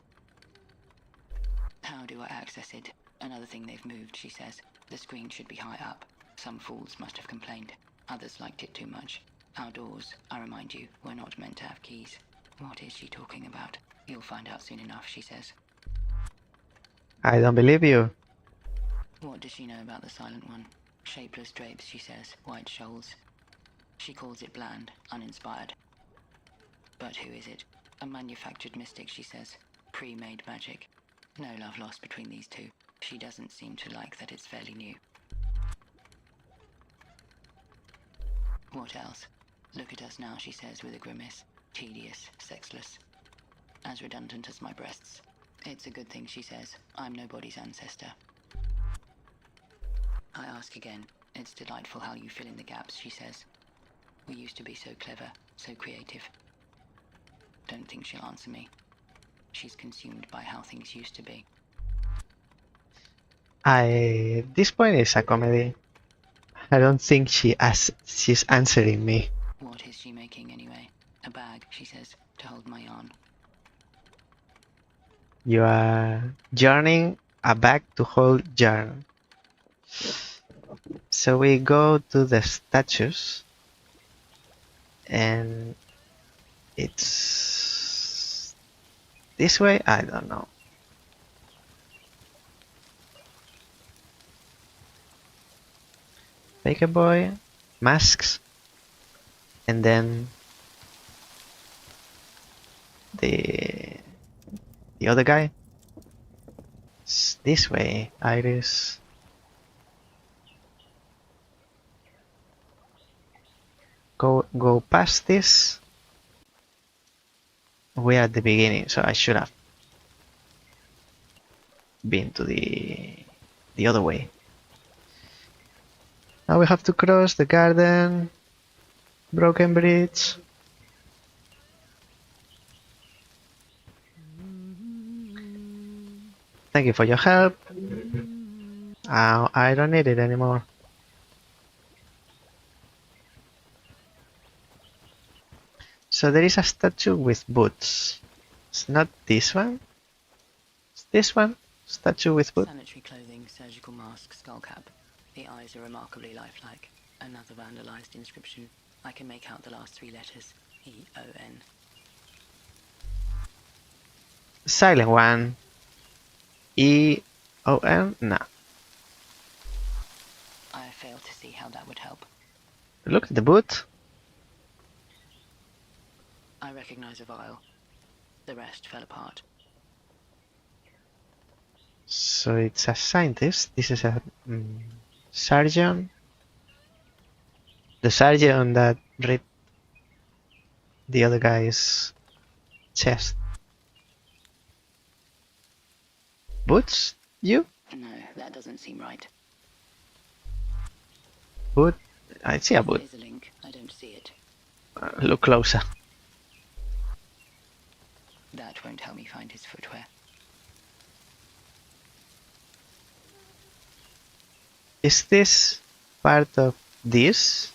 How do I access it? Another thing they've moved, she says. The screen should be high up. Some fools must have complained. Others liked it too much. Outdoors, I remind you, we're not meant to have keys. What is she talking about? You'll find out soon enough, she says. I don't believe you. What does she know about the Silent One? Shapeless drapes, she says, white shoals. She calls it bland, uninspired. But who is it? A manufactured mystic, she says. Pre-made magic. No love lost between these two. She doesn't seem to like that it's fairly new. What else? Look at us now, she says with a grimace. Tedious, sexless. As redundant as my breasts. It's a good thing, she says. I'm nobody's ancestor. I ask again. It's delightful how you fill in the gaps, she says. We used to be so clever, so creative. Don't think she'll answer me. She's consumed by how things used to be. This point is a comedy. I don't think she's answering me. What is she making anyway? A bag, she says, to hold my yarn. You are yarning a bag to hold yarn. So we go to the statues, and it's this way? I don't know. Baker boy, masks, and then the other guy. It's this way, Iris. Go past this. We're at the beginning, so I should have been to the other way. Now we have to cross the garden, broken bridge. Thank you for your help. I don't need it anymore. So there is a statue with boots. It's not this one. It's this one. Statue with boots. Sanitary clothing, surgical mask, skull cap. The eyes are remarkably lifelike. Another vandalized inscription. I can make out the last three letters. E-O-N. Silent one. E-O-N? No. I fail to see how that would help. Look at the boot. I recognize a vial. The rest fell apart. So it's a scientist. This is a surgeon. The surgeon that ripped the other guy's chest. Boots? You? No, that doesn't seem right. Boot? I see a There boot. is a link. I don't see it. Look closer. That won't help me find his footwear. Is this part of this?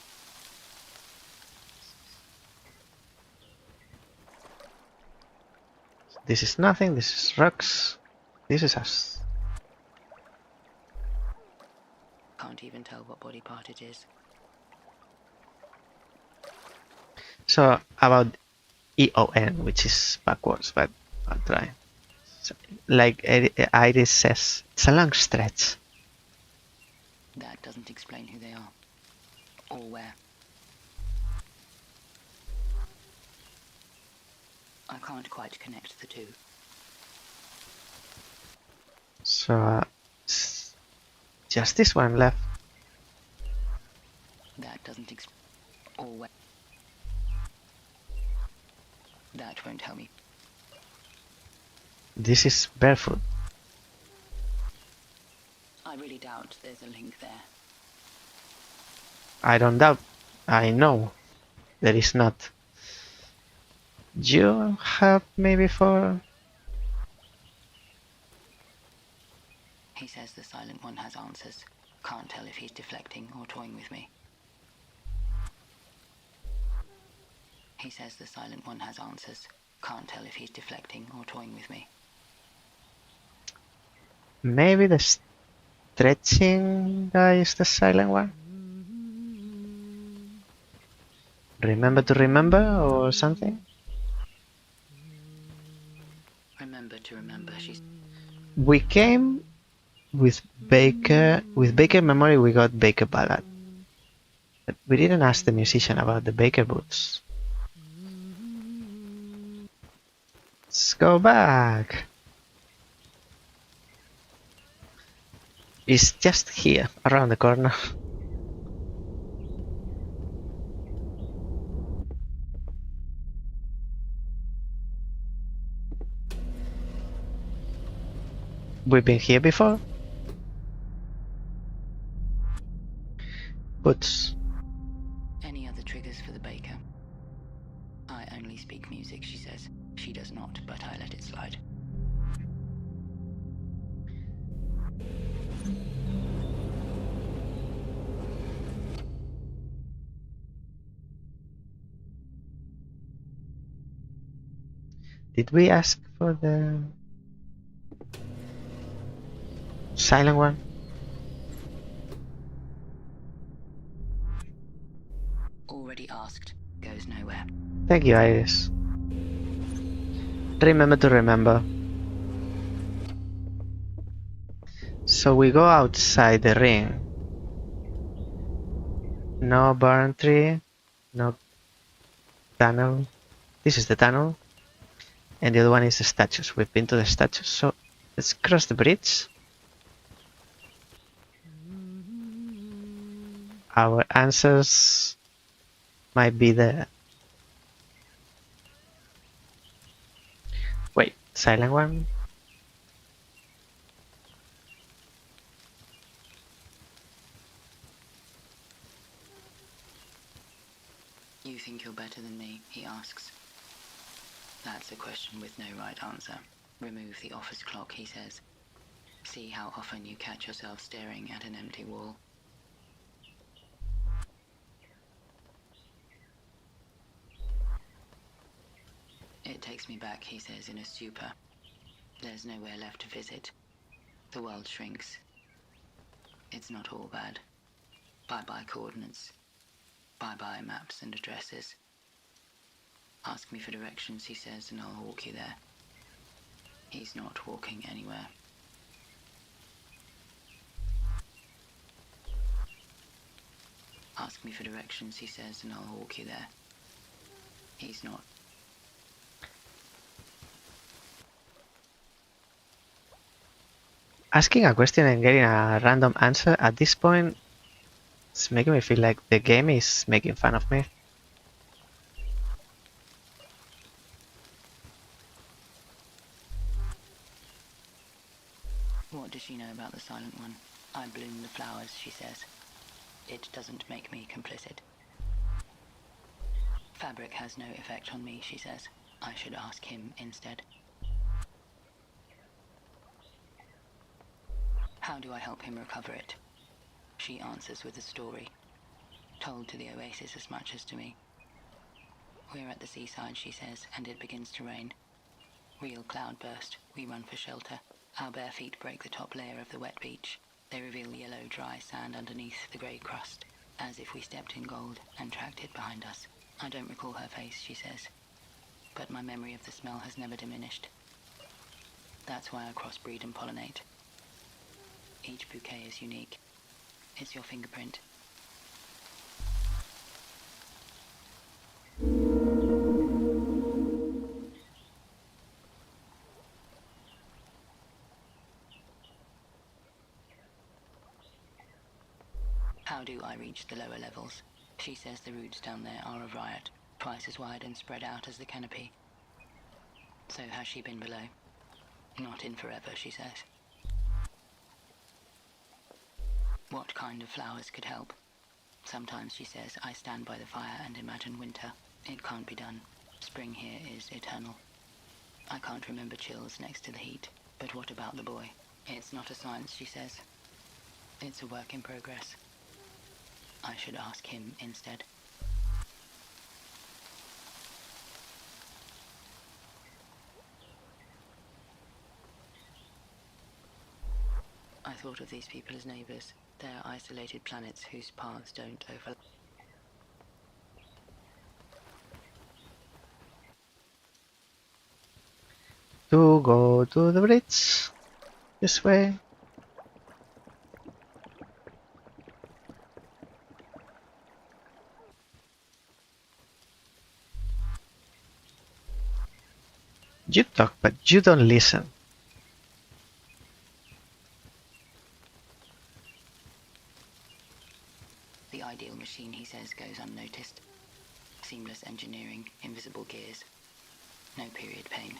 This is nothing. This is rocks. This is us. Can't even tell what body part it is. So about EON, which is backwards, but I'll try. So, like Iris says, it's a long stretch. That doesn't explain who they are. Or where. I can't quite connect the two. So just this one left. That doesn't explain. Or where. That won't help me. This is barefoot. I really doubt there's a link there. I don't doubt. I know there is not. You help me before? He says the Silent One has answers. Can't tell if he's deflecting or toying with me. He says the Silent One has answers. Can't tell if he's deflecting or toying with me. Maybe the stretching guy is the silent one? Remember to remember or something? Remember to remember, she's... We came with Baker memory, we got Baker Ballad. But we didn't ask the musician about the Baker boots. Let's go back. It's just here, around the corner. We've been here before. Boots. Any other triggers for the baker? I only speak music, she says. She does not, but I let it slide. Did we ask for the silent one? Already asked. Goes nowhere. Thank you, Iris. Remember to remember. So we go outside the ring. No burn tree, no tunnel. This is the tunnel. And the other one is the statues. We've been to the statues, so let's cross the bridge. Our answers might be there. Wait, silent one? You think you're better than me? He asks. That's a question with no right answer. Remove the office clock, he says. See how often you catch yourself staring at an empty wall. It takes me back, he says in a stupor. There's nowhere left to visit. The world shrinks. It's not all bad. Bye-bye coordinates. Bye-bye maps and addresses. Ask me for directions, he says, and I'll walk you there. He's not walking anywhere. Ask me for directions, he says, and I'll walk you there. He's not. Asking a question and getting a random answer at this point, it's making me feel like the game is making fun of me. What does she know about the Silent One? I bloom the flowers, she says. It doesn't make me complicit. Fabric has no effect on me, she says. I should ask him instead. How do I help him recover it? She answers with a story, told to the oasis as much as to me. We're at the seaside, she says, and it begins to rain. Real cloudburst. We run for shelter. Our bare feet break the top layer of the wet beach. They reveal yellow, dry sand underneath the grey crust, as if we stepped in gold and tracked it behind us. I don't recall her face, she says, but my memory of the smell has never diminished. That's why I crossbreed and pollinate. Each bouquet is unique. It's your fingerprint. How do I reach the lower levels? She says the routes down there are a riot, twice as wide and spread out as the canopy. So has she been below? Not in forever, she says. What kind of flowers could help? Sometimes, she says, I stand by the fire and imagine winter. It can't be done. Spring here is eternal. I can't remember chills next to the heat. But what about the boy? It's not a science, she says. It's a work in progress. I should ask him instead. I thought of these people as neighbors. They're isolated planets whose paths don't overlap. To go to the bridge. This way. You talk, but you don't listen. The ideal machine, he says, goes unnoticed. Seamless engineering, invisible gears. No period pain.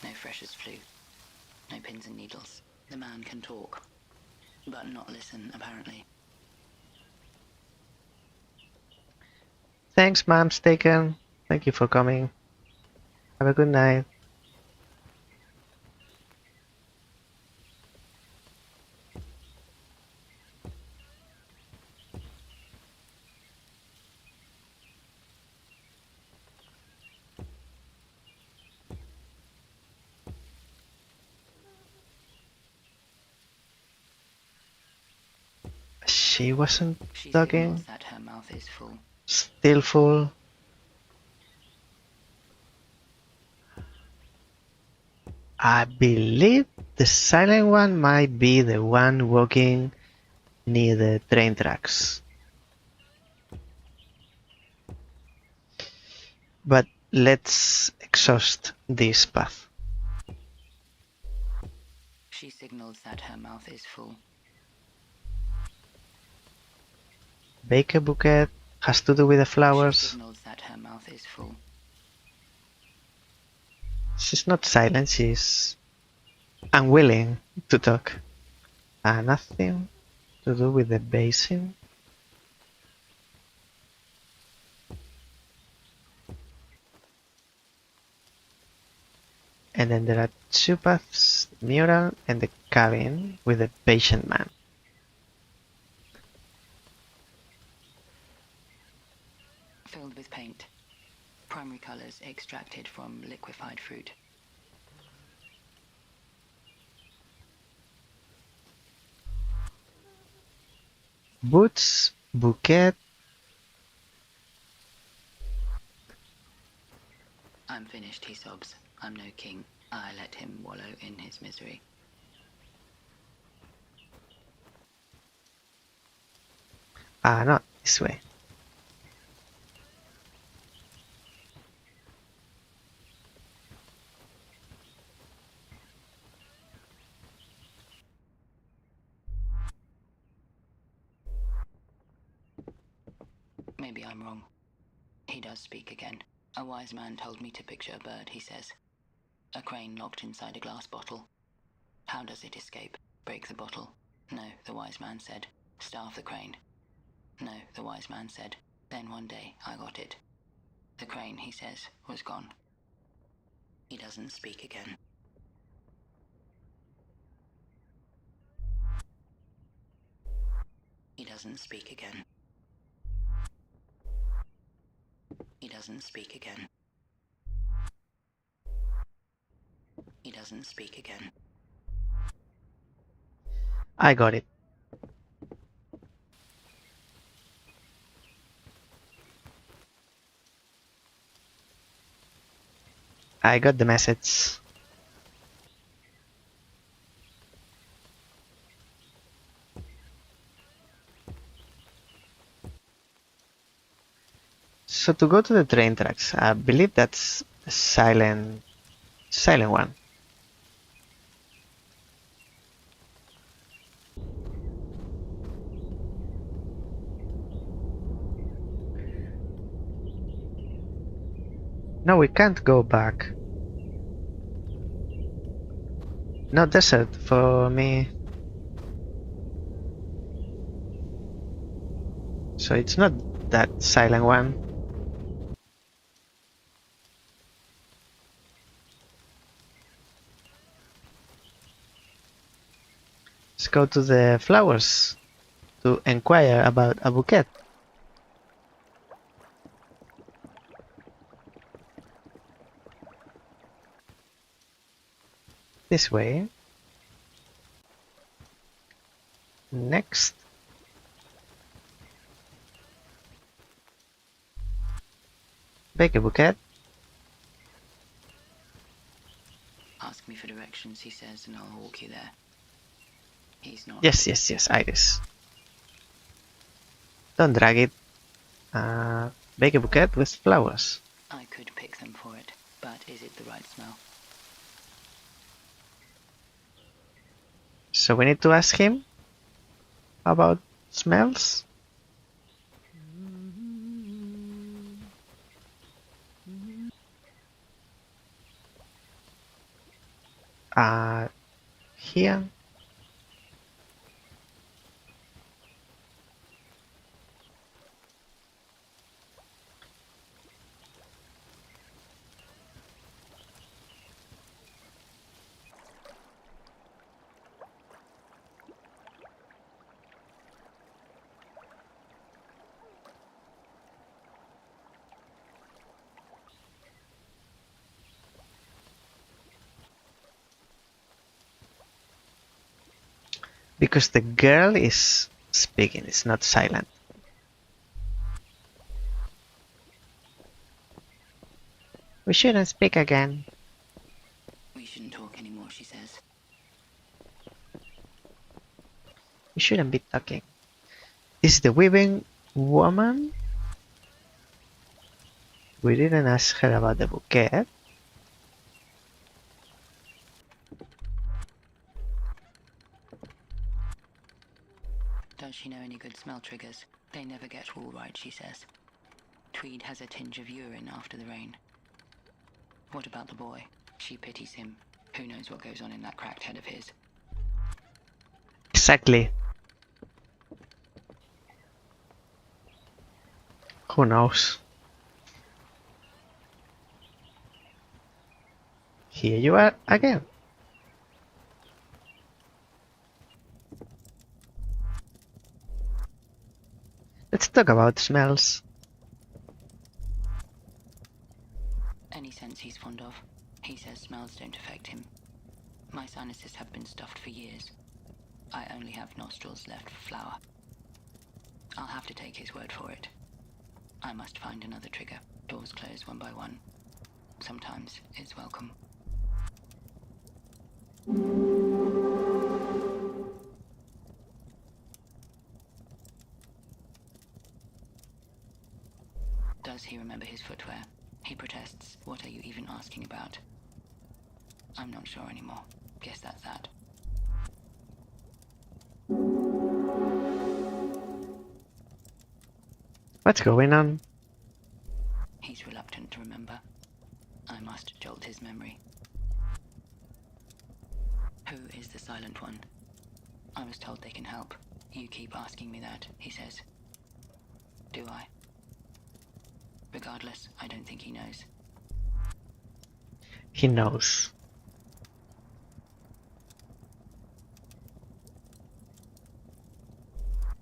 No fresh as flu. No pins and needles. The man can talk, but not listen, apparently. Thanks, Mom's taken. Thank you for coming. Have a good night. She wasn't She talking. signals that her mouth is full. Still full. I believe the silent one might be the one walking near the train tracks. But let's exhaust this path. She signals that her mouth is full. Baker bouquet has to do with the She flowers. signals that her mouth is full. She's not silent, she's unwilling to talk. Nothing to do with the basin. And then there are two paths, the mural and the cabin with the patient man. Filled with paint. Primary colors extracted from liquefied fruit. Boots, bouquet. I'm finished, he sobs. I'm no king. I let him wallow in his misery. Not this way. Maybe I'm wrong. He does speak again. A wise man told me to picture a bird, he says. A crane locked inside a glass bottle. How does it escape? Break the bottle? No, the wise man said. Starve the crane. No, the wise man said. Then one day I got it. The crane, he says, was gone. He doesn't speak again. He doesn't speak again. He doesn't speak again. He doesn't speak again. I got it. I got the message. So to go to the train tracks, I believe that's the silent one. No, we can't go back. No desert for me. So it's not that silent one. Let's go to the flowers to inquire about a bouquet. This way. Next. Bake a bouquet. Ask me for directions, he says, and I'll walk you there. He's not. Yes, Iris. Don't drag it. Bake a bouquet with flowers. I could pick them for it, but is it the right smell? So we need to ask him about smells. Here. Because the girl is speaking, it's not silent. We shouldn't speak again. We shouldn't talk anymore, she says. We shouldn't be talking. Is the weaving woman? We didn't ask her about the bouquet. Does she know any good smell triggers? They never get all right, she says. Tweed has a tinge of urine after the rain. What about the boy? She pities him. Who knows what goes on in that cracked head of his? Exactly. Who knows? Here you are again. Let's talk about smells. Any scents he's fond of. He says smells don't affect him. My sinuses have been stuffed for years. I only have nostrils left for flower. I'll have to take his word for it. I must find another trigger. Doors close one by one. Sometimes it's welcome. Does he remember his footwear? He protests. What are you even asking about? I'm not sure anymore. Guess that's that. What's going on? He's reluctant to remember. I must jolt his memory. Who is the silent one? I was told they can help. You keep asking me that, he says. do I? Regardless, I don't think he knows. He knows.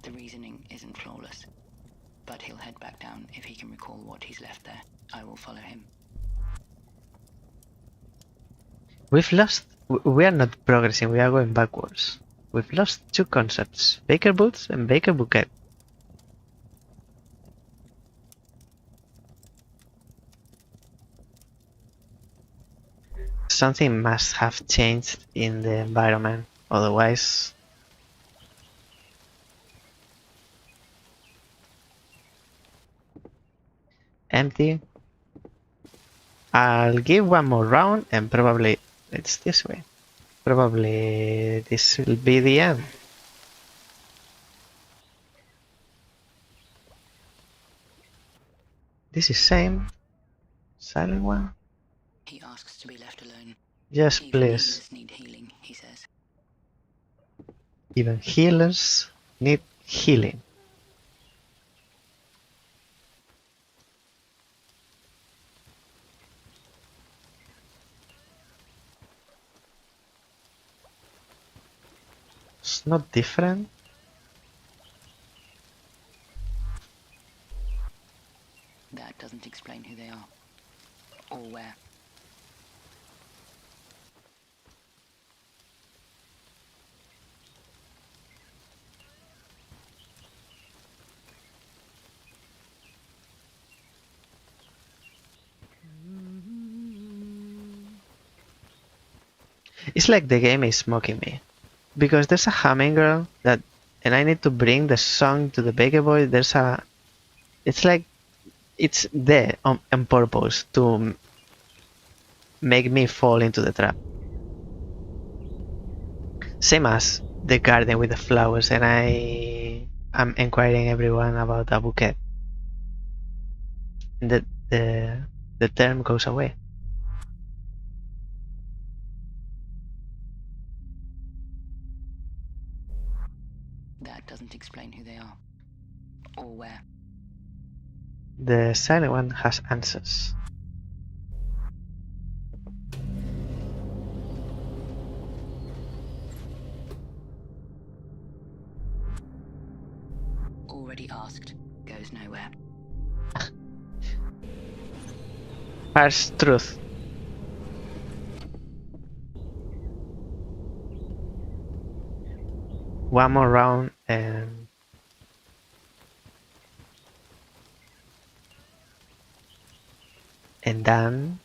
The reasoning isn't flawless, but he'll head back down if he can recall what he's left there. I will follow him. We've lost. We are not progressing, we are going backwards. We've lost two concepts, Baker Boots and Baker Bouquet. Something must have changed in the environment, otherwise. Empty. I'll give one more round and probably it's this way. Probably this will be the end. This is same. Silent one. He asks to be left alone. Yes, Even please. healers need healing, he says. Even healers need healing. It's not different. That doesn't explain who they are. Or where. It's like the game is mocking me. Because there's a humming girl that and I need to bring the song to the baker boy. There's a it's like it's there on purpose to make me fall into the trap. Same as the garden with the flowers, and I'm inquiring everyone about a bouquet. And the term goes away. That doesn't explain who they are. Or where. The silent one has answers. Already asked. Goes nowhere. Harsh truth. One more round and then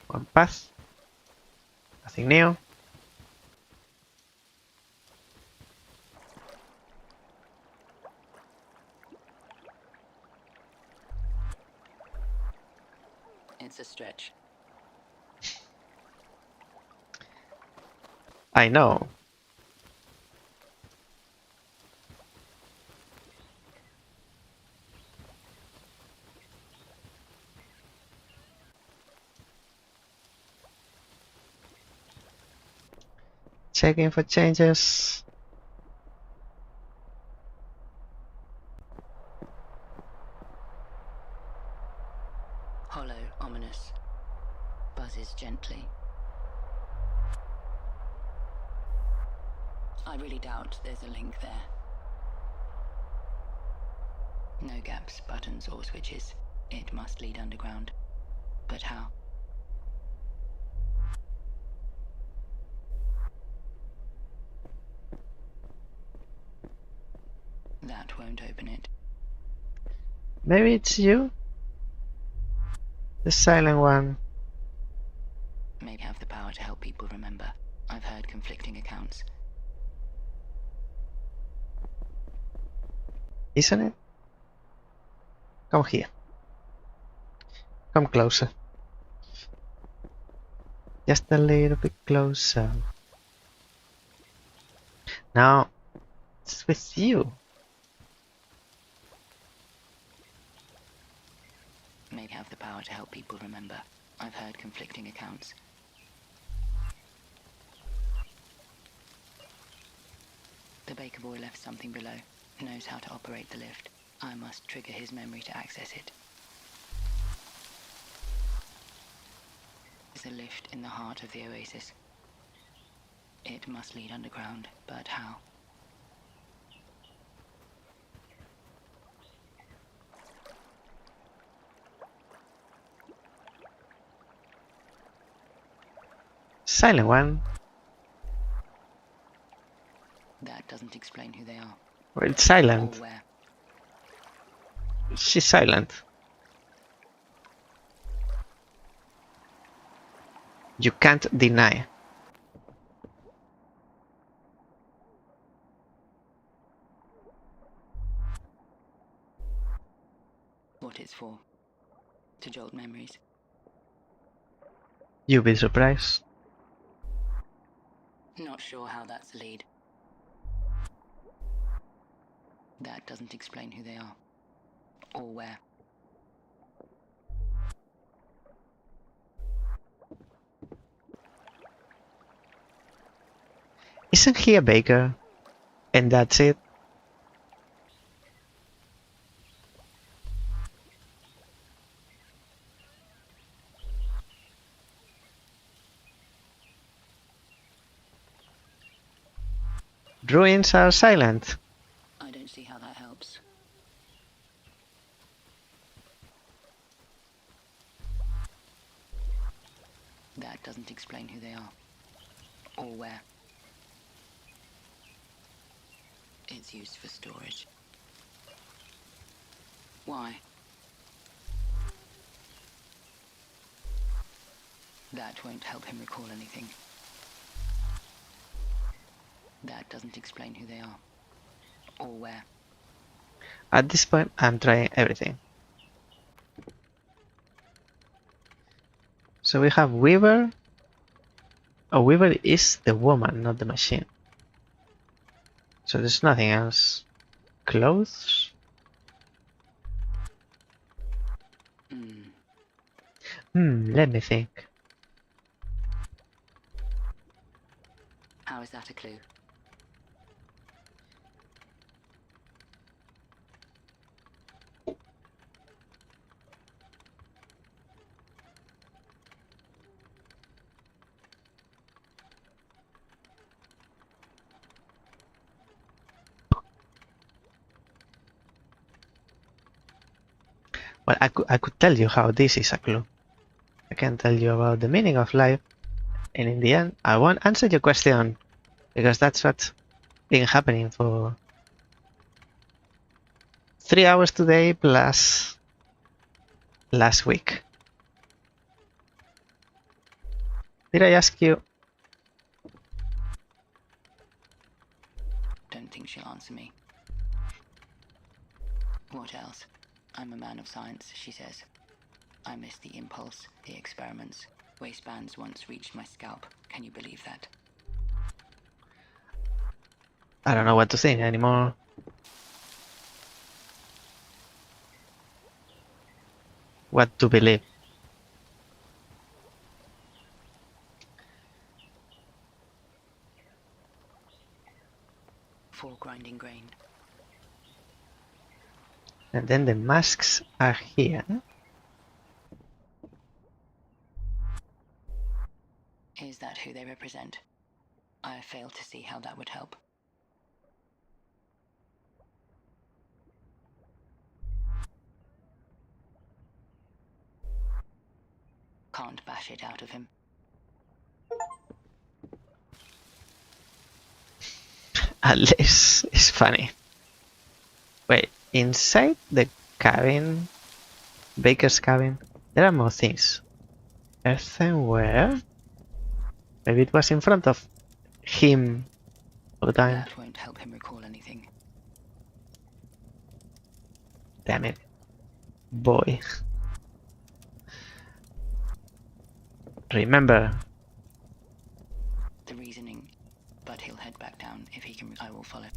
one path. Nothing new. It's a stretch. I know. Checking for changes. Hollow, ominous. Buzzes gently. I really doubt there's a link there. No gaps, buttons, or switches. It must lead underground. But how? That won't open it. Maybe it's you? The silent one. Maybe have the power to help people remember. I've heard conflicting accounts. Isn't it? Come here. Come closer. Just a little bit closer. Now it's with you. may have the power to help people remember. I've heard conflicting accounts. The baker boy left something below. Knows how to operate the lift. I must trigger his memory to access it. There's a lift in the heart of the oasis. It must lead underground, but how? Silent one. That doesn't explain who they are. Well, it's silent. Or where. She's silent. You can't deny. What it's for. To jolt memories. You'll be surprised. Not sure how that's a lead. That doesn't explain who they are. Or where. Isn't he a baker? And that's it? Ruins are silent. I don't see how that helps. That doesn't explain who they are. Or where. It's used for storage. Why? That won't help him recall anything. That doesn't explain who they are. Or where. At this point, I'm trying everything. So we have Weaver. Oh, Weaver is the woman, not the machine. So there's nothing else. Clothes? Let me think. How is that a clue? Well, I could tell you how this is a clue. I can tell you about the meaning of life. And in the end, I won't answer your question. Because that's what's been happening for 3 hours today plus last week. Did I ask you? Don't think she'll answer me. What else? I'm a man of science, she says. I miss the impulse, the experiments. Waistbands once reached my scalp. Can you believe that? I don't know what to think anymore. What to believe. For grinding grain. And then the masks are here. Is that who they represent? I fail to see how that would help. Can't bash it out of him. Unless it's funny. Wait, inside the cabin, Baker's cabin, there are more things. Earthenware? Maybe it was in front of him all the time. That won't help him recall anything. Damn it. Boy. Remember. The reasoning, but he'll head back down if he can. I will follow.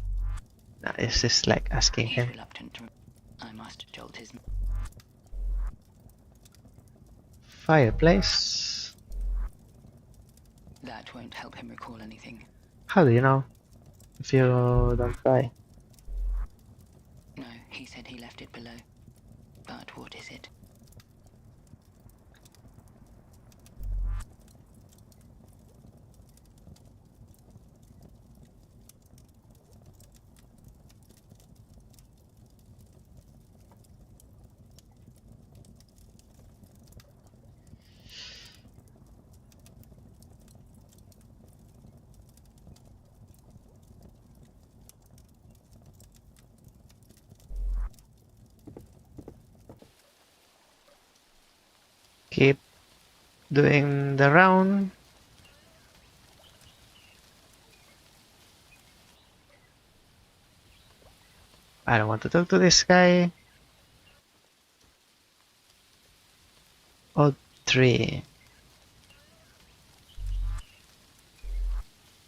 Nah, it's just like asking He's him. reluctant to. I must jolt his. Fireplace. That won't help him recall anything. How do you know? If you don't try. No, he said he left it below. But what is it? Keep doing the round. I don't want to talk to this guy. Oh, 3.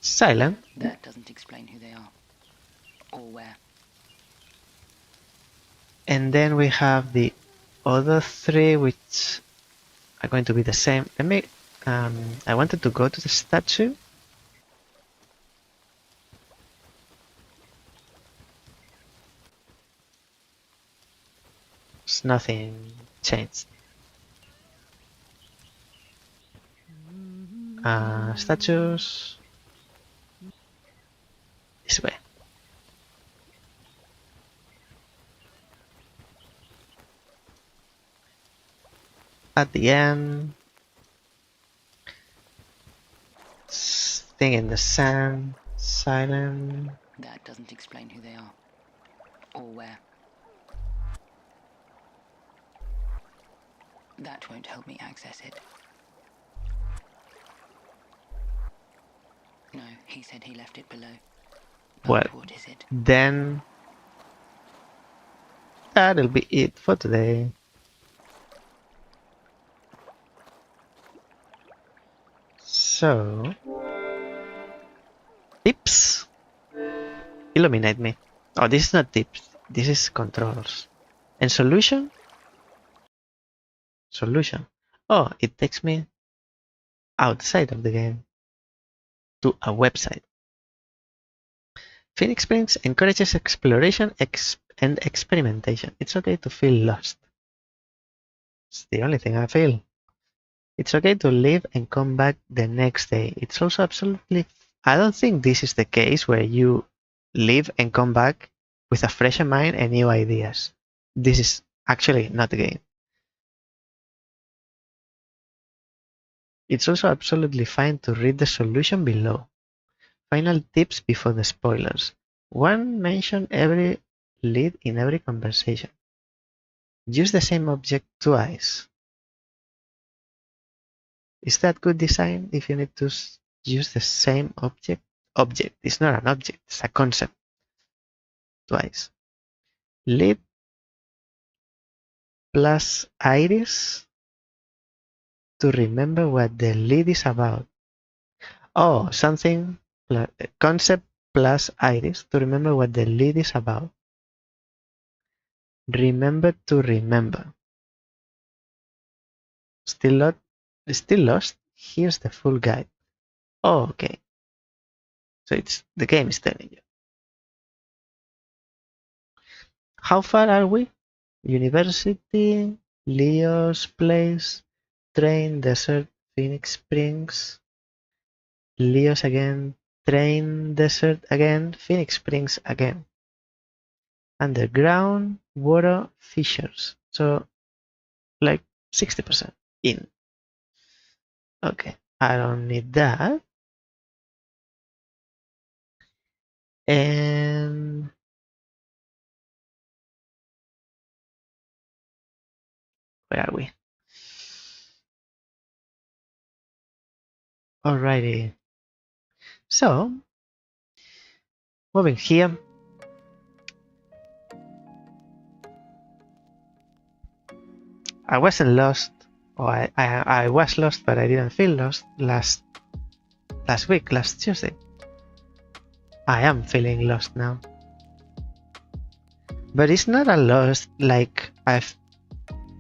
Silent. That doesn't explain who they are. Or where. And then we have the other 3, which are going to be the same. Let me. I wanted to go to the statue. There's nothing changed. Statues. This way. At the end. Thing in the sand. Silent. That doesn't explain who they are. Or where. That won't help me access it. No, he said he left it below. But Well, what is it? then that'll be it for today. So, tips. Illuminate me. Oh, this is not tips. This is controls. And solution? Solution. Oh, it takes me outside of the game to a website. Phoenix Springs encourages exploration and experimentation. It's okay to feel lost. It's the only thing I feel. It's okay to leave and come back the next day. It's also absolutely... I don't think this is the case where you leave and come back with a fresher mind and new ideas. This is actually not the game. It's also absolutely fine to read the solution below. Final tips before the spoilers. 1. Mention every lead in every conversation. Use the same object twice. Is that good design if you need to use the same object? Object. It's not an object, it's a concept. Twice. Lead plus iris to remember what the lead is about. Oh, something plus, concept plus iris to remember what the lead is about. Remember to remember. Still lost? Here's the full guide. Oh, okay. So it's the game is telling you. How far are we? University, Leo's place, train, desert, Phoenix Springs, Leo's again, train, desert again, Phoenix Springs again. Underground, water, fissures. So like 60% in. Okay, I don't need that. And where are we? Alrighty. So, moving here. I wasn't lost, or I was lost, but I didn't feel lost last week, last Tuesday. I am feeling lost now. But it's not a lost like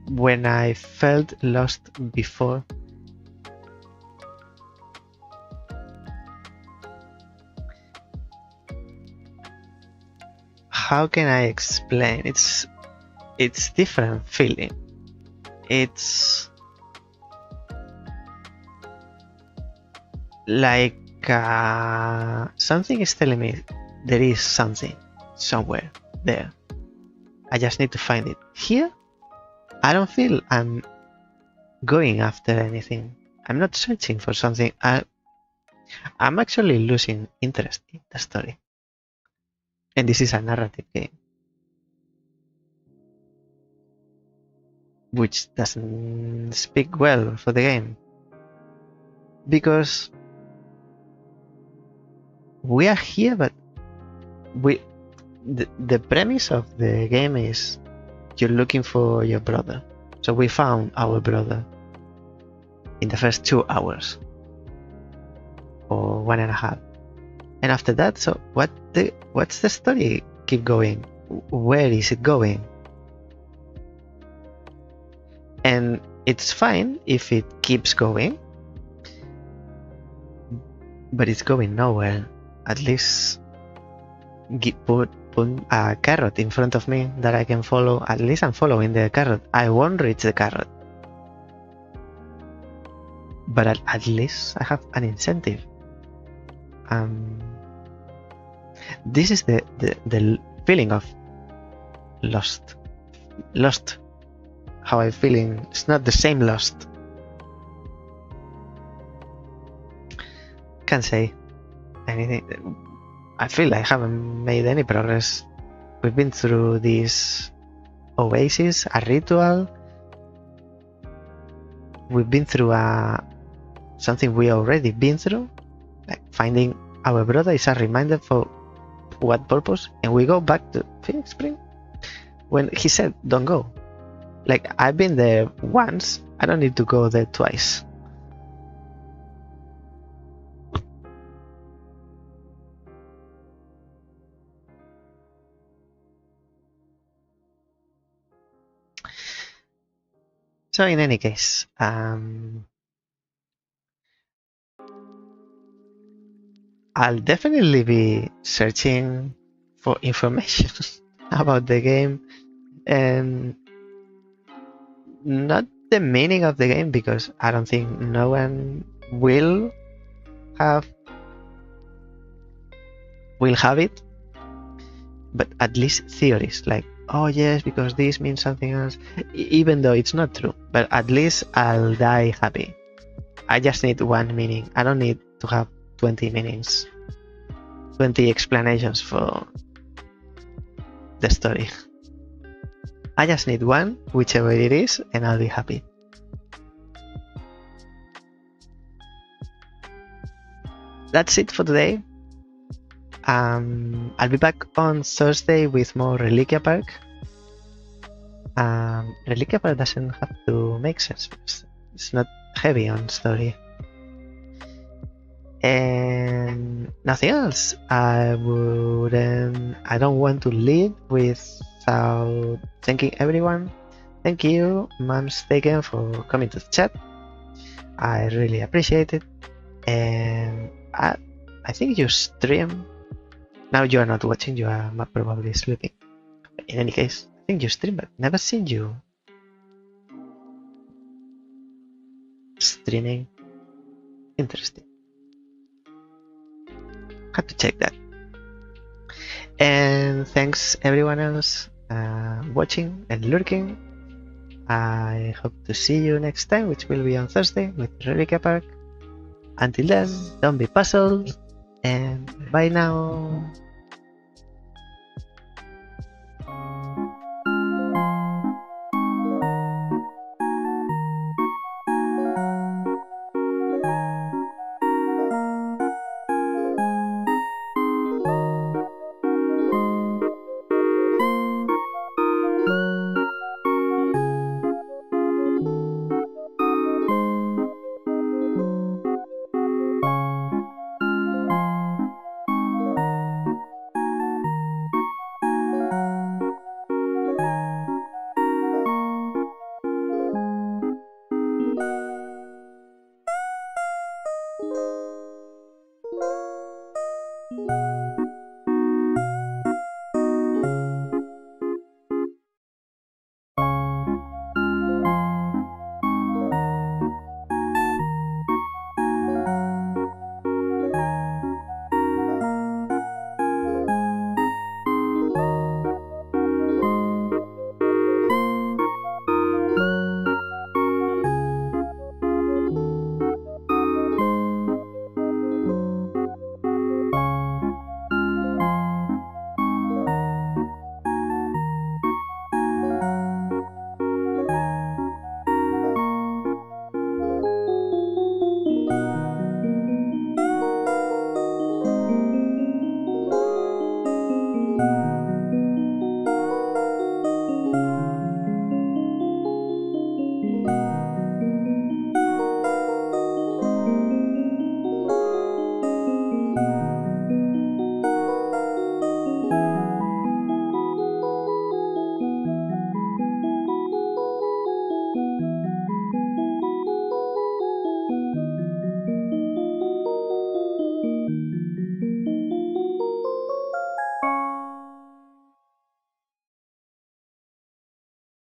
when I felt lost before. How can I explain? It's different feeling. It's like something is telling me there is something somewhere there. I just need to find it. Here, I don't feel I'm going after anything. I'm not searching for something. I'm actually losing interest in the story. And this is a narrative game, which doesn't speak well for the game. Because we are here, but the premise of the game is you're looking for your brother. So we found our brother in the first 2 hours or 1.5. And after that, so what's the story keep going? Where is it going? And it's fine if it keeps going, but it's going nowhere. At least put a carrot in front of me that I can follow. At least I'm following the carrot. I won't reach the carrot, but at least I have an incentive. This is the feeling of lost. How I'm feeling. It's not the same lost. Can't say anything. I feel I haven't made any progress. We've been through this oasis, a ritual. We've been through something we already been through. Like finding our brother is a reminder for what purpose, and we go back to Phoenix Spring when he said don't go. Like, I've been there once, I don't need to go there twice. So in any case, I'll definitely be searching for information about the game, and not the meaning of the game, because I don't think no one will have it, but at least theories like, oh yes, because this means something else, even though it's not true, but at least I'll die happy. I just need one meaning. I don't need to have 20 meanings, 20 explanations for the story. I just need one, whichever it is, and I'll be happy. That's it for today. I'll be back on Thursday with more Reliquia Park. Reliquia Park doesn't have to make sense. It's not heavy on story. And nothing else. I don't want to leave without thanking everyone. Thank you, Momstaken, for coming to the chat. I really appreciate it. And I think you stream. Now you are not watching, you are probably sleeping. In any case, I think you stream, but never seen you streaming. Interesting. Have to check that. And thanks everyone else watching and lurking. I hope to see you next time, which will be on Thursday with Reliquia Park. Until then, don't be puzzled, and bye now.